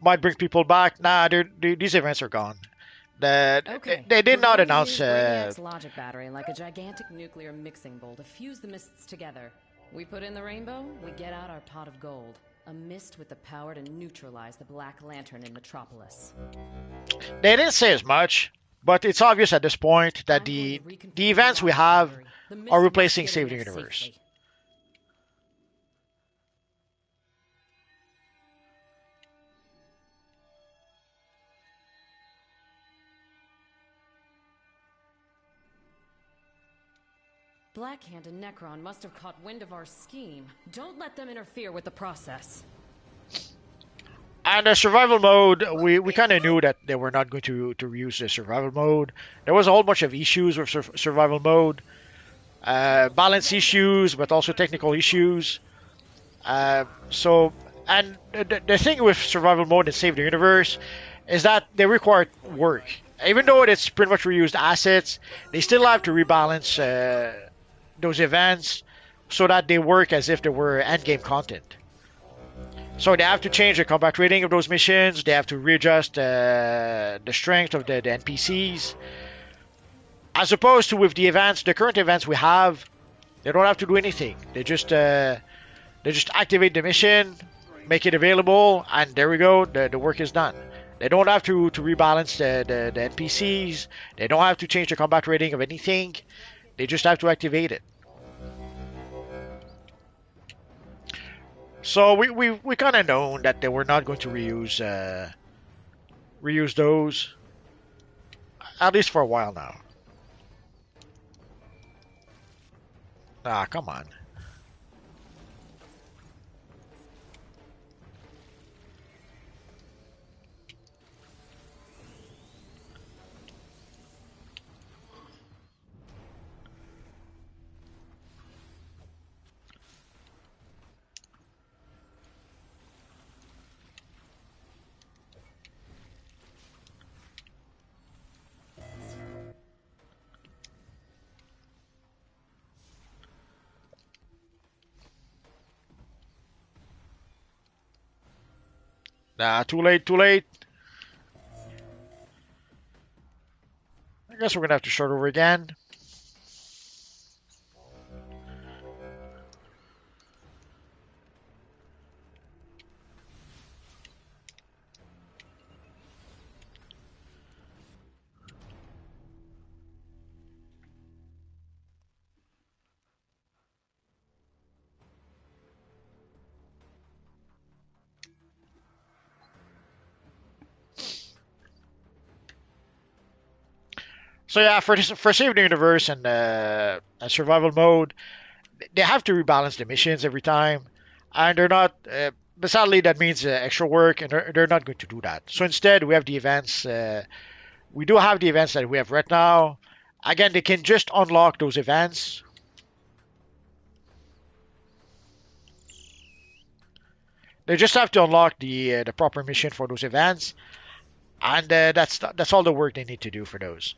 Might bring people back. Nah, these events are gone. They did not announce. Ranx logic battery like a gigantic nuclear mixing bowl to fuse the mists together. We put in the rainbow, we get out our pot of gold. A mist with the power to neutralize the Black Lantern in Metropolis. They didn't say as much, but it's obvious at this point that the events we have are replacing Save the Universe. Safely. Blackhand and Necron must have caught wind of our scheme. Don't let them interfere with the process. And the survival mode, we kind of knew that they were not going to reuse the survival mode. There was a whole bunch of issues with survival mode. Balance issues, but also technical issues. And the thing with survival mode and Save the Universe is that they require work. Even though it's pretty much reused assets, they still have to rebalance those events so that they work as if they were endgame content. So they have to change the combat rating of those missions. They have to readjust the strength of the NPCs. As opposed to with the events, the current events we have, they don't have to do anything. They just activate the mission, make it available, and there we go. The work is done. They don't have to rebalance the NPCs. They don't have to change the combat rating of anything. They just have to activate it. So we kind of known that they were not going to reuse those, at least for a while now. Ah, come on. Nah, too late, too late. I guess we're gonna have to start over again. So yeah, for Save the Universe and survival mode, they have to rebalance the missions every time, and they're not. But sadly, that means extra work, and they're not going to do that. So instead, we have the events. We do have the events that we have right now. Again, they can just unlock those events. They just have to unlock the proper mission for those events, and that's all the work they need to do for those.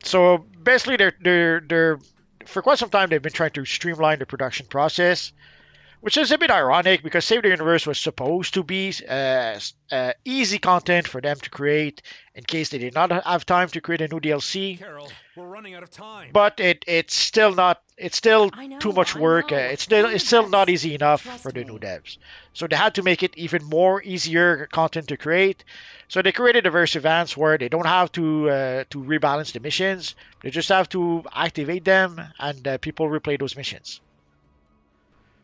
So basically, they're for quite some time they've been trying to streamline the production process, which is a bit ironic because Save the Universe was supposed to be easy content for them to create in case they did not have time to create a new DLC. Carol, we're running out of time. But it's still not. It's still too much work. It's still not easy enough for the new devs. So they had to make it even more easier content to create. So they created diverse events where they don't have to rebalance the missions. They just have to activate them, and people replay those missions.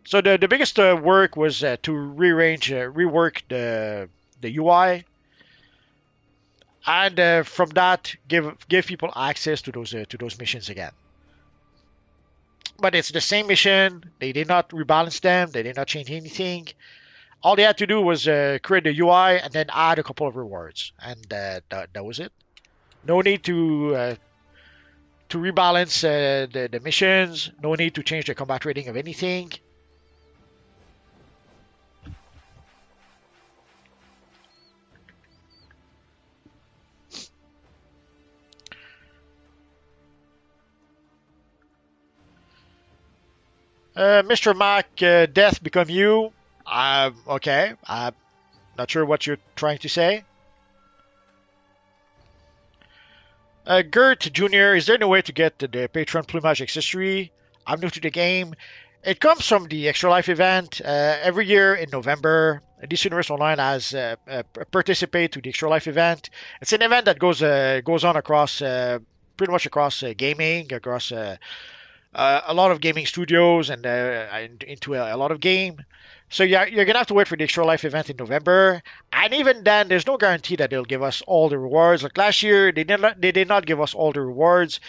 So the biggest work was to rework the UI, and from that give people access to those missions again. But it's the same mission. They did not rebalance them. They did not change anything. All they had to do was create the UI and then add a couple of rewards, and that was it. No need to rebalance the missions. No need to change the combat rating of anything. Mr. Mac, death become you. Okay. I'm not sure what you're trying to say. Gert Jr., is there any way to get the Patron plumage accessory? I'm new to the game. It comes from the Extra Life event. Every year in November, DC Universe Online has participate to the Extra Life event. It's an event that goes on across pretty much across gaming, across a lot of gaming studios and into a lot of game. So yeah, you're gonna have to wait for the Extra Life event in November, and even then, there's no guarantee that they'll give us all the rewards. Like last year, they did not give us all the rewards.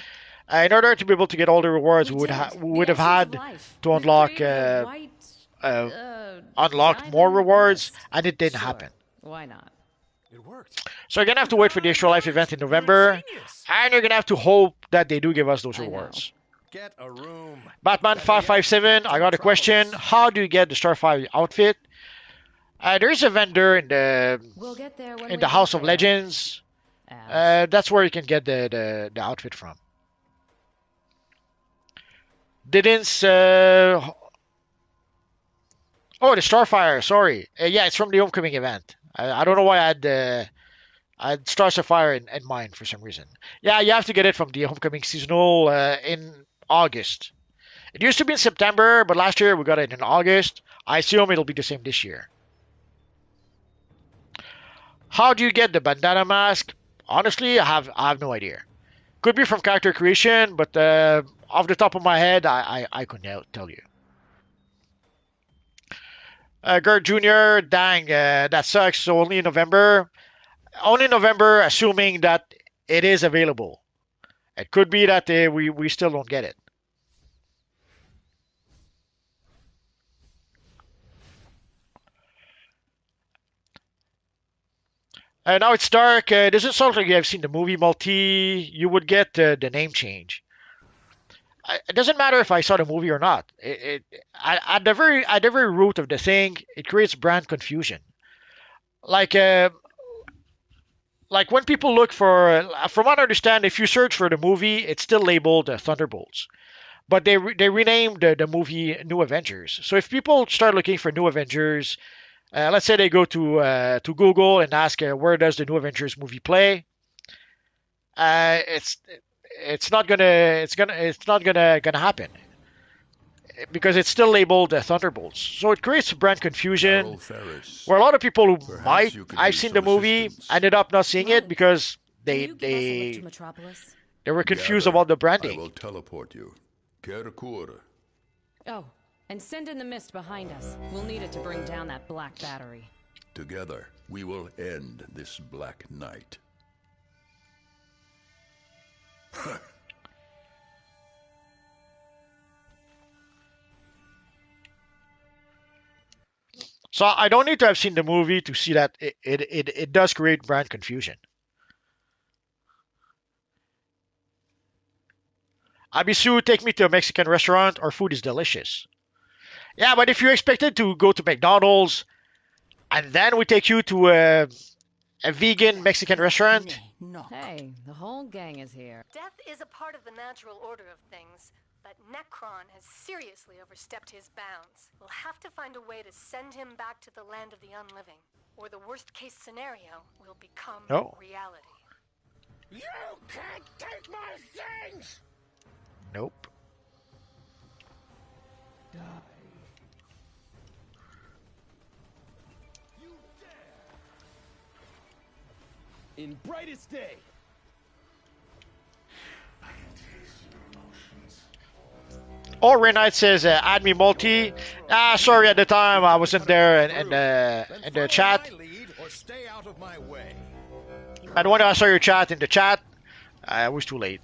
In order to be able to get all the rewards, we would have had to unlock more rewards, and it didn't happen. Why not? It worked. So you're gonna have to wait for the Extra Life event in November, and you're gonna have to hope that they do give us those rewards. Get a room. Batman 557, I got a question. How do you get the Starfire outfit? There's a vendor in the House of Legends. That's where you can get the outfit from. Didn't oh, the Starfire, sorry. Yeah, it's from the Homecoming event. I don't know why I had Star Sapphire in mind for some reason. Yeah, you have to get it from the Homecoming seasonal in August. It used to be in September, but last year we got it in August. I assume it'll be the same this year. How do you get the bandana mask? Honestly, I have no idea. Could be from character creation, but off the top of my head, I couldn't tell you. Gert Jr., dang, that sucks. So only in November. Only in November, assuming that it is available. It could be that we still don't get it. Now it's dark. Does it sound like you have seen the movie Multi? You would get the name change. It doesn't matter if I saw the movie or not. At the very root of the thing, it creates brand confusion. Like when people look for, from what I understand, if you search for the movie, it's still labeled Thunderbolts, but they renamed the movie New Avengers. So if people start looking for New Avengers, let's say they go to Google and ask where does the New Avengers movie play, it's not gonna happen because it's still labeled Thunderbolts. So it creates brand confusion where a lot of people who I've seen the movie ended up not seeing it because they were confused about the branding. I will teleport you. Oh, and send in the mist behind us. We'll need it to bring down that black battery. Together, we will end this black night. So I don't need to have seen the movie to see that it does create brand confusion. Abisu, take me to a Mexican restaurant. Our food is delicious. Yeah, but if you expected to go to McDonald's and then we take you to a vegan Mexican restaurant. Hey, the whole gang is here. Death is a part of the natural order of things, but Necron has seriously overstepped his bounds. We'll have to find a way to send him back to the land of the unliving, or the worst case scenario will become reality. You can't take my things! Nope. Die. In brightest day. Oh, Ray Knight says, add me multi. Sorry, at the time I wasn't there in the chat. I don't want to saw your chat in the chat. It was too late.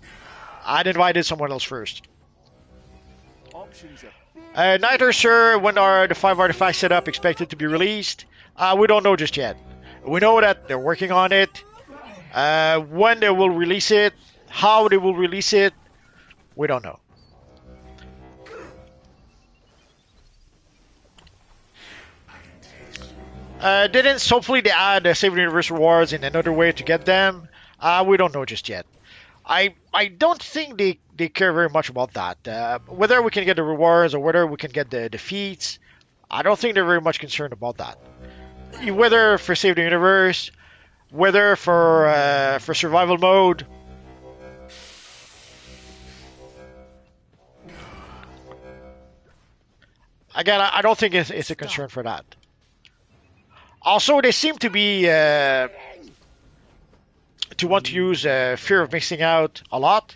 I'd invited someone else first. Neither, sir. When are the 5 artifacts set up expected to be released? We don't know just yet. We know that they're working on it. When they will release it, how they will release it, we don't know. Hopefully they add Save the Universe rewards in another way to get them. We don't know just yet. I don't think they care very much about that. Whether we can get the rewards or whether we can get the defeats, I don't think they're very much concerned about that. Whether for Save the Universe, whether for survival mode. Again, I don't think it's a concern for that. Also, they seem to be to want to use fear of missing out a lot.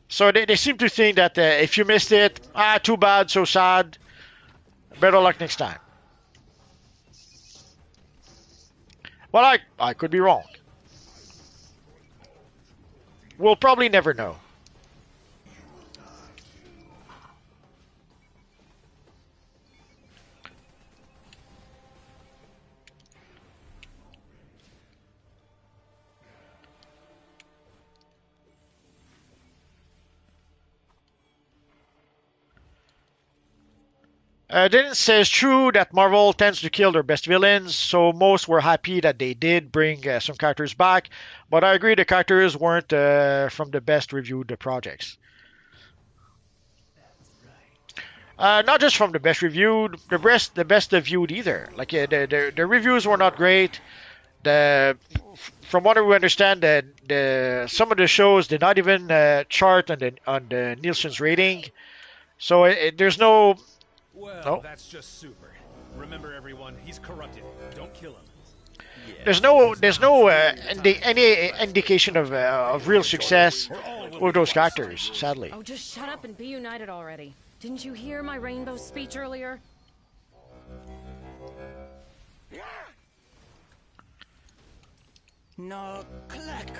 So they seem to think that if you missed it, too bad, so sad. Better luck next time. Well, I could be wrong. We'll probably never know. Then it says true that Marvel tends to kill their best villains, so most were happy that they did bring some characters back. But I agree the characters weren't from the best reviewed projects. Not just from the best reviewed, the best viewed either. Like the reviews were not great. From what we understand, some of the shows did not even chart on the Nielsen's rating. So there's no. Well, that's just super. Remember, everyone, he's corrupted. Don't kill him. There's no any indication of real success with those characters, sadly. Oh, just shut up and be united already. Didn't you hear my rainbow speech earlier? No click.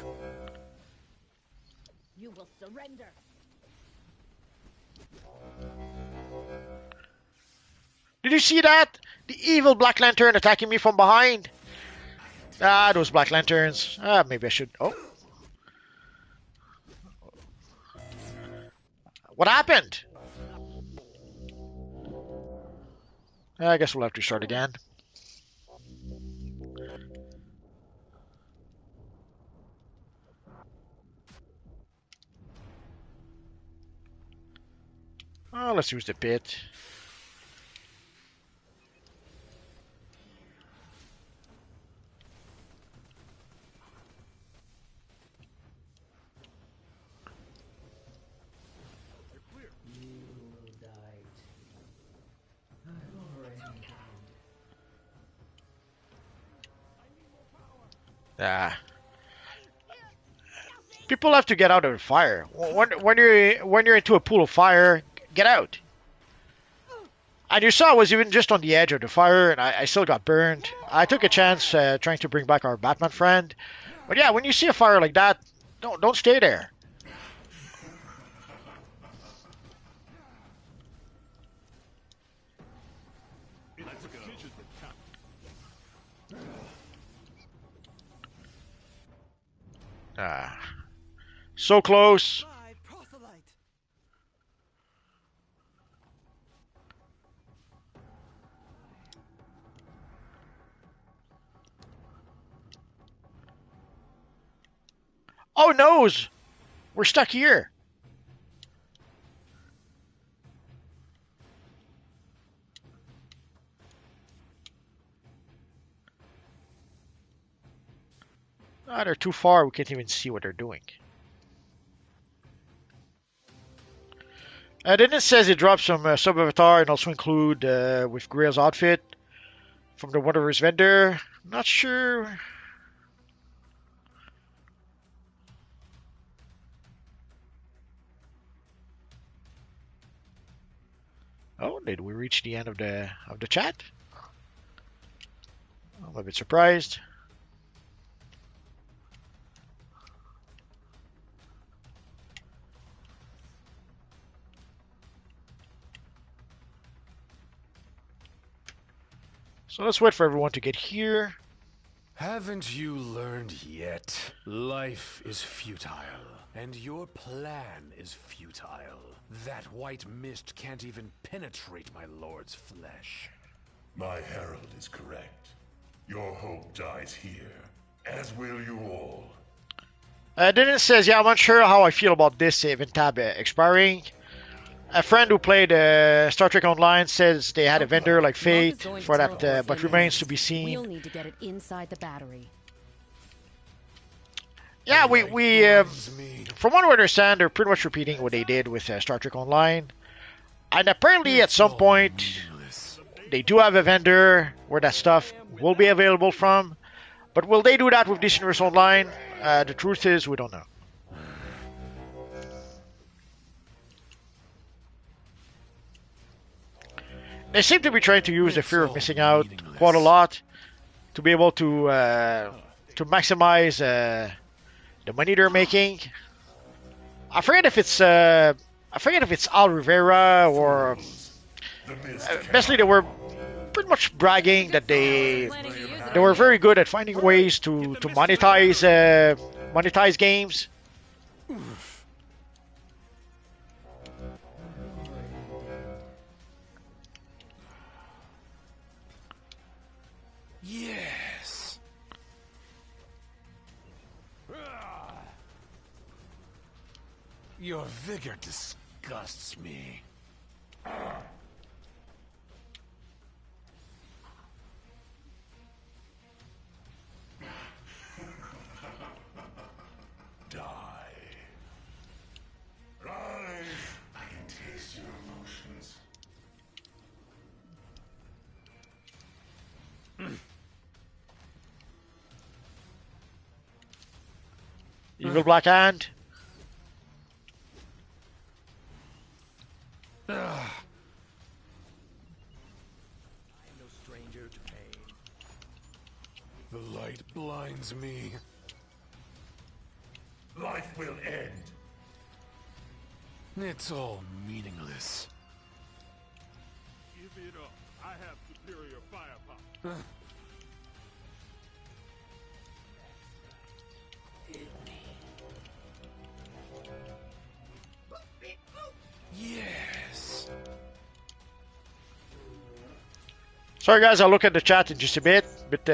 You will surrender. Did you see that? The evil Black Lantern attacking me from behind. Those Black Lanterns. Maybe I should. Oh. What happened? I guess we'll have to start again. Oh, let's use the pit. People have to get out of the fire. When you're into a pool of fire, get out. And you saw I was even just on the edge of the fire, and I still got burned. I took a chance trying to bring back our Batman friend. But yeah, when you see a fire like that, don't stay there. So close. Oh noes! We're stuck here. They're too far. We can't even see what they're doing. Then it says it drops some sub-avatar and also include with Grail's outfit from the Wonderverse vendor. Not sure. Oh, did we reach the end of the chat? I'm a bit surprised. So let's wait for everyone to get here. Haven't you learned yet? Life is futile, and your plan is futile. That white mist can't even penetrate my lord's flesh. My herald is correct. Your hope dies here, as will you all. Then it says, yeah, I'm not sure how I feel about this event tab expiring. A friend who played Star Trek Online says they had a vendor like Fate for that, but remains to be seen. We'll need to get it inside the battery. Yeah, from what we understand, they're pretty much repeating what they did with Star Trek Online. And apparently at some point, they do have a vendor where that stuff will be available from. But will they do that with DC Universe Online? The truth is, we don't know. They seem to be trying to use the fear of missing out quite a lot to be able to maximize the money they're making. I forget if it's Al Rivera or basically they were pretty much bragging that they were very good at finding ways to monetize games. Yes. Your vigor disgusts me. Die. Rise. I can taste your emotions. Evil Black Hand. I'm no stranger to pain. The light blinds me. Life will end. It's all meaningless. Give it up. I have superior firepower. Yes. Sorry guys, I'll look at the chat in just a bit.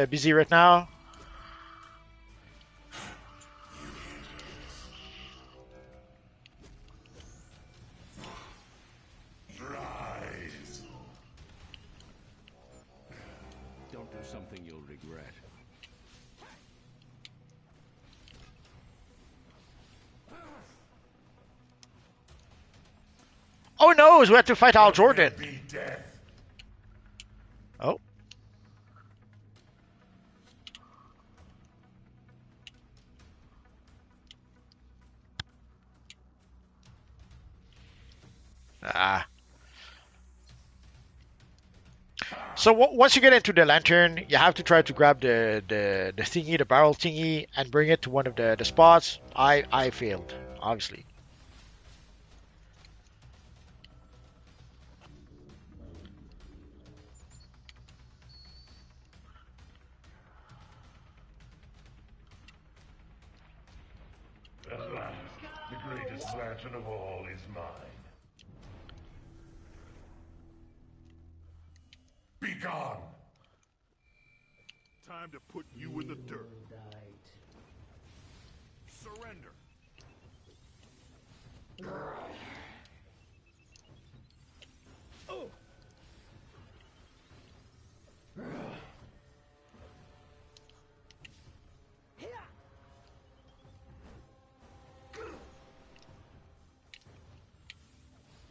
Busy right now. Rise. Don't do something you'll regret. Oh no, we have to fight Al Jordan. Oh. Ah. So once you get into the lantern, you have to try to grab the thingy, the barrel thingy, and bring it to one of the spots. I failed, obviously. At last, the greatest lantern of all is mine. Be gone! Time to put you in the dirt. Surrender. Oh.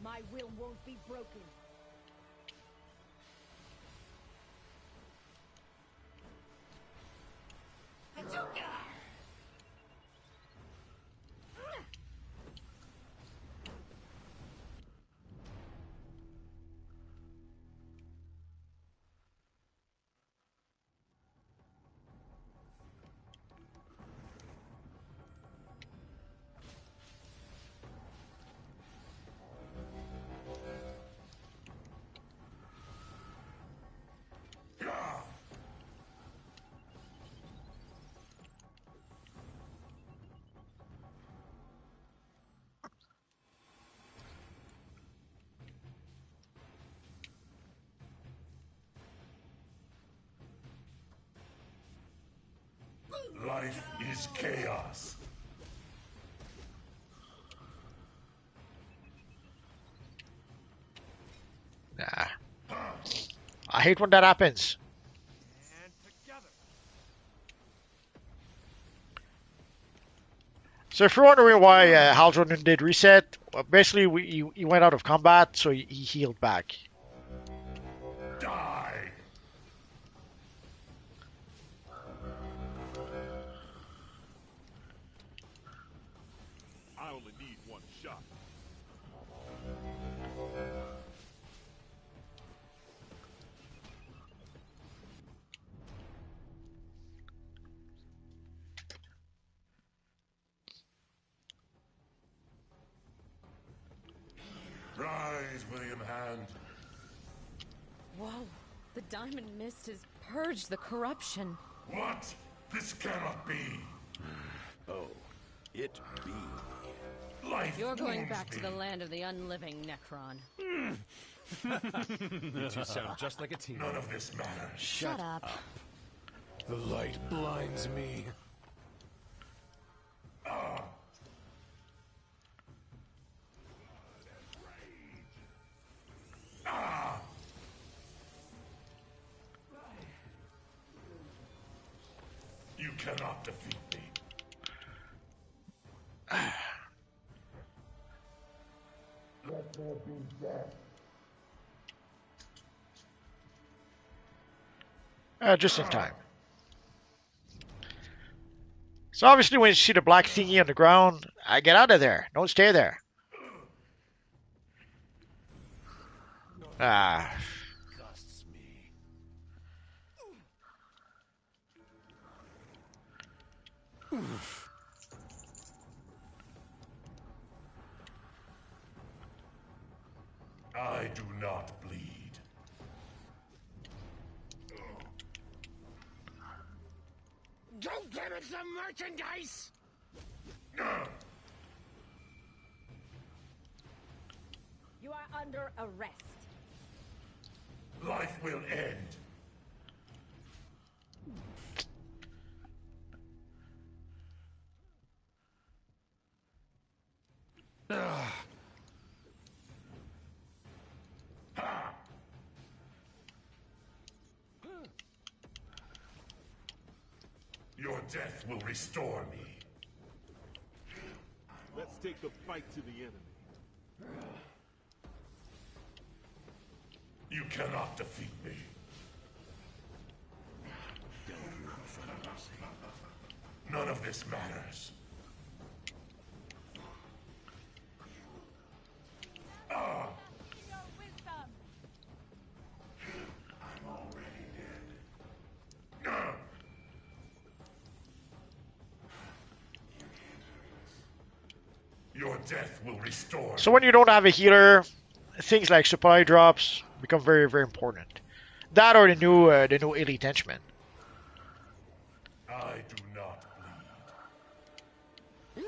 My will won't be broken. Life is chaos. Nah. I hate when that happens. And together. So if you're wondering why Haldron did reset, basically he went out of combat, so he healed back. Die! I only need one shot. Rise, William Hand. Whoa, the diamond mist has purged the corruption. What? This cannot be. Oh, it be. Life You're going wounds back to me. the land of the unliving, Necron. You two sound just like a team. None of this matters. Shut up. The light blinds me. You cannot defeat me. Let there be death. Just in time. So obviously when you see the black thingy on the ground, I get out of there. Don't stay there. Ah. Disgusts me. I do not bleed. Don't give it some merchandise! You are under arrest. Life will end. Your death will restore me. Let's take the fight to the enemy. You cannot defeat me. None of this matters. I'm already dead. Your death will restore. So when you don't have a healer, things like supply drops become very, very important. That or the new elite henchman. I do not bleed.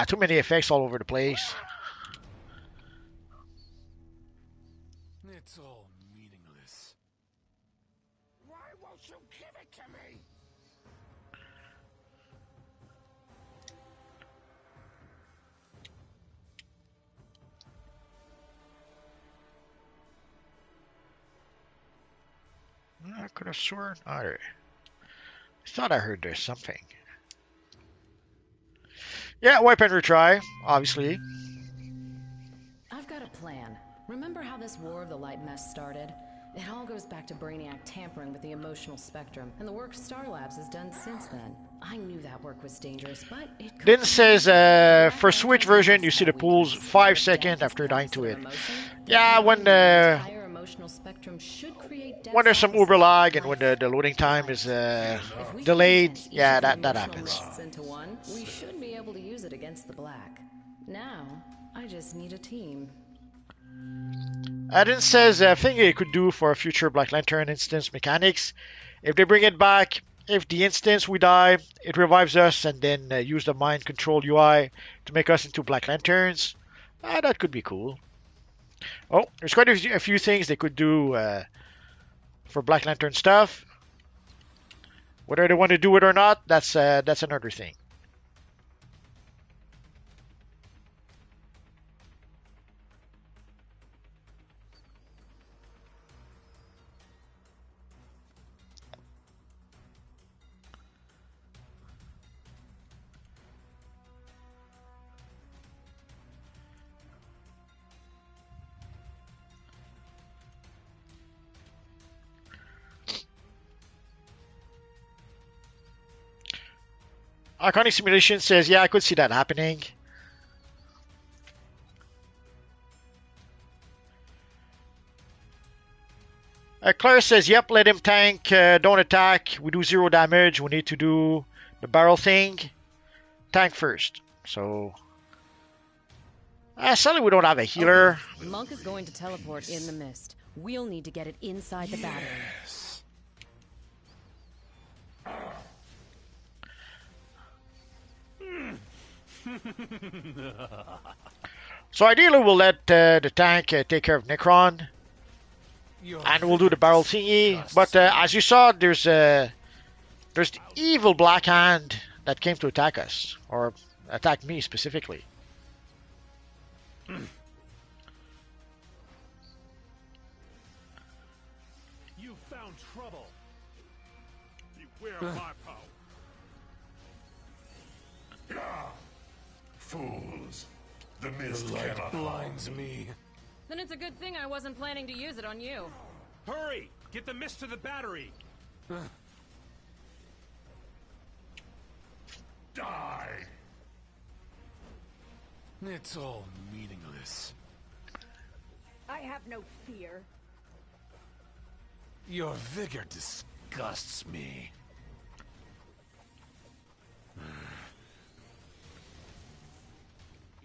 Too many effects all over the place. It's all meaningless. Why won't you give it to me? I could have sworn. I thought I heard there's something. Yeah, wipe and retry, obviously. I've got a plan. Remember how this War of the Light mess started? It all goes back to Brainiac tampering with the emotional spectrum, and the work Star Labs has done since then. I knew that work was dangerous, but it could Then says for Switch version, you see the pools 5 seconds after dying to it. Yeah, when entire emotional spectrum should create when there's some uber lag and when the loading time is delayed, yeah, that happens. into one, we should be able to use it against the black. Now, I just need a team. Then says a thing it could do for a future Black Lantern instance mechanics. If they bring it back, if the instance we die, it revives us and then use the mind control UI to make us into Black Lanterns. That could be cool. Oh, there's quite a few things they could do for Black Lantern stuff. Whether they want to do it or not, that's another thing. Iconic Simulation says, yeah, I could see that happening. Claire says, yep, let him tank, don't attack, we do 0 damage, we need to do the barrel thing. Tank first. So, sadly we don't have a healer. Monk is going to teleport in the mist. We'll need to get it inside the battery. So ideally we'll let the tank take care of Necron. And we'll do the barrel thingy. But as you saw, there's the evil Black Hand that came to attack us. Or attack me specifically. You found trouble. Beware of my power. Fools. The mist light blinds me. Then it's a good thing I wasn't planning to use it on you. Hurry! Get the mist to the battery! Die! It's all meaningless. I have no fear. Your vigor disgusts me.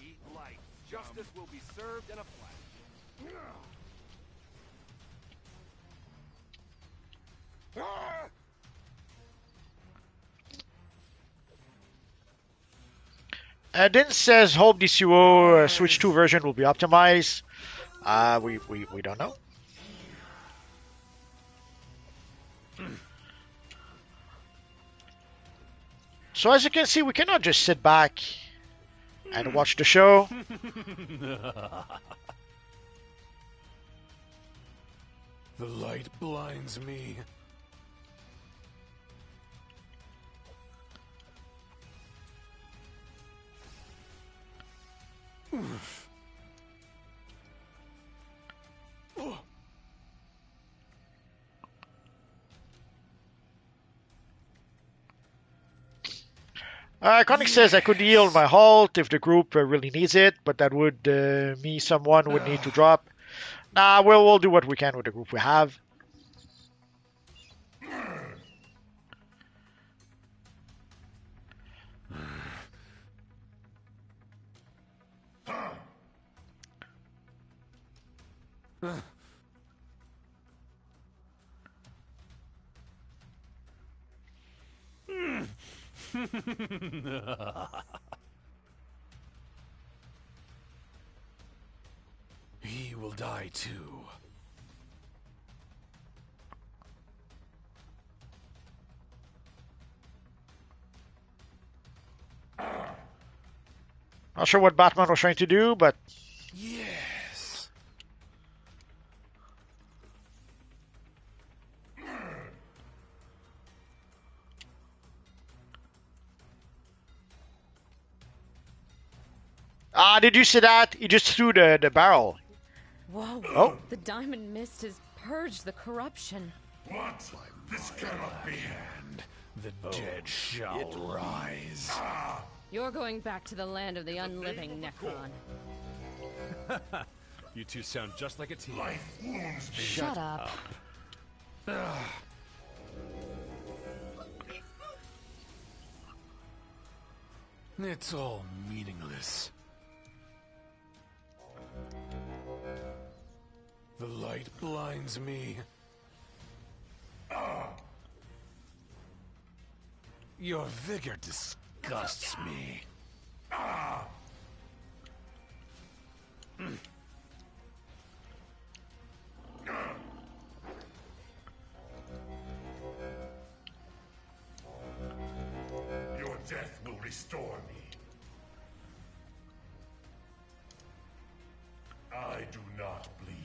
Eat light. Justice will be served in a flash. Din says, hope DCUO Switch 2 version will be optimized. We don't know. So as you can see, we cannot just sit back and watch the show. The light blinds me. Conic says I could yield my halt if the group really needs it, but that would mean someone would need to drop. Nah, we'll do what we can with the group we have. He will die too. Not sure what Batman was trying to do, but yes. Did you see that? He just threw the barrel. Whoa. Oh. The diamond mist has purged the corruption. What? This cannot be. The dead shall rise. You're going back to the land of the unliving, Necron. You two sound just like a team. Life wounds me. Shut up. It's all meaningless. The light blinds me. Your vigor disgusts me. Your death will restore me. I do not bleed.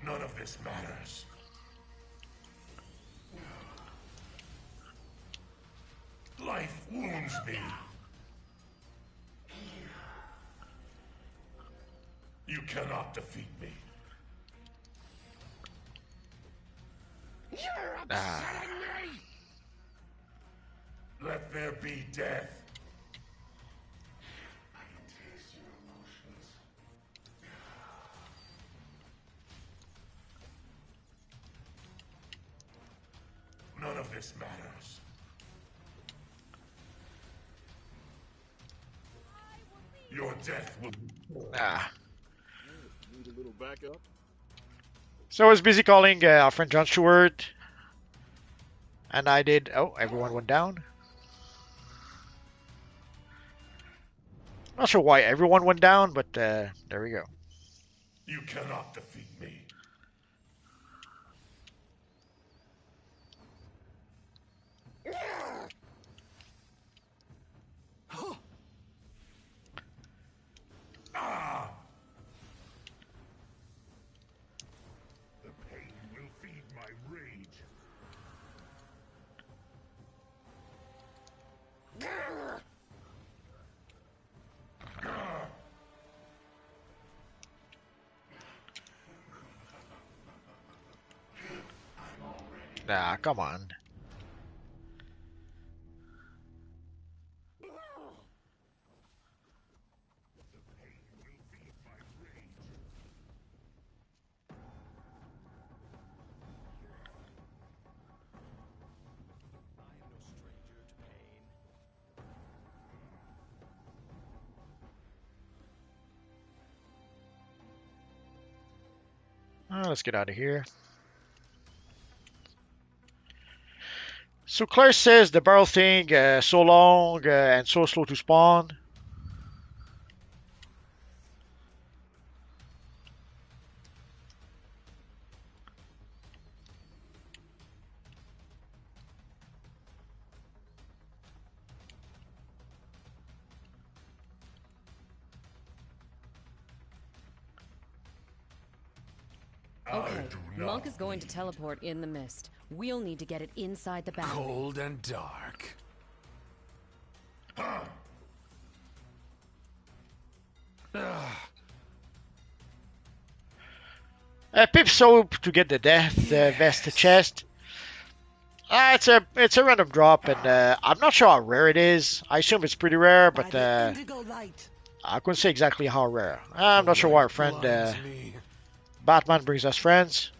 None of this matters. Life wounds me. cannot defeat me. You're Ah. upsetting me! Let there be death. None of this matters. Your death will be Ah. Need a little backup? So I was busy calling our friend John Stewart, and I did. Oh, everyone went down. Not sure why everyone went down, but there we go. You cannot defeat me. Ah! The pain will feed my rage. Ah, come on. Let's get out of here. So Claire says the barrel thing so long and so slow to spawn. Okay, Monk is going to teleport in the mist. We'll need to get it inside the battery. Cold and dark. Pip soap to get the death vest chest. It's a random drop, and I'm not sure how rare it is. I assume it's pretty rare, but I couldn't say exactly how rare. I'm not sure why our friend Batman brings us friends.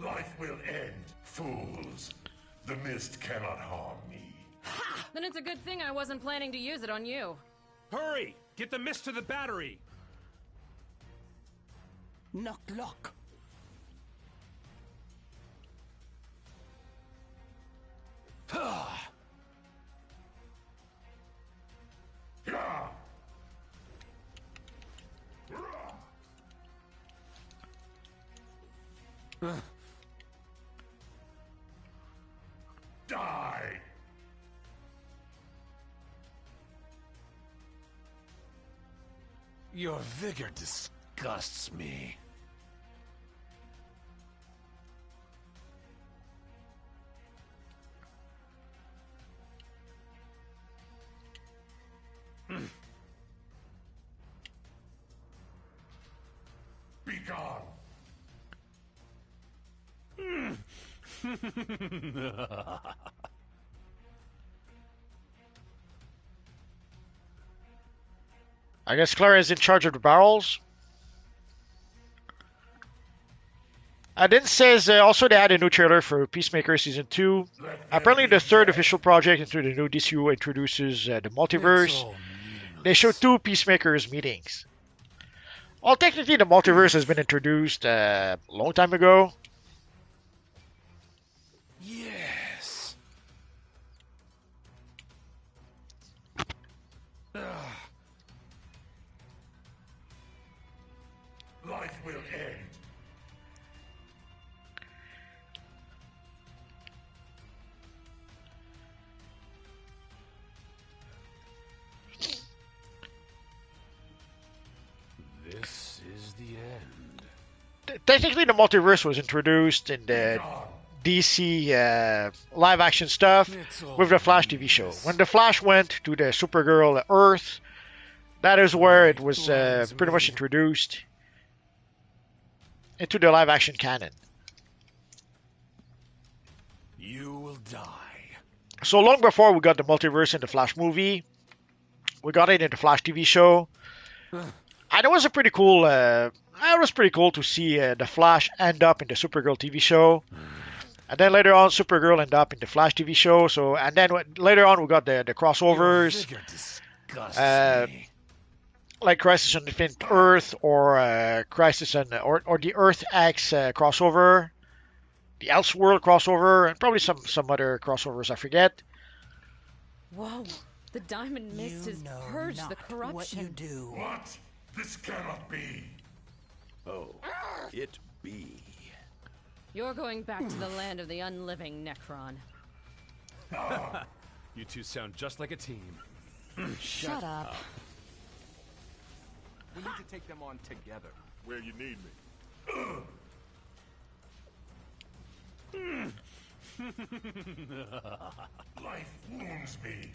Life will end, fools. The mist cannot harm me. Then it's a good thing I wasn't planning to use it on you. Hurry! Get the mist to the battery! Knock lock. Die! Your vigor disgusts me. Be gone! I guess Clara is in charge of the barrels. Then says also they had a new trailer for Peacemaker Season 2. Apparently the third official project into the new DCUO introduces the multiverse. They show two Peacemakers meetings. Well, technically the multiverse has been introduced a long time ago. Yes. Life will end. This is the end. Technically the multiverse was introduced in the DC live action stuff with the Flash TV show. When the Flash went to the Supergirl Earth, that is where it was pretty much introduced into the live action canon. You will die. So long before we got the multiverse in the Flash movie, we got it in the Flash TV show. And it was a pretty cool. It was pretty cool to see the Flash end up in the Supergirl TV show, and then later on, Supergirl end up in the Flash TV show. So, and then later on, we got the crossovers, like Crisis on Infinite Earth or Crisis on or the Earth X crossover, the Elseworld crossover, and probably some other crossovers I forget. Whoa! The Diamond Mist has purged the corruption. What you do? What? This cannot be. Oh, it be. You're going back to the land of the unliving, Necron. You two sound just like a team. Shut up. We need to take them on together. Where you need me. Life wounds me.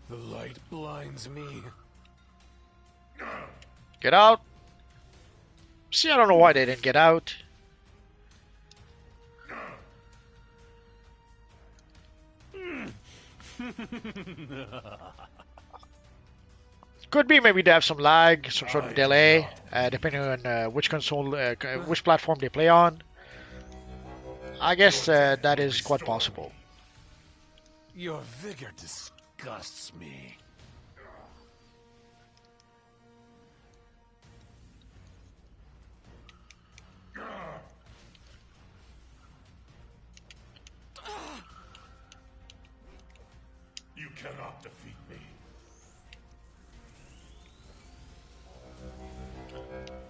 The light blinds me. Get out. See, I don't know why they didn't get out. Could be maybe they have some lag, some sort of delay, depending on which console, which platform they play on. I guess that is quite possible. Your vigor disgusts me. You cannot defeat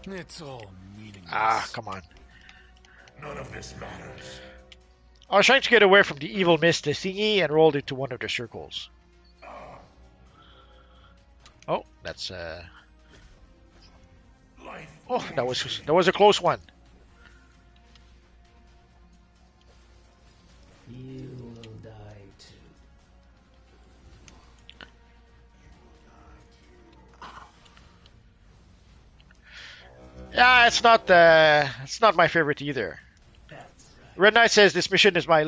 me. It's all meaningless. Ah, come on. None of this matters. I was trying to get away from the evil mist thingy and rolled into one of the circles. Oh, that's oh, that was a close one. You will die too. Yeah, it's not my favorite either. Red Knight says this mission is my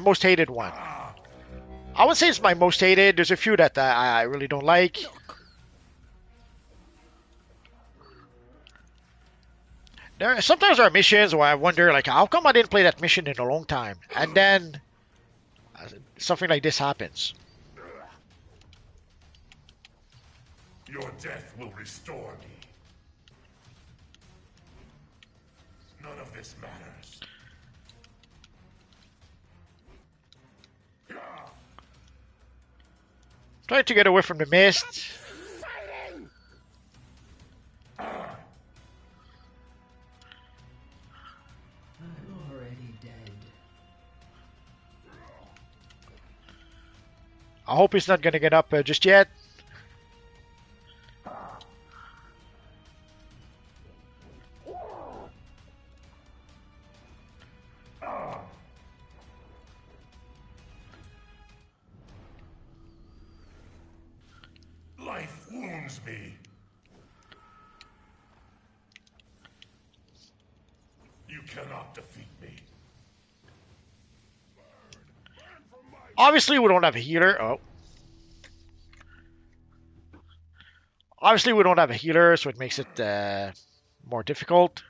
most hated one. I would say it's my most hated. There's a few that I really don't like. Sometimes there are missions where I wonder, like, how come I didn't play that mission in a long time? And then something like this happens. Your death will restore me. None of this matters. Trying to get away from the mist. I hope he's not gonna get up just yet. Life wounds me. You cannot defeat me. Obviously, we don't have a healer. Oh. Obviously, we don't have a healer, so it makes it more difficult.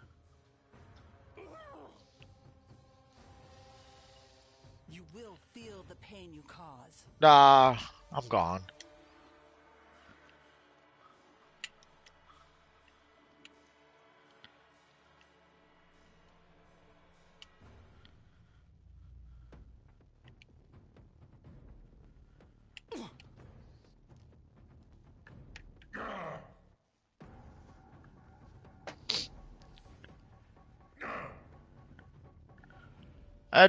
You will feel the pain you cause. Nah, I'm gone.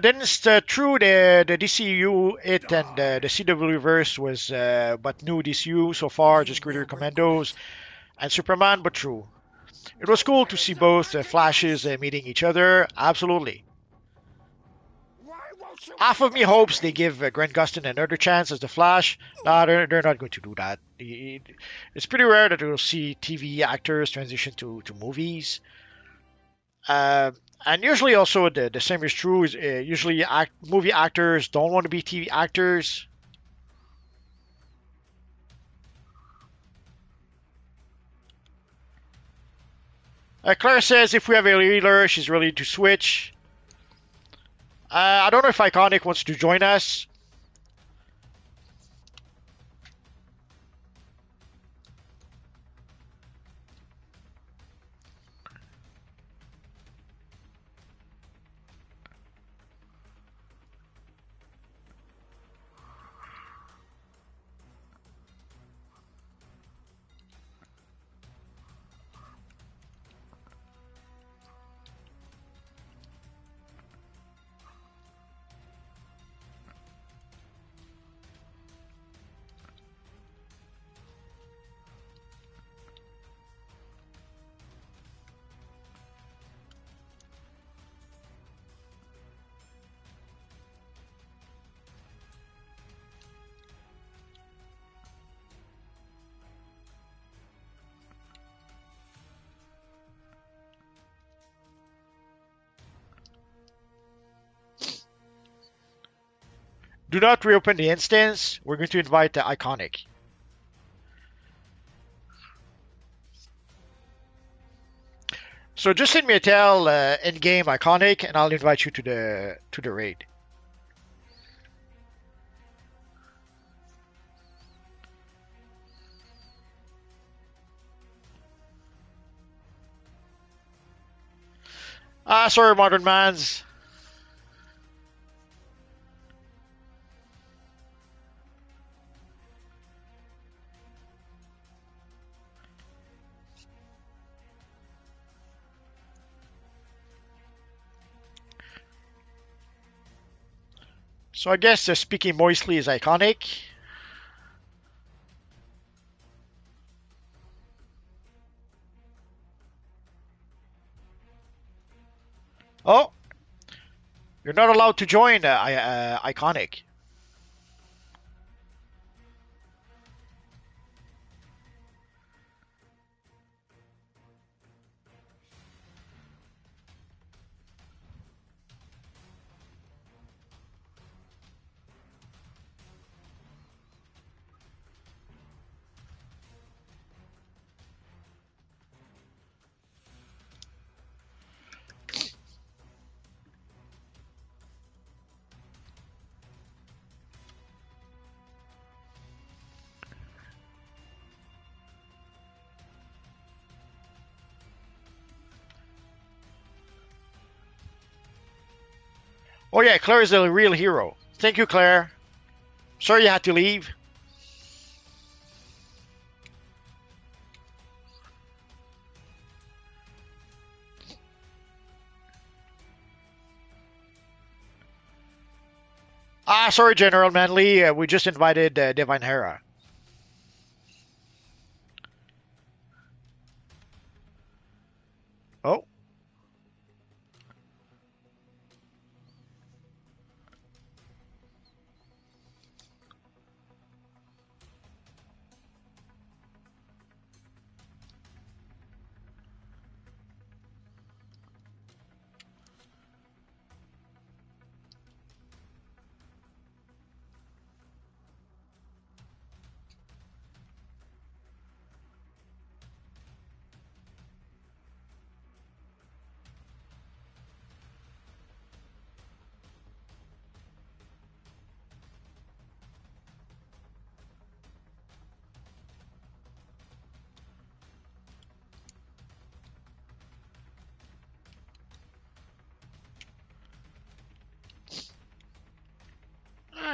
Then it's true the DCU it and the CW verse was but new DCU so far, just Greater Commandos and Superman, but true. It was cool to see both Flashes meeting each other. Absolutely. Half of me hopes they give Grant Gustin another chance as the Flash. Nah, they're not going to do that. It's pretty rare that we'll see TV actors transition to movies. And usually also the same is true. Is usually movie actors don't want to be TV actors. Claire says if we have a healer, she's ready to switch. I don't know if Iconic wants to join us. Do not reopen the instance. We're going to invite the Iconic. So just send me a tell in-game Iconic, and I'll invite you to the raid. Sorry, Modern Mans. So I guess speaking moistly is Iconic. Oh, you're not allowed to join Iconic. Oh yeah, Claire is the real hero. Thank you, Claire. Sorry you had to leave. Sorry, General Manley. We just invited Divine Hera. Oh.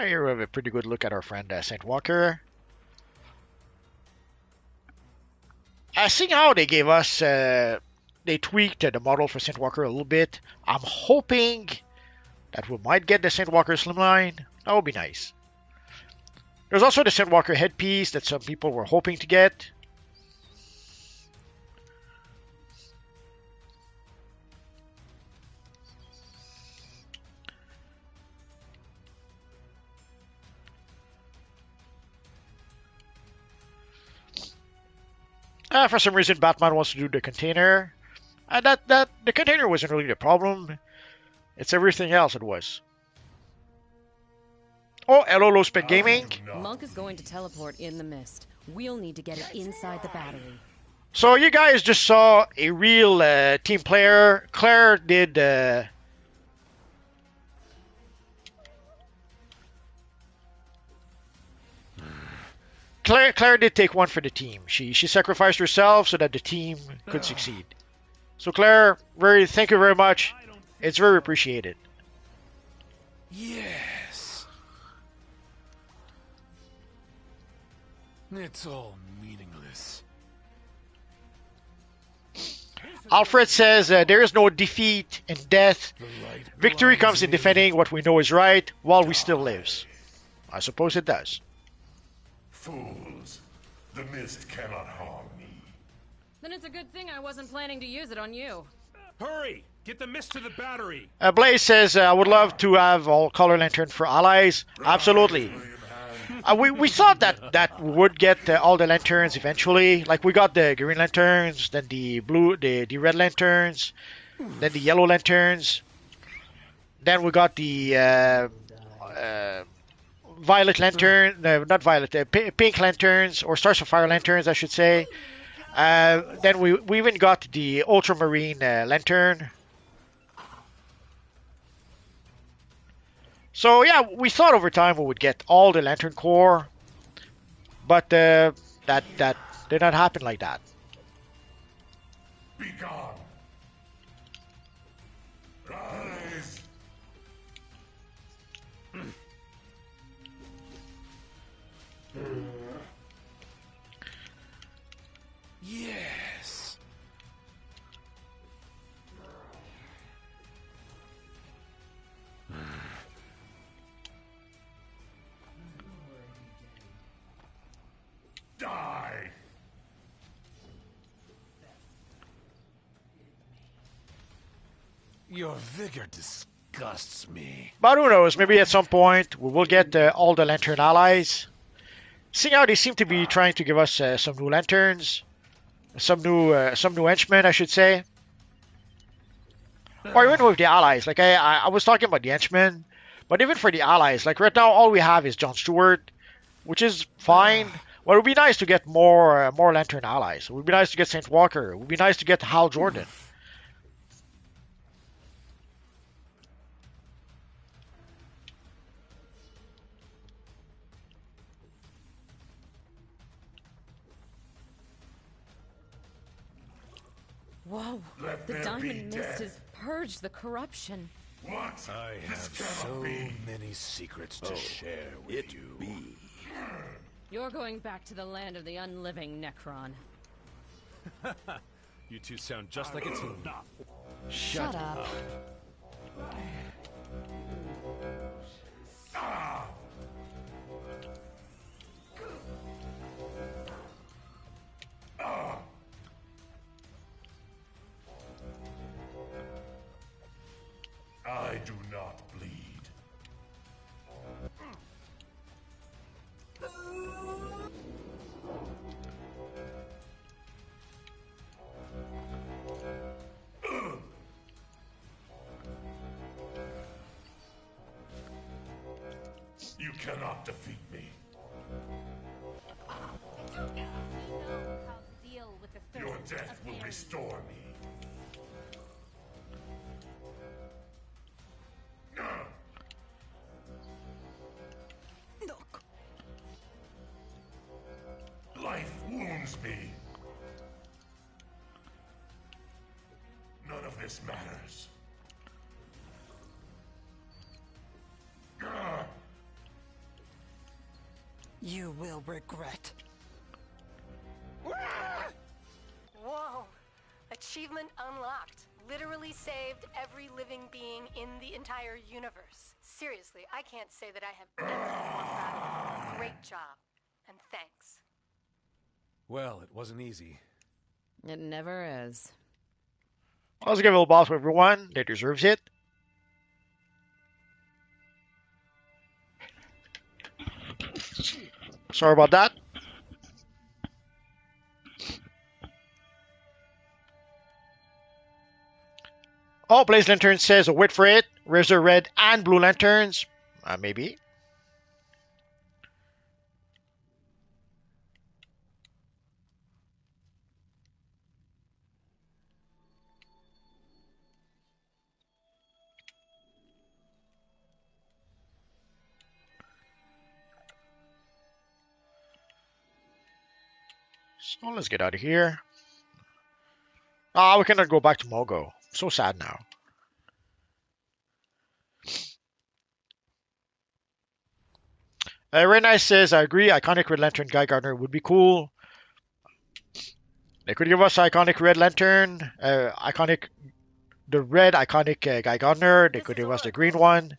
Here we have a pretty good look at our friend Saint Walker. Seeing how they gave us, they tweaked the model for Saint Walker a little bit. I'm hoping that we might get the Saint Walker slimline. That would be nice. There's also the Saint Walker headpiece that some people were hoping to get. For some reason, Batman wants to do the container. And that the container wasn't really the problem. It's everything else it was. Oh, hello, Low Spec Gaming. Monk is going to teleport in the mist. We'll need to get it inside the battery. So you guys just saw a real team player. Claire did. Claire did take one for the team. She sacrificed herself so that the team could succeed. So Claire, thank you very much. It's very appreciated. Yes. It's all meaningless. Alfred says there is no defeat in death. Victory comes in defending what we know is right while we still lives. I suppose it does. Fools. The mist cannot harm me. Then it's a good thing I wasn't planning to use it on you. Hurry! Get the mist to the battery! Blaze says, I would love to have all color lantern for allies. Absolutely. We thought that we would get all the lanterns eventually. Like we got the green lanterns, then the blue, the red lanterns, then the yellow lanterns. Then we got the violet lantern, not violet, pink lanterns, or Stars of Fire lanterns, I should say. Then we even got the ultramarine lantern. So yeah, we thought over time we would get all the lantern core, but that did not happen like that. Be gone. Rise. Yes. Die. Your vigor disgusts me. But who knows, maybe at some point we will get all the lantern allies. Seeing how they seem to be trying to give us some new lanterns, some new henchmen, I should say. Or even with the allies, like I was talking about the henchmen, but even for the allies, like right now all we have is John Stewart, which is fine. But it would be nice to get more lantern allies. It would be nice to get Saint Walker. It would be nice to get Hal Jordan. Whoa, the diamond mist has purged the corruption. What? I have so many secrets to share with you. You're going back to the land of the unliving, Necron. You two sound just like a team. Shut up. I do not bleed. You cannot defeat me. Your death will restore me. Life wounds me. None of this matters. You will regret. Whoa! Achievement unlocked. Literally saved every living being in the entire universe. Seriously, I can't say that I have ever been more proud of you. Great job. And thanks. Well, it wasn't easy. It never is. Let's give a little boss to everyone that deserves it. Sorry about that. Oh, Blaze Lantern says a wait for it. Where's the red and blue lanterns? Maybe. So let's get out of here. We cannot go back to Mogo. So sad now. Renai says, I agree. Iconic Red Lantern Guy Gardner would be cool. They could give us iconic Red Lantern, the red iconic Guy Gardner. They could give us the green one.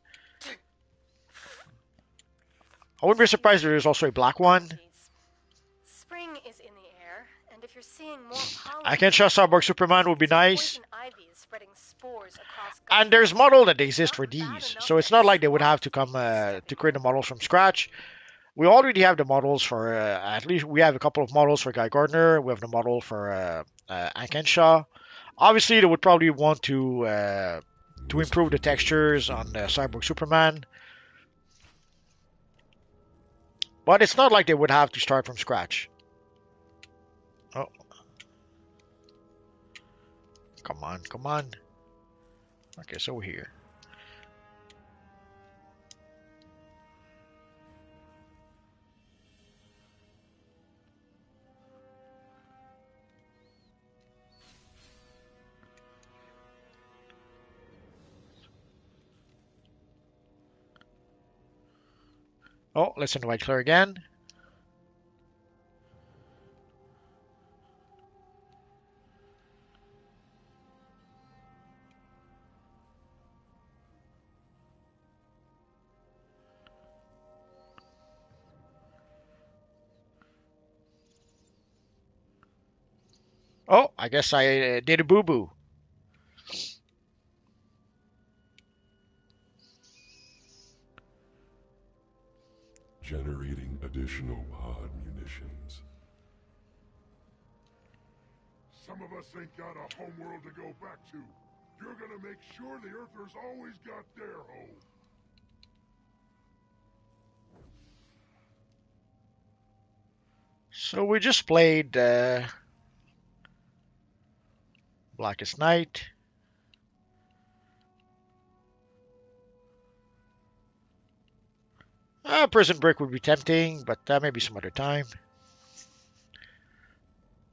I wouldn't be surprised if there's also a black one. Spring is in the air, and if you're seeing more pollen, I can show Cyborg Superman would be nice. poison ivy is spreading spores across And there's models that exist for these, so it's not like they would have to come to create the models from scratch. We already have the models for, at least we have a couple of models for Guy Gardner. We have the model for Ankenshaw. Obviously, they would probably want to improve the textures on Cyborg Superman. But it's not like they would have to start from scratch. Oh. Come on, come on. Okay, so we're here. Oh, let's invite Claire again. Oh, I guess I did a boo-boo. Generating additional pod munitions. Some of us ain't got a homeworld to go back to. You're gonna make sure the Earthers always got their home. So we just played Blackest Night. Prison Break would be tempting, but maybe some other time.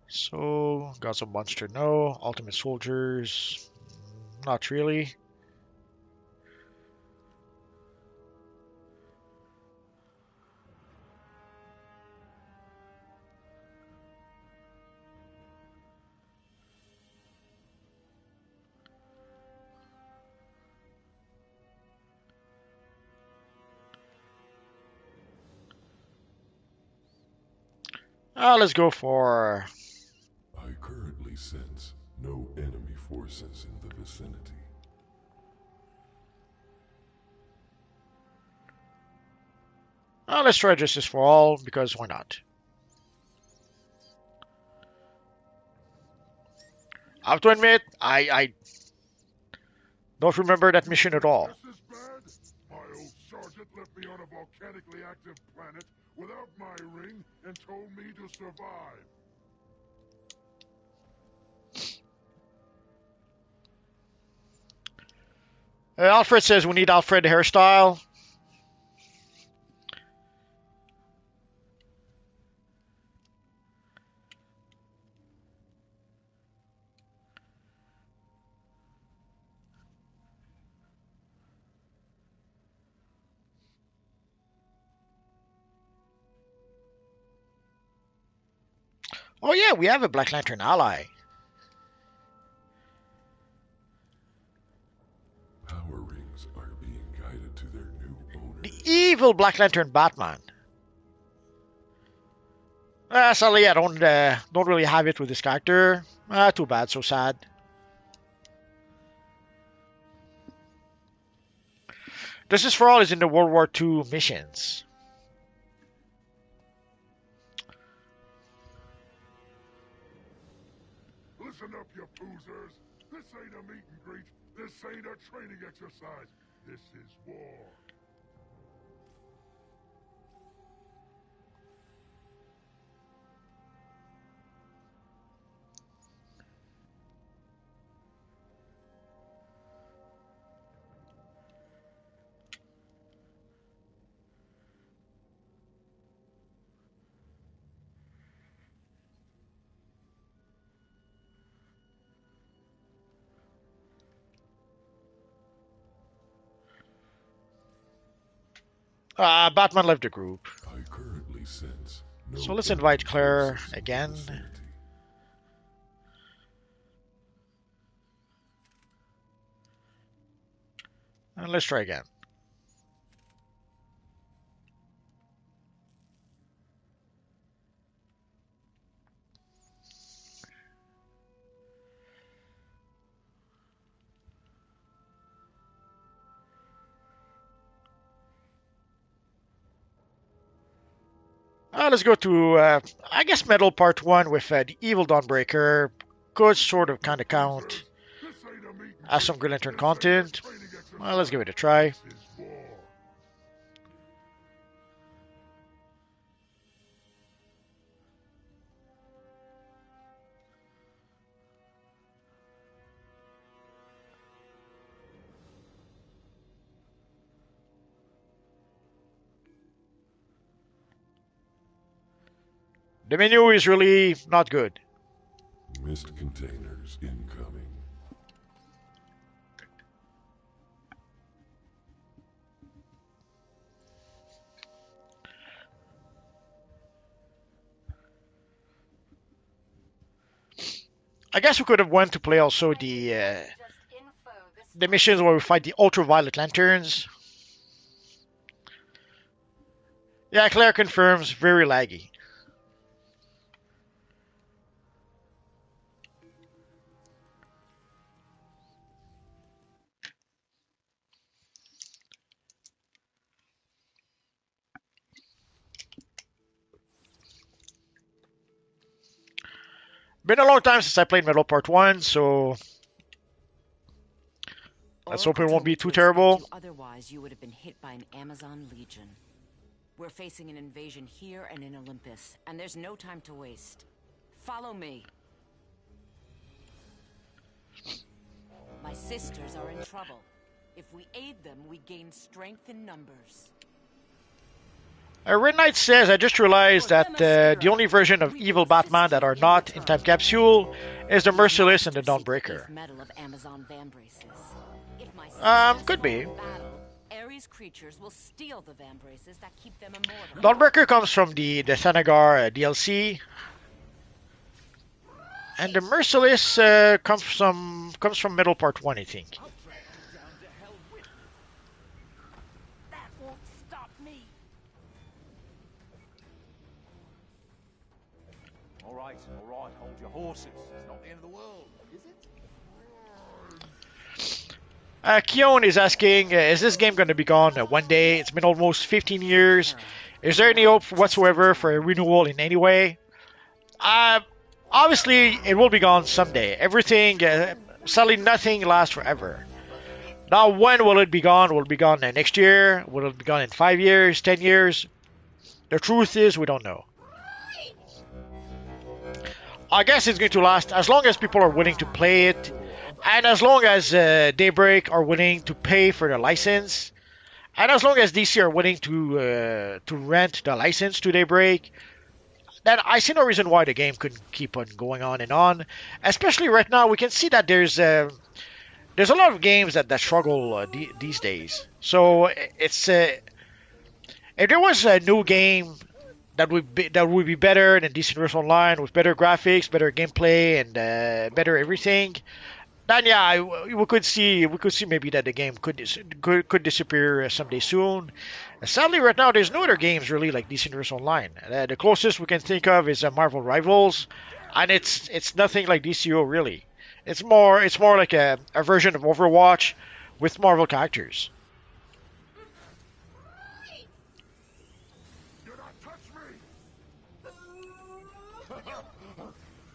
So, Gods of Monster, no. Ultimate Soldiers, not really. Let's go for... I currently sense no enemy forces in the vicinity. Let's try Justice for All, because why not? I have to admit, I don't remember that mission at all. My old sergeant left me on a volcanically active planet without my ring and told me to survive. Alfred says we need Alfred the hairstyle. Oh yeah, we have a Black Lantern ally. Power rings are being guided to their new owner. The evil Black Lantern Batman. Sadly, I don't really have it with this character. Too bad, so sad. Justice for All is in the World War II missions. Listen up, you poozers. This ain't a meet and greet. This ain't a training exercise. This is war. Batman left the group. I currently sense no So let's invite Claire again. And let's try again. Let's go to, I guess, Metal Part 1 with the Evil Dawnbreaker. Could sort of kind of count as some Green Lantern content. Well, let's give it a try. The menu is really not good. Mist containers incoming. I guess we could have went to play also the missions where we fight the ultraviolet lanterns. Yeah, Claire confirms, very laggy. Been a long time since I played Metal Part 1, so let's hope it won't be too terrible. Otherwise, you would have been hit by an Amazon Legion. We're facing an invasion here and in Olympus, and there's no time to waste. Follow me. My sisters are in trouble. If we aid them, we gain strength in numbers. Red Knight says, I just realized that the only version of evil Batman that are not in Time Capsule is the Merciless and the Dawnbreaker. Could be. Dawnbreaker comes from the Thanagar DLC, and the Merciless comes from Middle Part 1, I think. All right, hold your horses. It's not the end of the world, is it? Keon is asking, is this game going to be gone one day? It's been almost 15 years. Is there any hope whatsoever for a renewal in any way? Obviously, it will be gone someday. Everything, sadly, nothing lasts forever. Now, when will it be gone? Will it be gone next year? Will it be gone in 5 years, 10 years? The truth is, we don't know. I guess it's going to last as long as people are willing to play it, and as long as Daybreak are willing to pay for the license, and as long as DC are willing to rent the license to Daybreak, then I see no reason why the game couldn't keep on going on and on. Especially right now, we can see that there's a lot of games that struggle these days. So it's if there was a new game that would be better than DC Universe Online with better graphics, better gameplay, and better everything, then yeah, we could see maybe that the game could disappear someday soon. Sadly, right now there's no other games really like DC Universe Online. The closest we can think of is Marvel Rivals, and it's nothing like DCUO really. It's more like a version of Overwatch with Marvel characters.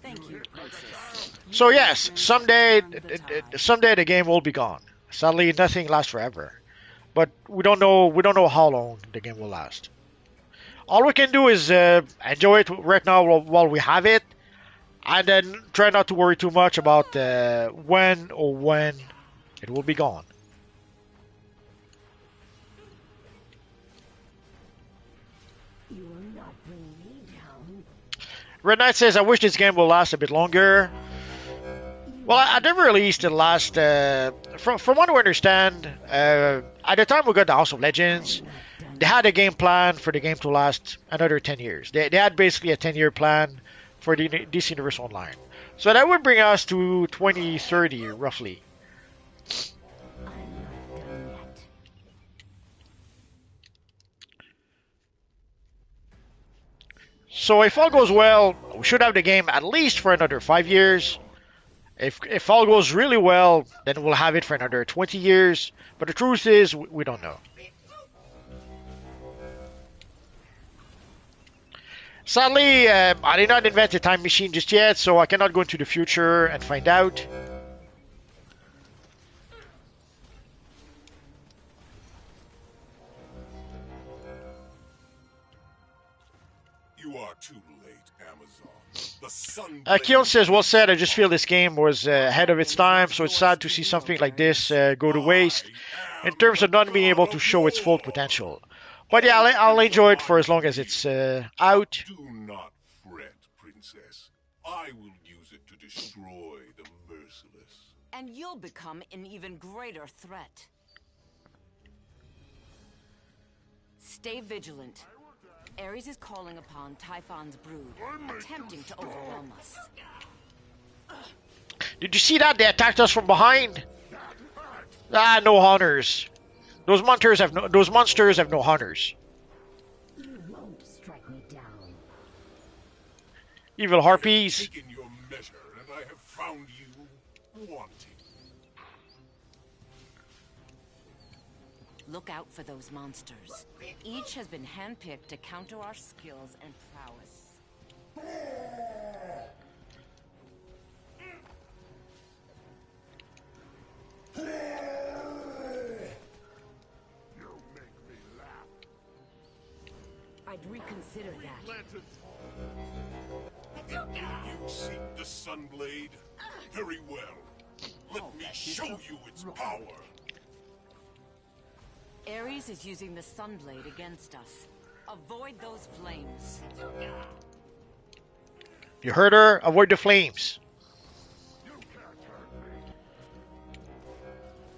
Thank you, Princess. So yes, someday the game will be gone. Sadly, nothing lasts forever, but we don't know how long the game will last. All we can do is enjoy it right now while we have it, and then try not to worry too much about when it will be gone. You will not bring me down. Red Knight says, I wish this game will last a bit longer. Well, at the very least, it last, from what I understand, at the time we got the House of Legends, they had a game plan for the game to last another 10 years. They had basically a 10-year plan for the DC Universe Online. So that would bring us to 2030, roughly. So if all goes well, we should have the game at least for another 5 years. If all goes really well, then we'll have it for another 20 years. But the truth is, we don't know. Sadly, I did not invent a time machine just yet, so I cannot go into the future and find out. You are too late, Amazon. The sun. Keon says, well said, I just feel this game was ahead of its time, so it's sad to see something like this go to waste in terms of not being able to show its full potential. But yeah, I'll enjoy it for as long as it's out. Do not fret, Princess. I will use it to destroy the merciless. And you'll become an even greater threat. Stay vigilant. Ares is calling upon Typhon's brood, attempting to overwhelm us. Did you see that? They attacked us from behind. Ah, no honors. Those monsters have no honors. You won't strike me down. Evil harpies. I have taken your measure, and I have found you wanting. Look out for those monsters. Each has been handpicked to counter our skills and prowess. I'd reconsider that. You seek the Sunblade? Very well. Let me show you its power. Ares is using the Sunblade against us. Avoid those flames. You heard her. Avoid the flames.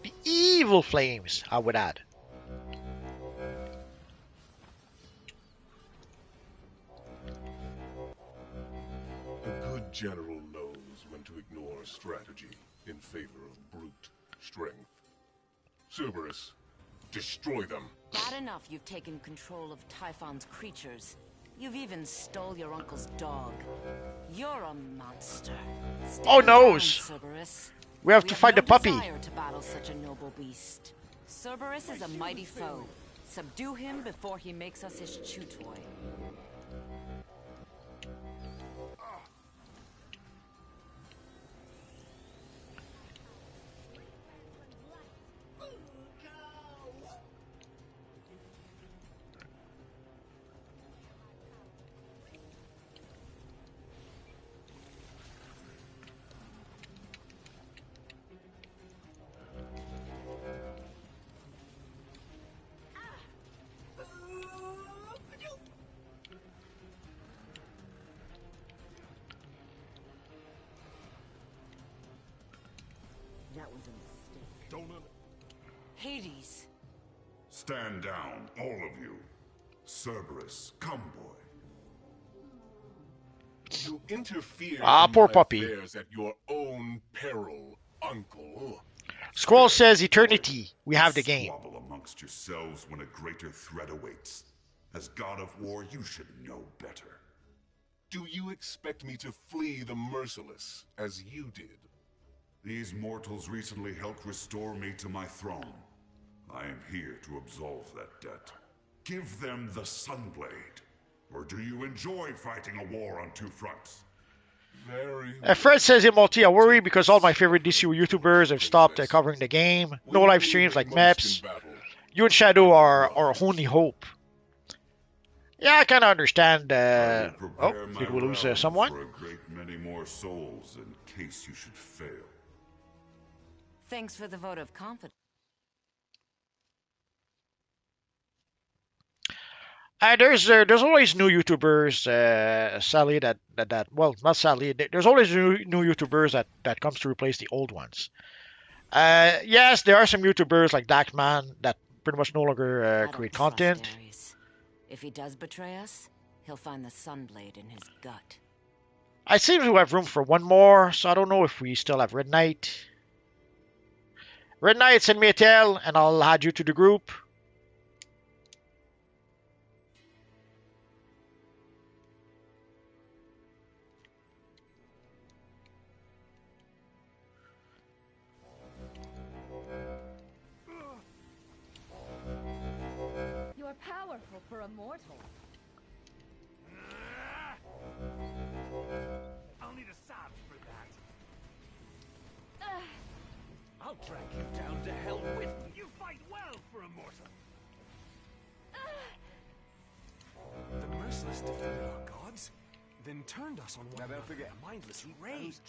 The evil flames, I would add. A good general knows when to ignore strategy in favor of brute strength. Cerberus, destroy them. Bad enough you've taken control of Typhon's creatures. You've even stole your uncle's dog. You're a monster. Oh no! Cerberus. We have to fight the puppy. Desire to battle such a noble beast. Cerberus is a mighty foe. Subdue him before he makes us his chew toy. That was a mistake. Don't Hades. stand down, all of you. Cerberus, come, boy. You interfere in poor my puppy. affairs at your own peril, Uncle. Scroll says eternity. We have the game. Squabble amongst yourselves when a greater threat awaits. As god of war, you should know better. Do you expect me to flee the merciless, as you did? These mortals recently helped restore me to my throne. I am here to absolve that debt. Give them the Sunblade. Or do you enjoy fighting a war on two fronts? Fred says, MLT, I worry because all my favorite DCU YouTubers have stopped covering the game. No live streams like Meps. You and Shadow are our only hope. Yeah, I kind of understand. Oh, did we lose someone? For a great many more souls in case you should fail. Thanks for the vote of confidence. There's always new YouTubers, Sally, that well, not Sally. There's always new YouTubers that comes to replace the old ones. Yes, there are some YouTubers like Darkman that pretty much no longer create content. If he does betray us, he'll find the Sunblade in his gut. I seem to have room for one more, so I don't know if we still have Red Knight. Red Knight, send me a tell, and I'll add you to the group. You're powerful for a mortal. I'll need a salve for that. I'll drag you down to hell with me. You fight well for a mortal. The merciless defended our gods, then turned us on one another mindlessly rage.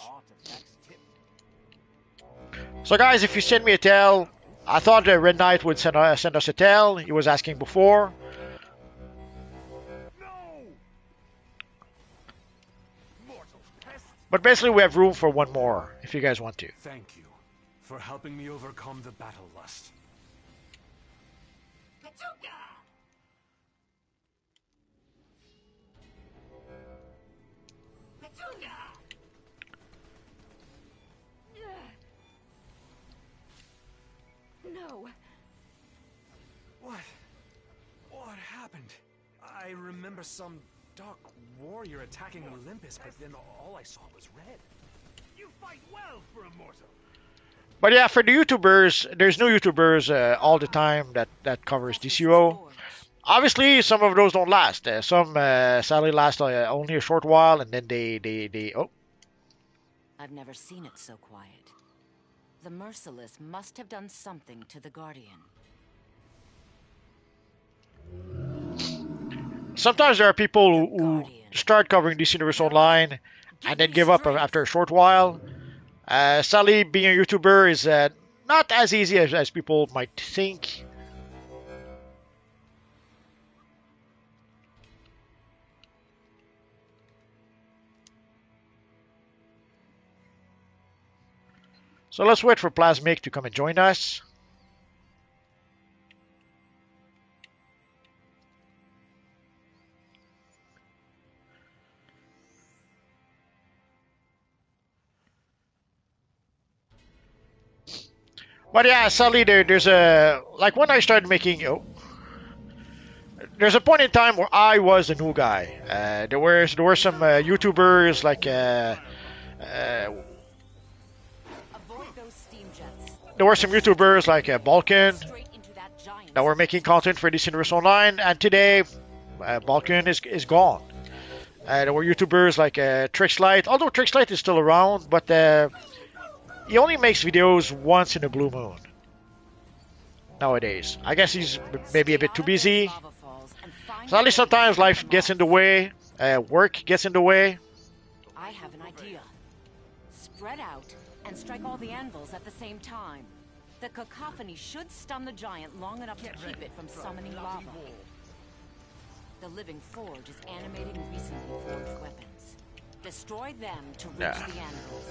So guys, if you send me a tell, I thought Red Knight would send us a tell. He was asking before. But basically we have room for one more, if you guys want to. Thank you for helping me overcome the battle lust. No. What happened? I remember some dark warrior attacking Olympus, but then all I saw was red. You fight well for a mortal. But yeah, for the YouTubers, there's new YouTubers all the time that covers DCUO. Obviously, some of those don't last. Some sadly last only a short while, and then they oh. I've never seen it so quiet. The Merciless must have done something to the Guardian. Sometimes there are people who start covering DC Universe Online and then give up after a short while. Sadly, being a YouTuber is not as easy as people might think. So let's wait for Plasmic to come and join us. But yeah, sadly, there's a like when I started making there's a point in time where I was the new guy. There were some YouTubers like there were some YouTubers like Balkan that were making content for DC Universe Online, and today Balkan is gone. There were YouTubers like Trixlight, although Trixlight is still around, but he only makes videos once in a blue moon nowadays. I guess he's maybe a bit too busy. So at least sometimes life gets in the way, work gets in the way. I have an idea. Spread out and strike all the anvils at the same time. The cacophony should stun the giant long enough to keep it from summoning lava. The living forge is animating recently forged weapons. Destroy them to reach the anvils.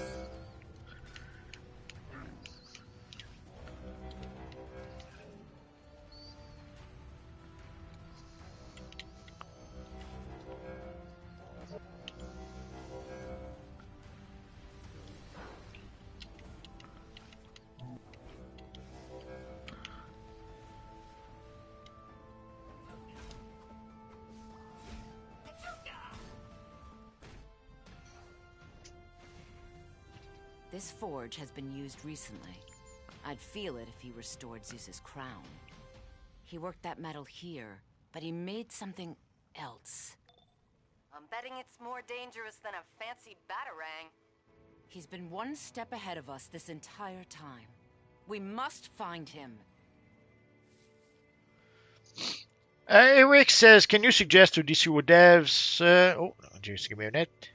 This forge has been used recently. I'd feel it if he restored Zeus's crown. He worked that metal here, but he made something else. I'm betting it's more dangerous than a fancy batarang. He's been one step ahead of us this entire time. We must find him. Eric says, can you suggest to DCUO devs... just give me a minute.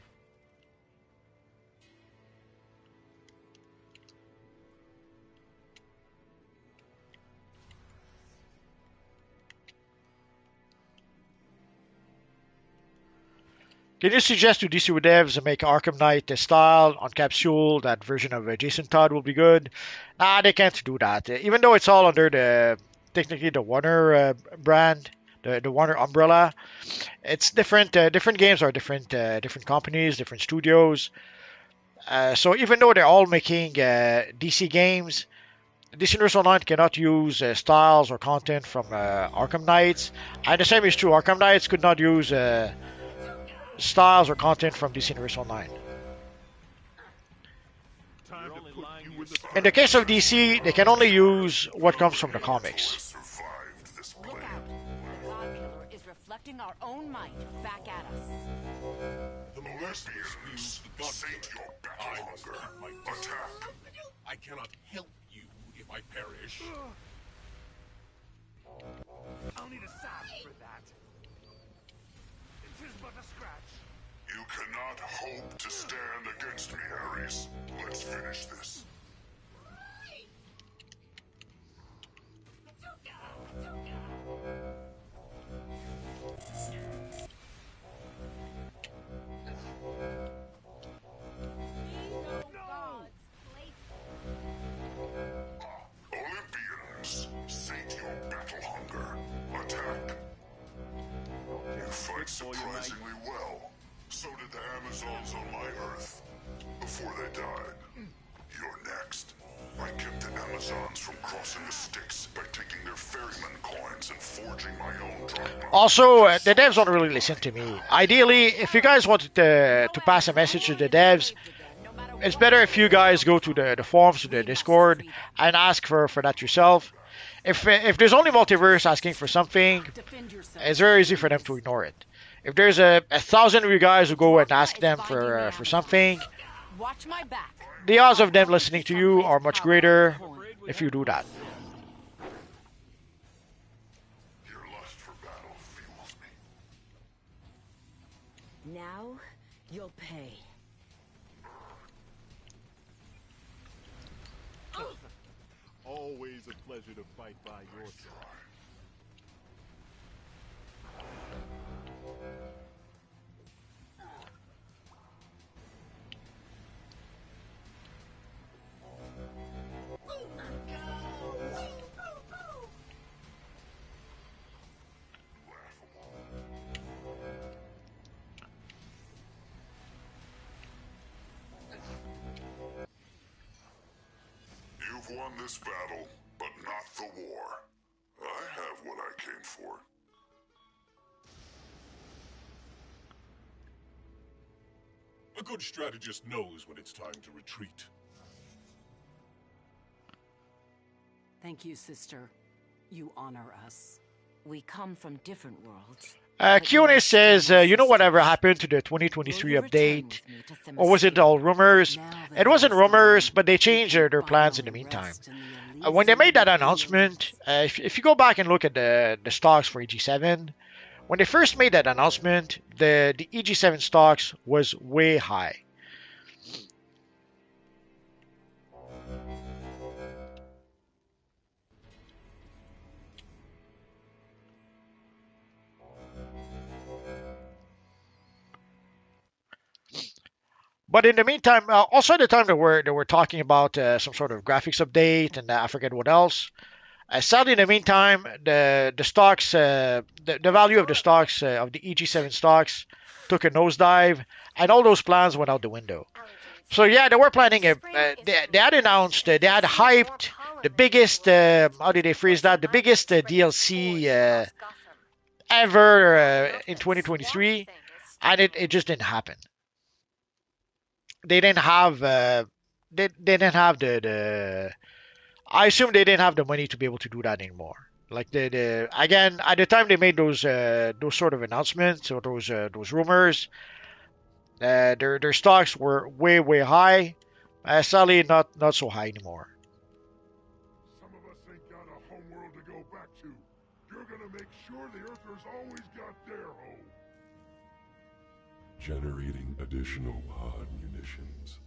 Can you suggest to DCUO devs to make Arkham Knight style on capsule? That version of Jason Todd will be good. Nah, they can't do that. Even though it's all under technically the Warner brand, the Warner umbrella, it's different. Different games are different companies, different studios. So even though they're all making DC games, DC Universe Online cannot use styles or content from Arkham Knights. And the same is true. Arkham Knights could not use styles or content from DC Universe Online. In the case of DC, they can only use what comes from the comics. Look out. The God Killer is reflecting our own might back at us. The lesbians sate your battle hunger. Attack. I cannot help you if I perish. I'll need a salve for that. It is but a scratch. You cannot hope to stand against me, Ares. Let's finish this. Olympians, sate your battle hunger. Attack. You fight surprisingly well. So did the Amazons on my Earth. Before they died. You're next. I kept the Amazons from crossing the Styx by taking their ferryman coins and forging my own drachma. Also, the devs don't really listen to me. Ideally, if you guys wanted to pass a message to the devs, it's better if you guys go to the forums, to the Discord, and ask for that yourself. If there's only Multiverse asking for something, it's very easy for them to ignore it. If there's a thousand of you guys who go and ask them for something, Watch my back. the odds of them listening to you are much greater if you do that. Your lust for battle fuels me. Now, you'll pay. Always a pleasure to fight by your side. You've won this battle, but not the war. I have what I came for. A good strategist knows when it's time to retreat. Thank you, sister. You honor us. We come from different worlds. Q&A says, you know whatever happened to the 2023 update? Or was it all rumors? It wasn't rumors, but they changed their plans in the meantime. When they made that announcement, if you go back and look at the stocks for EG7, when they first made that announcement, the EG7 stocks was way high. But in the meantime, also at the time they were talking about some sort of graphics update, and I forget what else. Sadly, in the meantime, the stocks, the value of the stocks of the EG7 stocks took a nosedive, and all those plans went out the window. So yeah, they were planning they had announced, they had hyped the biggest, how did they phrase that? The biggest DLC ever in 2023, and it just didn't happen. They didn't have they didn't have the I assume they didn't have the money to be able to do that anymore. Like the again at the time they made those sort of announcements or those rumors, their stocks were way high. Sadly, not so high anymore. Some of us ain't got a homeworld to go back to. You're gonna make sure the Earthers always got their home. Generating additional pod munitions.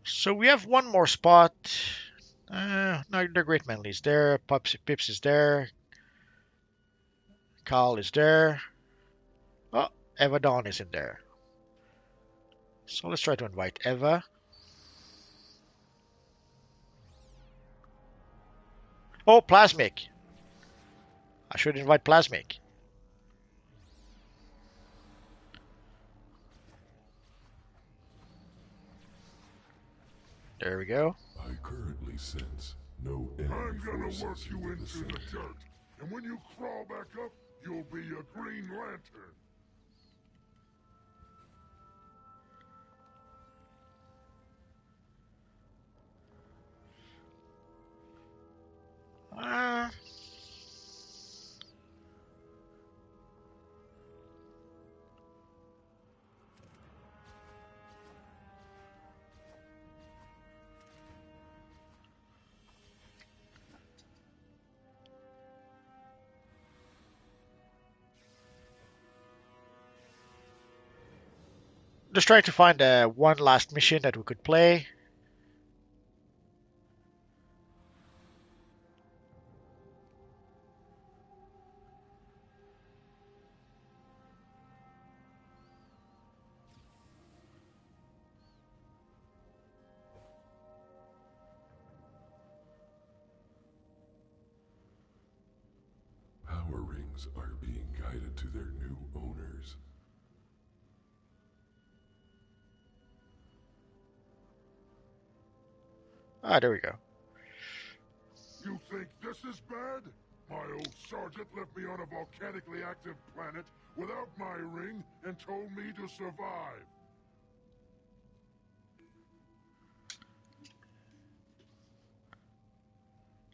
So we have one more spot. No, the Great Manly is there. Pips is there. Carl is there. Oh, Eva Dawn is in there. So let's try to invite Eva. Oh, Plasmic. I should invite Plasmic. There we go. I currently sense no enemy I'm gonna forces work you in the into the vicinity. dirt, and when you crawl back up, you'll be a Green Lantern. Uh, just trying to find one last mission that we could play. Power rings are being guided to their new owners. Ah, there we go. You think this is bad? My old sergeant left me on a volcanically active planet without my ring and told me to survive.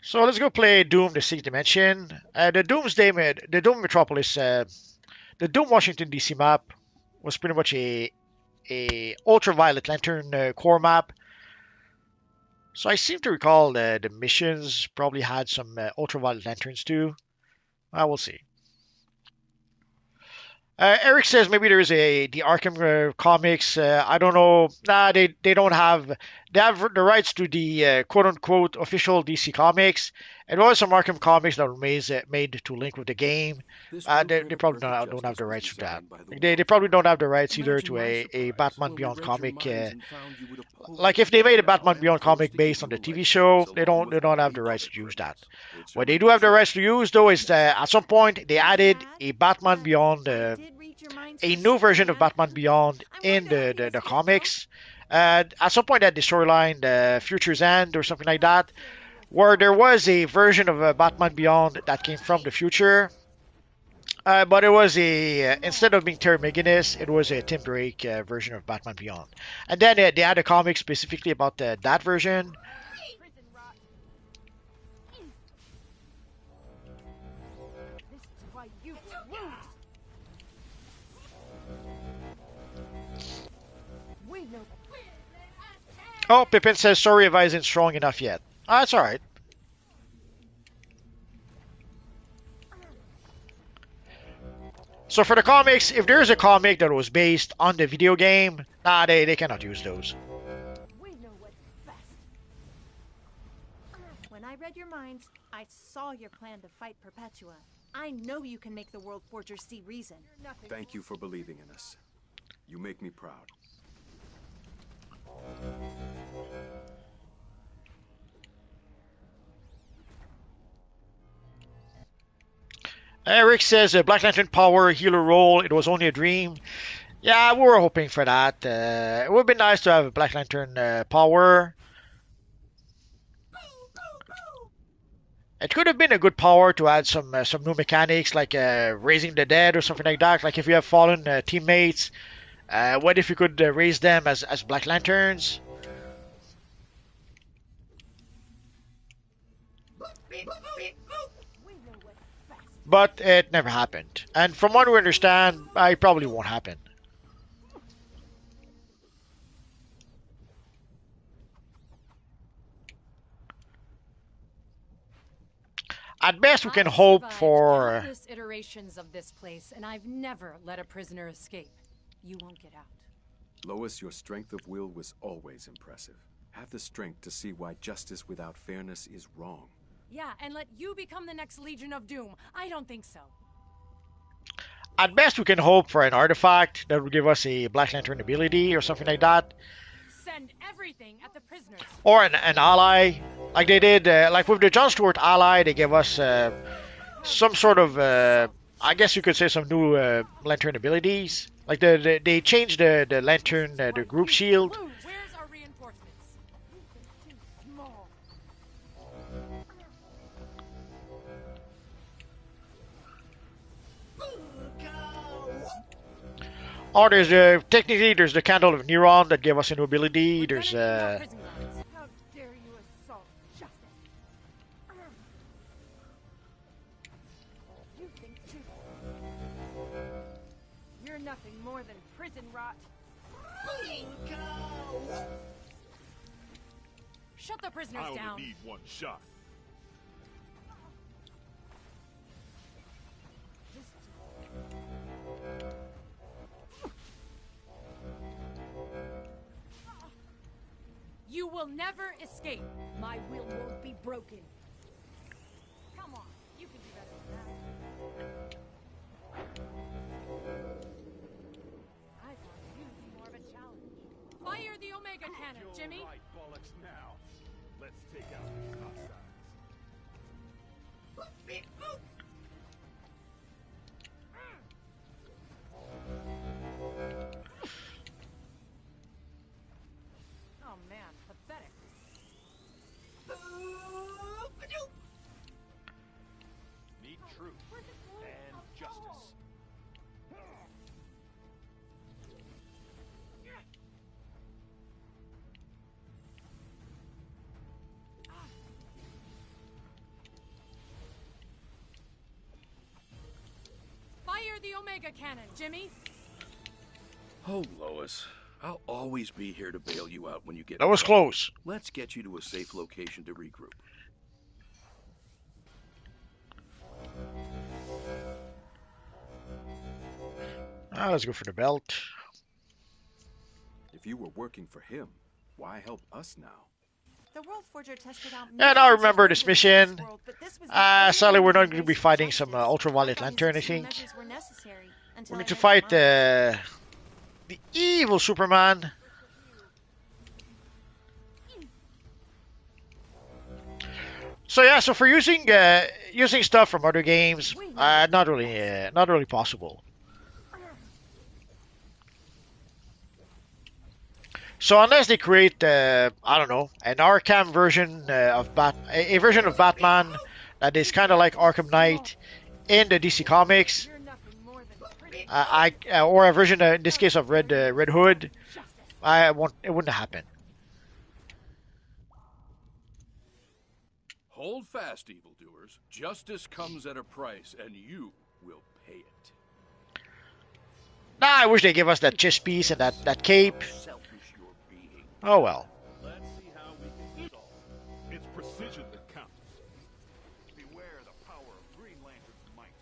So let's go play Doom: The Sixth Dimension. The Doom Metropolis, the Doom Washington DC map was pretty much a ultraviolet lantern core map. So I seem to recall the missions probably had some ultraviolet lanterns too. I will see. Eric says maybe there is the Arkham comics. I don't know. Nah, they don't have. They have the rights to the quote unquote official DC comics. And there was some Arkham comics that were made to link with the game. They probably don't have the rights to that. They probably don't have the rights either to a Batman Beyond comic. Like if they made a Batman Beyond comic based on the TV show, they don't have the rights to use that. What they do have the rights to use though is at some point they added a Batman Beyond, a new version of Batman Beyond in the comics. At some point at the storyline, the Future's End or something like that, where there was a version of Batman Beyond that came from the future. But it was instead of being Terry McGinnis, it was a Tim Drake version of Batman Beyond. And then they had a comic specifically about that version. Oh, Pippin says sorry if I isn't strong enough yet. That's alright. So for the comics, if there's a comic that was based on the video game, they cannot use those. When I read your minds, I saw your plan to fight Perpetua. I know you can make the World Forgers see reason. Thank you for believing in us. You make me proud. Eric says Black Lantern power, healer role, it was only a dream. Yeah, we were hoping for that. It would be nice to have a Black Lantern power. It could have been a good power to add some new mechanics like raising the dead or something like that. Like if you have fallen teammates, what if you could raise them as Black Lanterns? But it never happened. And from what we understand, it probably won't happen. At best, we can hope for. Countless iterations of this place, and I've never let a prisoner escape. You won't get out. Lois, your strength of will was always impressive. Have the strength to see why justice without fairness is wrong. Yeah, and let you become the next Legion of Doom. I don't think so. At best, we can hope for an artifact that will give us a Black Lantern ability or something like that. Send everything at the prisoners. Or an ally, like they did, like with the John Stewart ally, they gave us some sort of, I guess you could say, some new Lantern abilities. Like they changed the Lantern, the group shield. Where's our reinforcements? Too small. Or there's technically there's the Candle of Neron that gave us a new ability. There's How dare you assault justice? You think too. You're nothing more than prison rot. Shut the prisoners I down. only need one shot. You will never escape. My will won't be broken. Come on, you can do better than that. I thought you'd be more of a challenge. Fire the Omega Cannon, Jimmy. Right, bollocks now. Let's take out these hostiles. Oh man, pathetic. Need truth and justice. Fire the Omega Cannon, Jimmy. Oh, Lois. I'll always be here to bail you out when you get. That was close. Let's get you to a safe location to regroup. Let's go for the belt. If you were working for him, why help us now? The World Forger tested out. Yeah, now I remember this mission. Sadly, we're not going to be fighting some Ultraviolet Lantern, I think. We're going to fight the evil Superman. So yeah, so for using stuff from other games, not really possible. So unless they create, I don't know, an Arkham version of a version of Batman that is kind of like Arkham Knight in the DC Comics, or a version in this case of Red Hood, it wouldn't happen. Hold fast, evildoers. Justice comes at a price, and you will pay it. Nah, I wish they give us that chest piece and that cape. Oh well. Let's see how we can solve it. It's precision that counts. Beware the power of Green Lantern's might.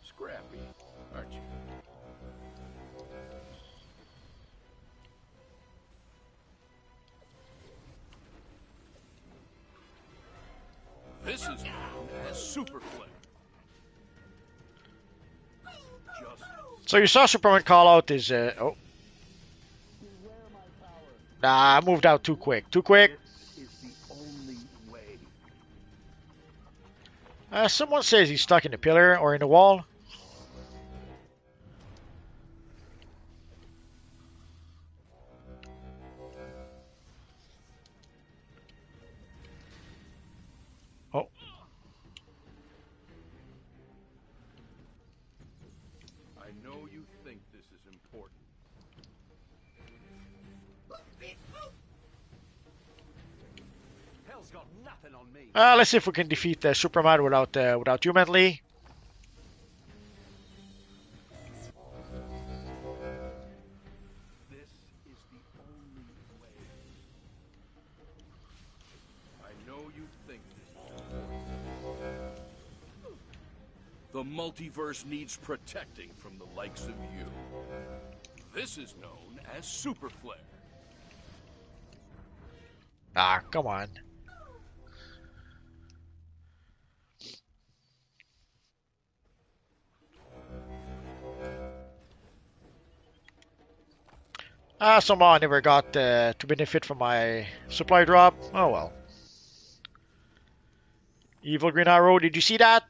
Scrappy, aren't you? This is known as super flare. So you saw Superman call out his oh. Nah, I moved out too quick. Too quick. Is the only way. Someone says he's stuck in a pillar or in a wall. Oh. I know you think this is important. Hell's got nothing on me. Let's see if we can defeat Superman without you, Bentley. This is the only way. I know you think this is important. The multiverse needs protecting from the likes of you. This is known as Super Flare. Ah, come on. Somehow I never got to benefit from my supply drop. Oh well. Evil Green Arrow, did you see that?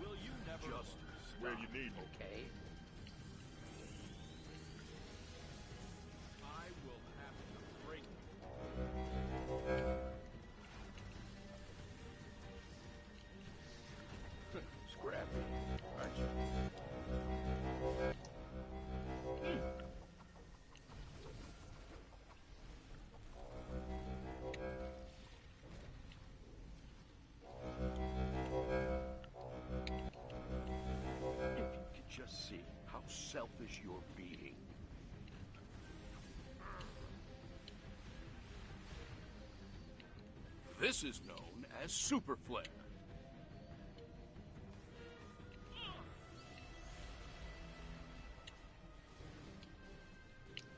Will you never just where you need me? Okay. I will have to break. Scrappy. Aren't you? If you could just see how selfish you're being. This is known as Super Flare.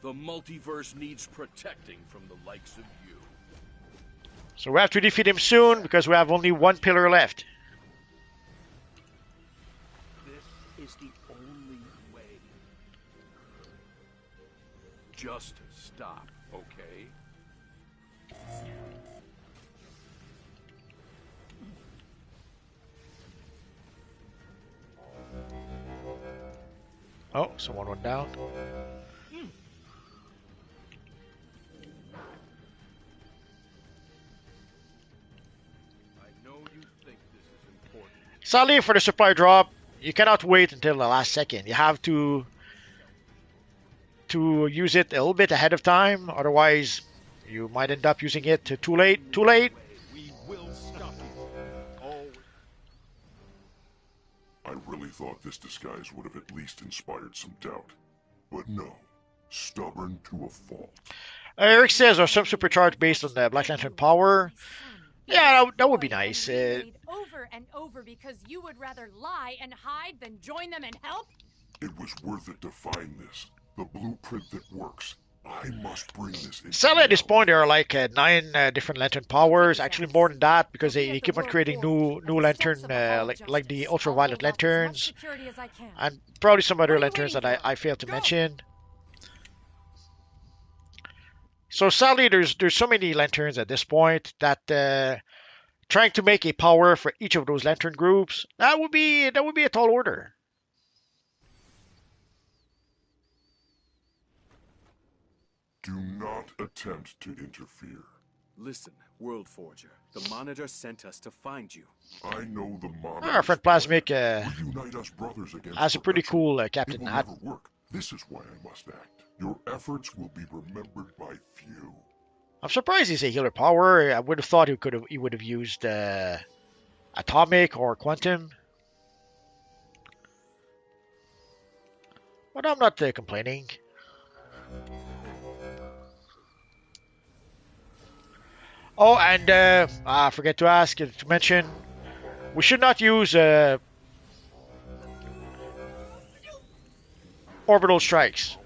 The multiverse needs protecting from the likes of you. So we have to defeat him soon because we have only one pillar left. This is the only way. Just stop, okay? Oh, someone went down. Sadly, for the supply drop, you cannot wait until the last second. You have to use it a little bit ahead of time. Otherwise, you might end up using it too late. Too late. We will stop you. Always. I really thought this disguise would have at least inspired some doubt. But no. Stubborn to a fault. Eric says, are some supercharged based on the Black Lantern power? Yeah, that would be nice. Over and over because you would rather lie and hide than join them and help? It was worth it to find this. The blueprint that works. I must bring this in. Sadly, at this point, there are like 9 different lantern powers. Actually, more than that because they keep on creating new lantern, like the ultraviolet lanterns, and probably some other lanterns that I failed to mention. So sadly, there's so many lanterns at this point that trying to make a power for each of those lantern groups that would be a tall order. Do not attempt to interfere. Listen, World Forger. The Monitor sent us to find you. I know the Monitor. Our friend Plasmic unite us brothers against has a pretty cool captain hat. It will never work. This is why I must act. Your efforts will be remembered by few. I'm surprised he's a healer power. I would have thought he would have used atomic or quantum. But I'm not complaining. Oh, and I forget to mention, we should not use orbital strikes.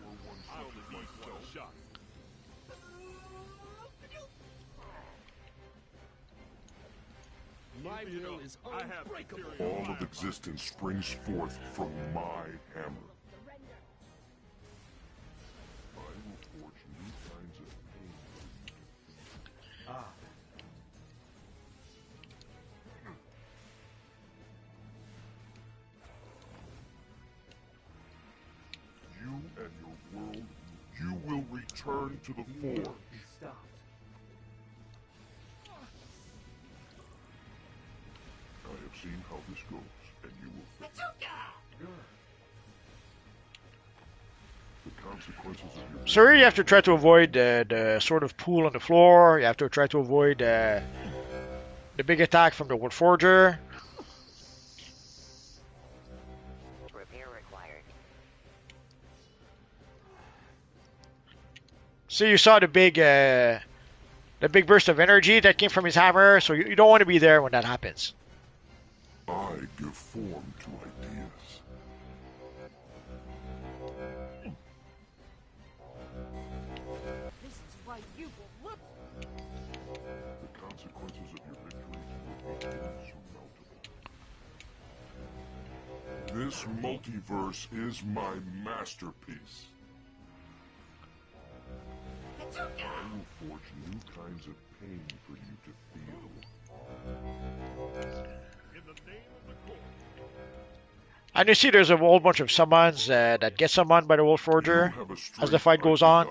My will is unbreakable. All of existence springs forth from my hammer. I will forge new kinds of pain. will return to the Forge. I have seen how this goes, and you will face the consequences of your... So here you have to try to avoid the sort of pool on the floor. You have to try to avoid the big attack from the Wood Forger. Repair required. So you saw the big burst of energy that came from his hammer. So you don't want to be there when that happens. I give form to ideas. This is why you will look. The consequences of your victories will be insurmountable. This multiverse is my masterpiece. I will forge new kinds of pain for you to feel. And you see there's a whole bunch of summons that get summoned by the Wolf Forger as the fight goes on.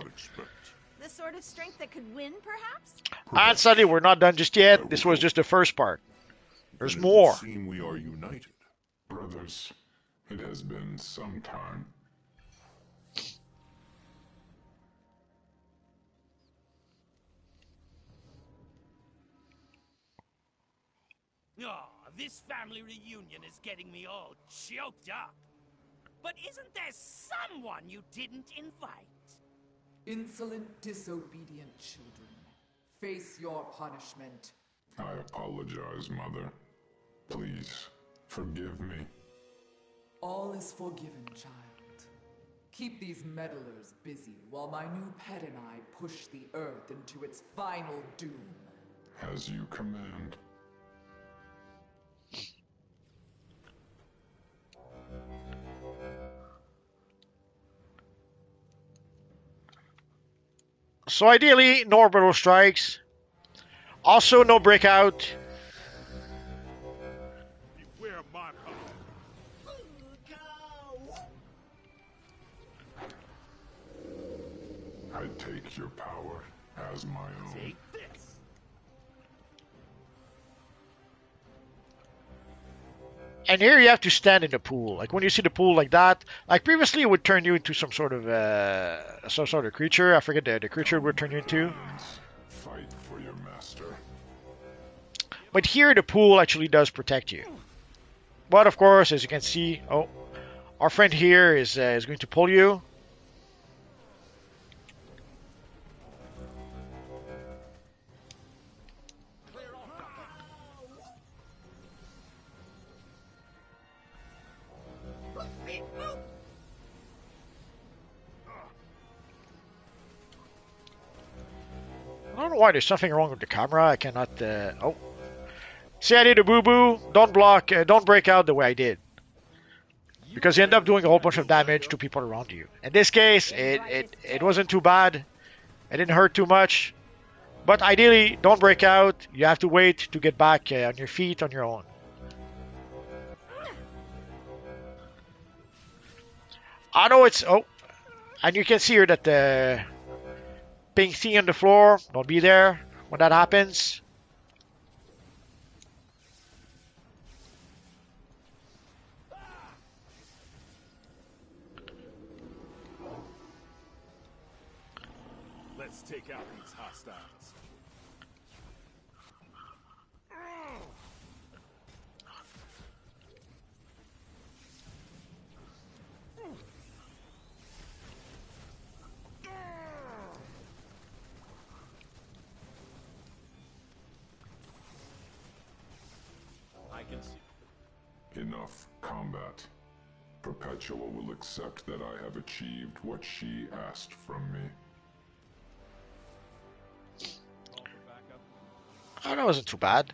The sort of strength that could win, perhaps? And sadly, we're not done just yet. This was just the first part. There's more. Seem we are united. Brothers, it has been some time. Oh, this family reunion is getting me all choked up. But isn't there someone you didn't invite? Insolent, disobedient children. Face your punishment. I apologize, Mother. Please, forgive me. All is forgiven, child. Keep these meddlers busy while my new pet and I push the Earth into its final doom. As you command. So ideally, no orbital strikes. Also, no breakout. Beware my power. I take your power as my own. Take this. And here you have to stand in the pool. Like when you see the pool like that, like previously it would turn you into some sort of creature. I forget the creature it would turn you into. Fight for your master. But here the pool actually does protect you. But of course, as you can see, oh, our friend here is going to pull you. I don't know why there's something wrong with the camera. I cannot. Oh, see, I did a boo boo. Don't block. Don't break out the way I did, because you end up doing a whole bunch of damage to people around you. In this case, it wasn't too bad. It didn't hurt too much. But ideally, don't break out. You have to wait to get back on your feet on your own. I know it's... Oh, and you can see here that the pink thing on the floor, don't be there when that happens. Let's take out these hostiles. I can see. Enough combat. Perpetua will accept that I have achieved what she asked from me. Oh, that wasn't too bad.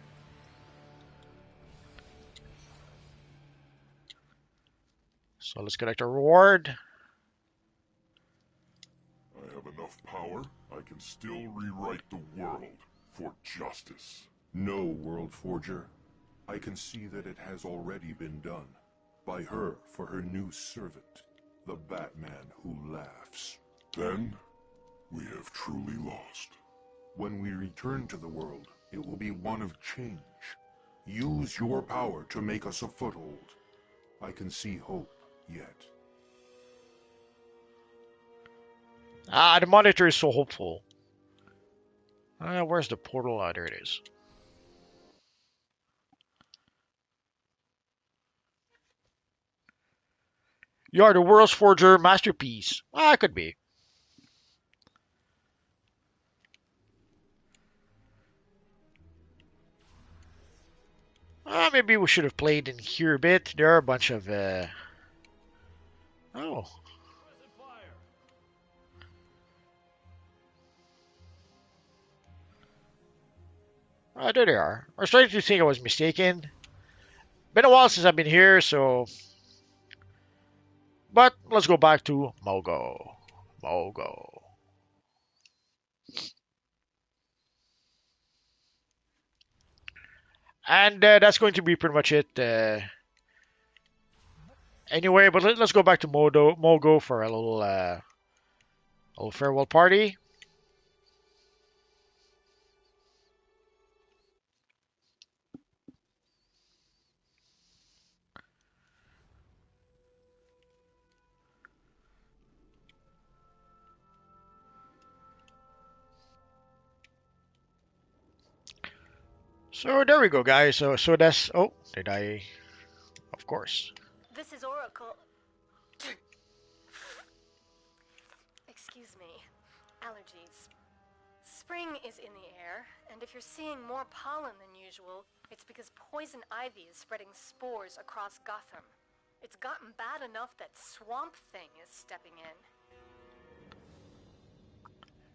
So let's collect a reward. I have enough power, I can still rewrite the world for justice. No, World Forger. I can see that it has already been done. By her for her new servant, the Batman who laughs. Then, We have truly lost. When we return to the world, it will be one of change. Use your power to make us a foothold. I can see hope yet. The monitor is so hopeful. Where's the portal? There it is. You are the world's forger masterpiece. It could be. Maybe we should have played in here a bit. There are a bunch of... Oh. There they are. I was starting to think I was mistaken. Been a while since I've been here, so... But let's go back to Mogo. Mogo. And that's going to be pretty much it. Anyway, but let's go back to Mogo for a little farewell party. So there we go, guys. So that's... Oh, did I... Of course. This is Oracle. Excuse me. Allergies. Spring is in the air, and if you're seeing more pollen than usual, it's because poison ivy is spreading spores across Gotham. It's gotten bad enough that Swamp Thing is stepping in.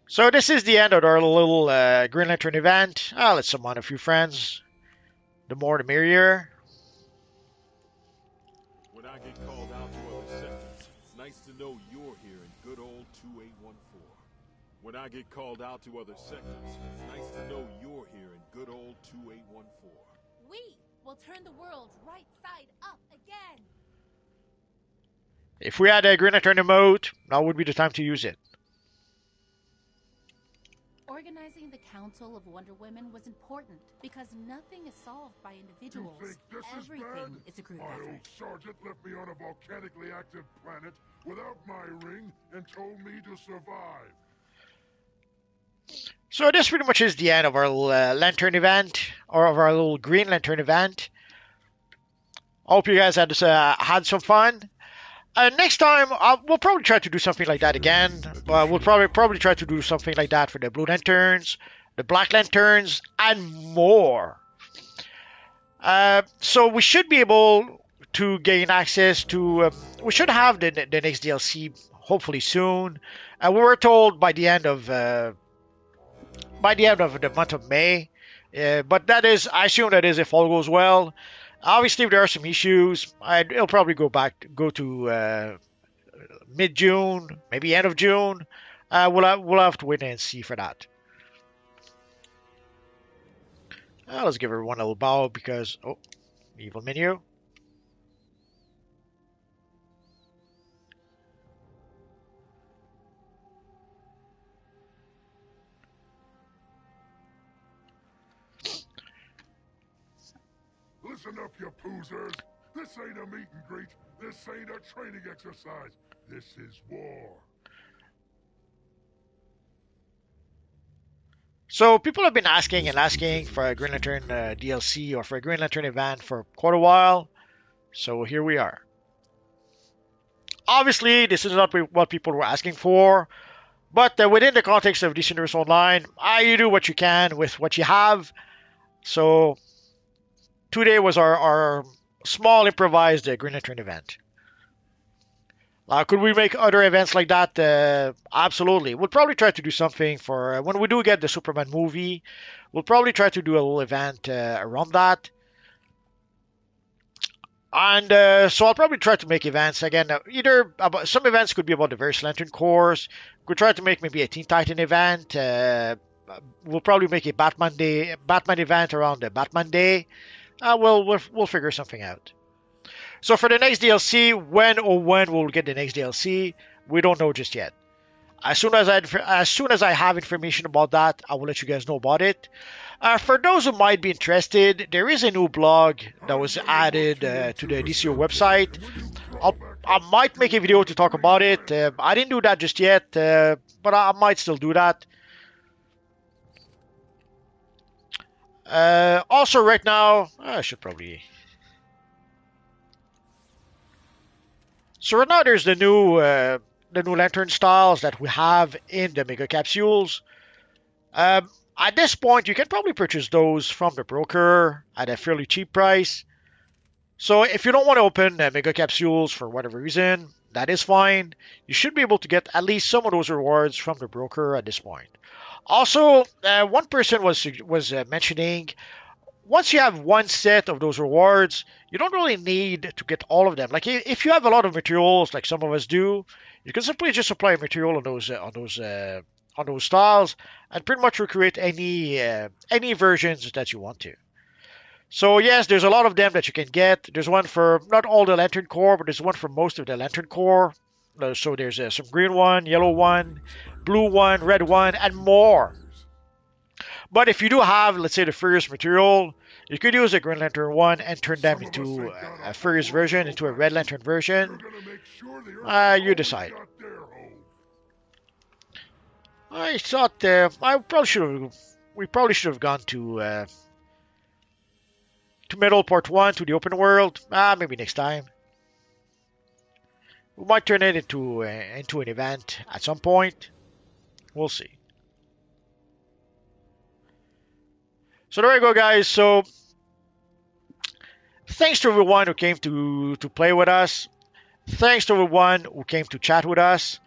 So this is the end of our little Green Lantern event. Let's summon a few friends. The more the merrier. When I get called out to other sectors, it's nice to know you're here in good old 2814. When I get called out to other sectors, it's nice to know you're here in good old 2814. We will turn the world right side up again. If we had a Green Lantern emote, now would be the time to use it. Organizing the Council of Wonder Women was important because nothing is solved by individuals. You think this Everything is is a group My effort. old sergeant left me on a volcanically active planet without my ring and told me to survive. So this pretty much is the end of our little Lantern event, or of our little Green Lantern event. I hope you guys had some fun. Next time, we'll probably try to do something like that again. We'll probably try to do something like that for the Blue Lanterns, the Black Lanterns, and more. So we should be able to gain access to... we should have the next DLC hopefully soon. We were told by the end of the month of May. But that is, I assume that is if all goes well. Obviously, if there are some issues, it'll probably go to mid-June, maybe end of June. We'll have to wait and see for that. Let's give everyone a little bow because evil menu. Listen up, you poozers. This ain't a meet and greet. This ain't a training exercise. This is war. So people have been asking for a Green Lantern DLC or for a Green Lantern event for quite a while. So here we are. Obviously, this is not what people were asking for. But within the context of DC Universe Online, you do what you can with what you have. So today was our small improvised Green Lantern event. Could we make other events like that? Absolutely. We'll probably try to do something for when we do get the Superman movie. We'll probably try to do a little event around that. And so I'll probably try to make events again. Some events could be about the various Lantern Corps. We'll try to make maybe a Teen Titan event. We'll probably make a Batman event around the Batman Day. We'll figure something out. So for the next DLC, when we'll get the next DLC, we don't know just yet. As soon as I have information about that, I will let you guys know about it. For those who might be interested, there is a new blog that was added to the DCUO website. I might make a video to talk about it. I didn't do that just yet, but I might still do that. Also, right now, I should probably. So right now, there's the new lantern styles that we have in the mega capsules. At this point, you can probably purchase those from the broker at a fairly cheap price. So if you don't want to open mega capsules for whatever reason, that is fine. You should be able to get at least some of those rewards from the broker at this point. Also, one person was mentioning once you have one set of those rewards, you don't really need to get all of them. Like if you have a lot of materials, like some of us do, you can simply just apply material on those styles and pretty much recreate any versions that you want to. So yes, there's a lot of them that you can get. There's one for not all the Lantern Core, but there's one for most of the Lantern Core. So there's some green one, yellow one, blue one, red one, and more. But if you do have, let's say, the Furious material, you could use a Green Lantern one and turn them into a Furious version, into a Red Lantern version. You decide. I thought we probably should have gone to Metal Part 1, to the open world. Maybe next time. We might turn it into an event at some point. We'll see. So there you go, guys. So thanks to everyone who came to play with us. Thanks to everyone who came to chat with us.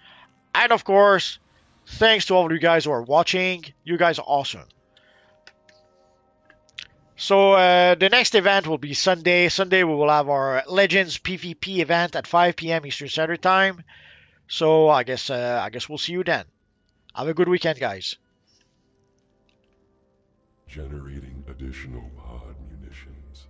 And of course, thanks to all of you guys who are watching. You guys are awesome. So the next event will be Sunday. Sunday we will have our Legends PvP event at 5 p.m. Eastern Standard Time. So I guess we'll see you then. Have a good weekend, guys. Generating additional pod munitions.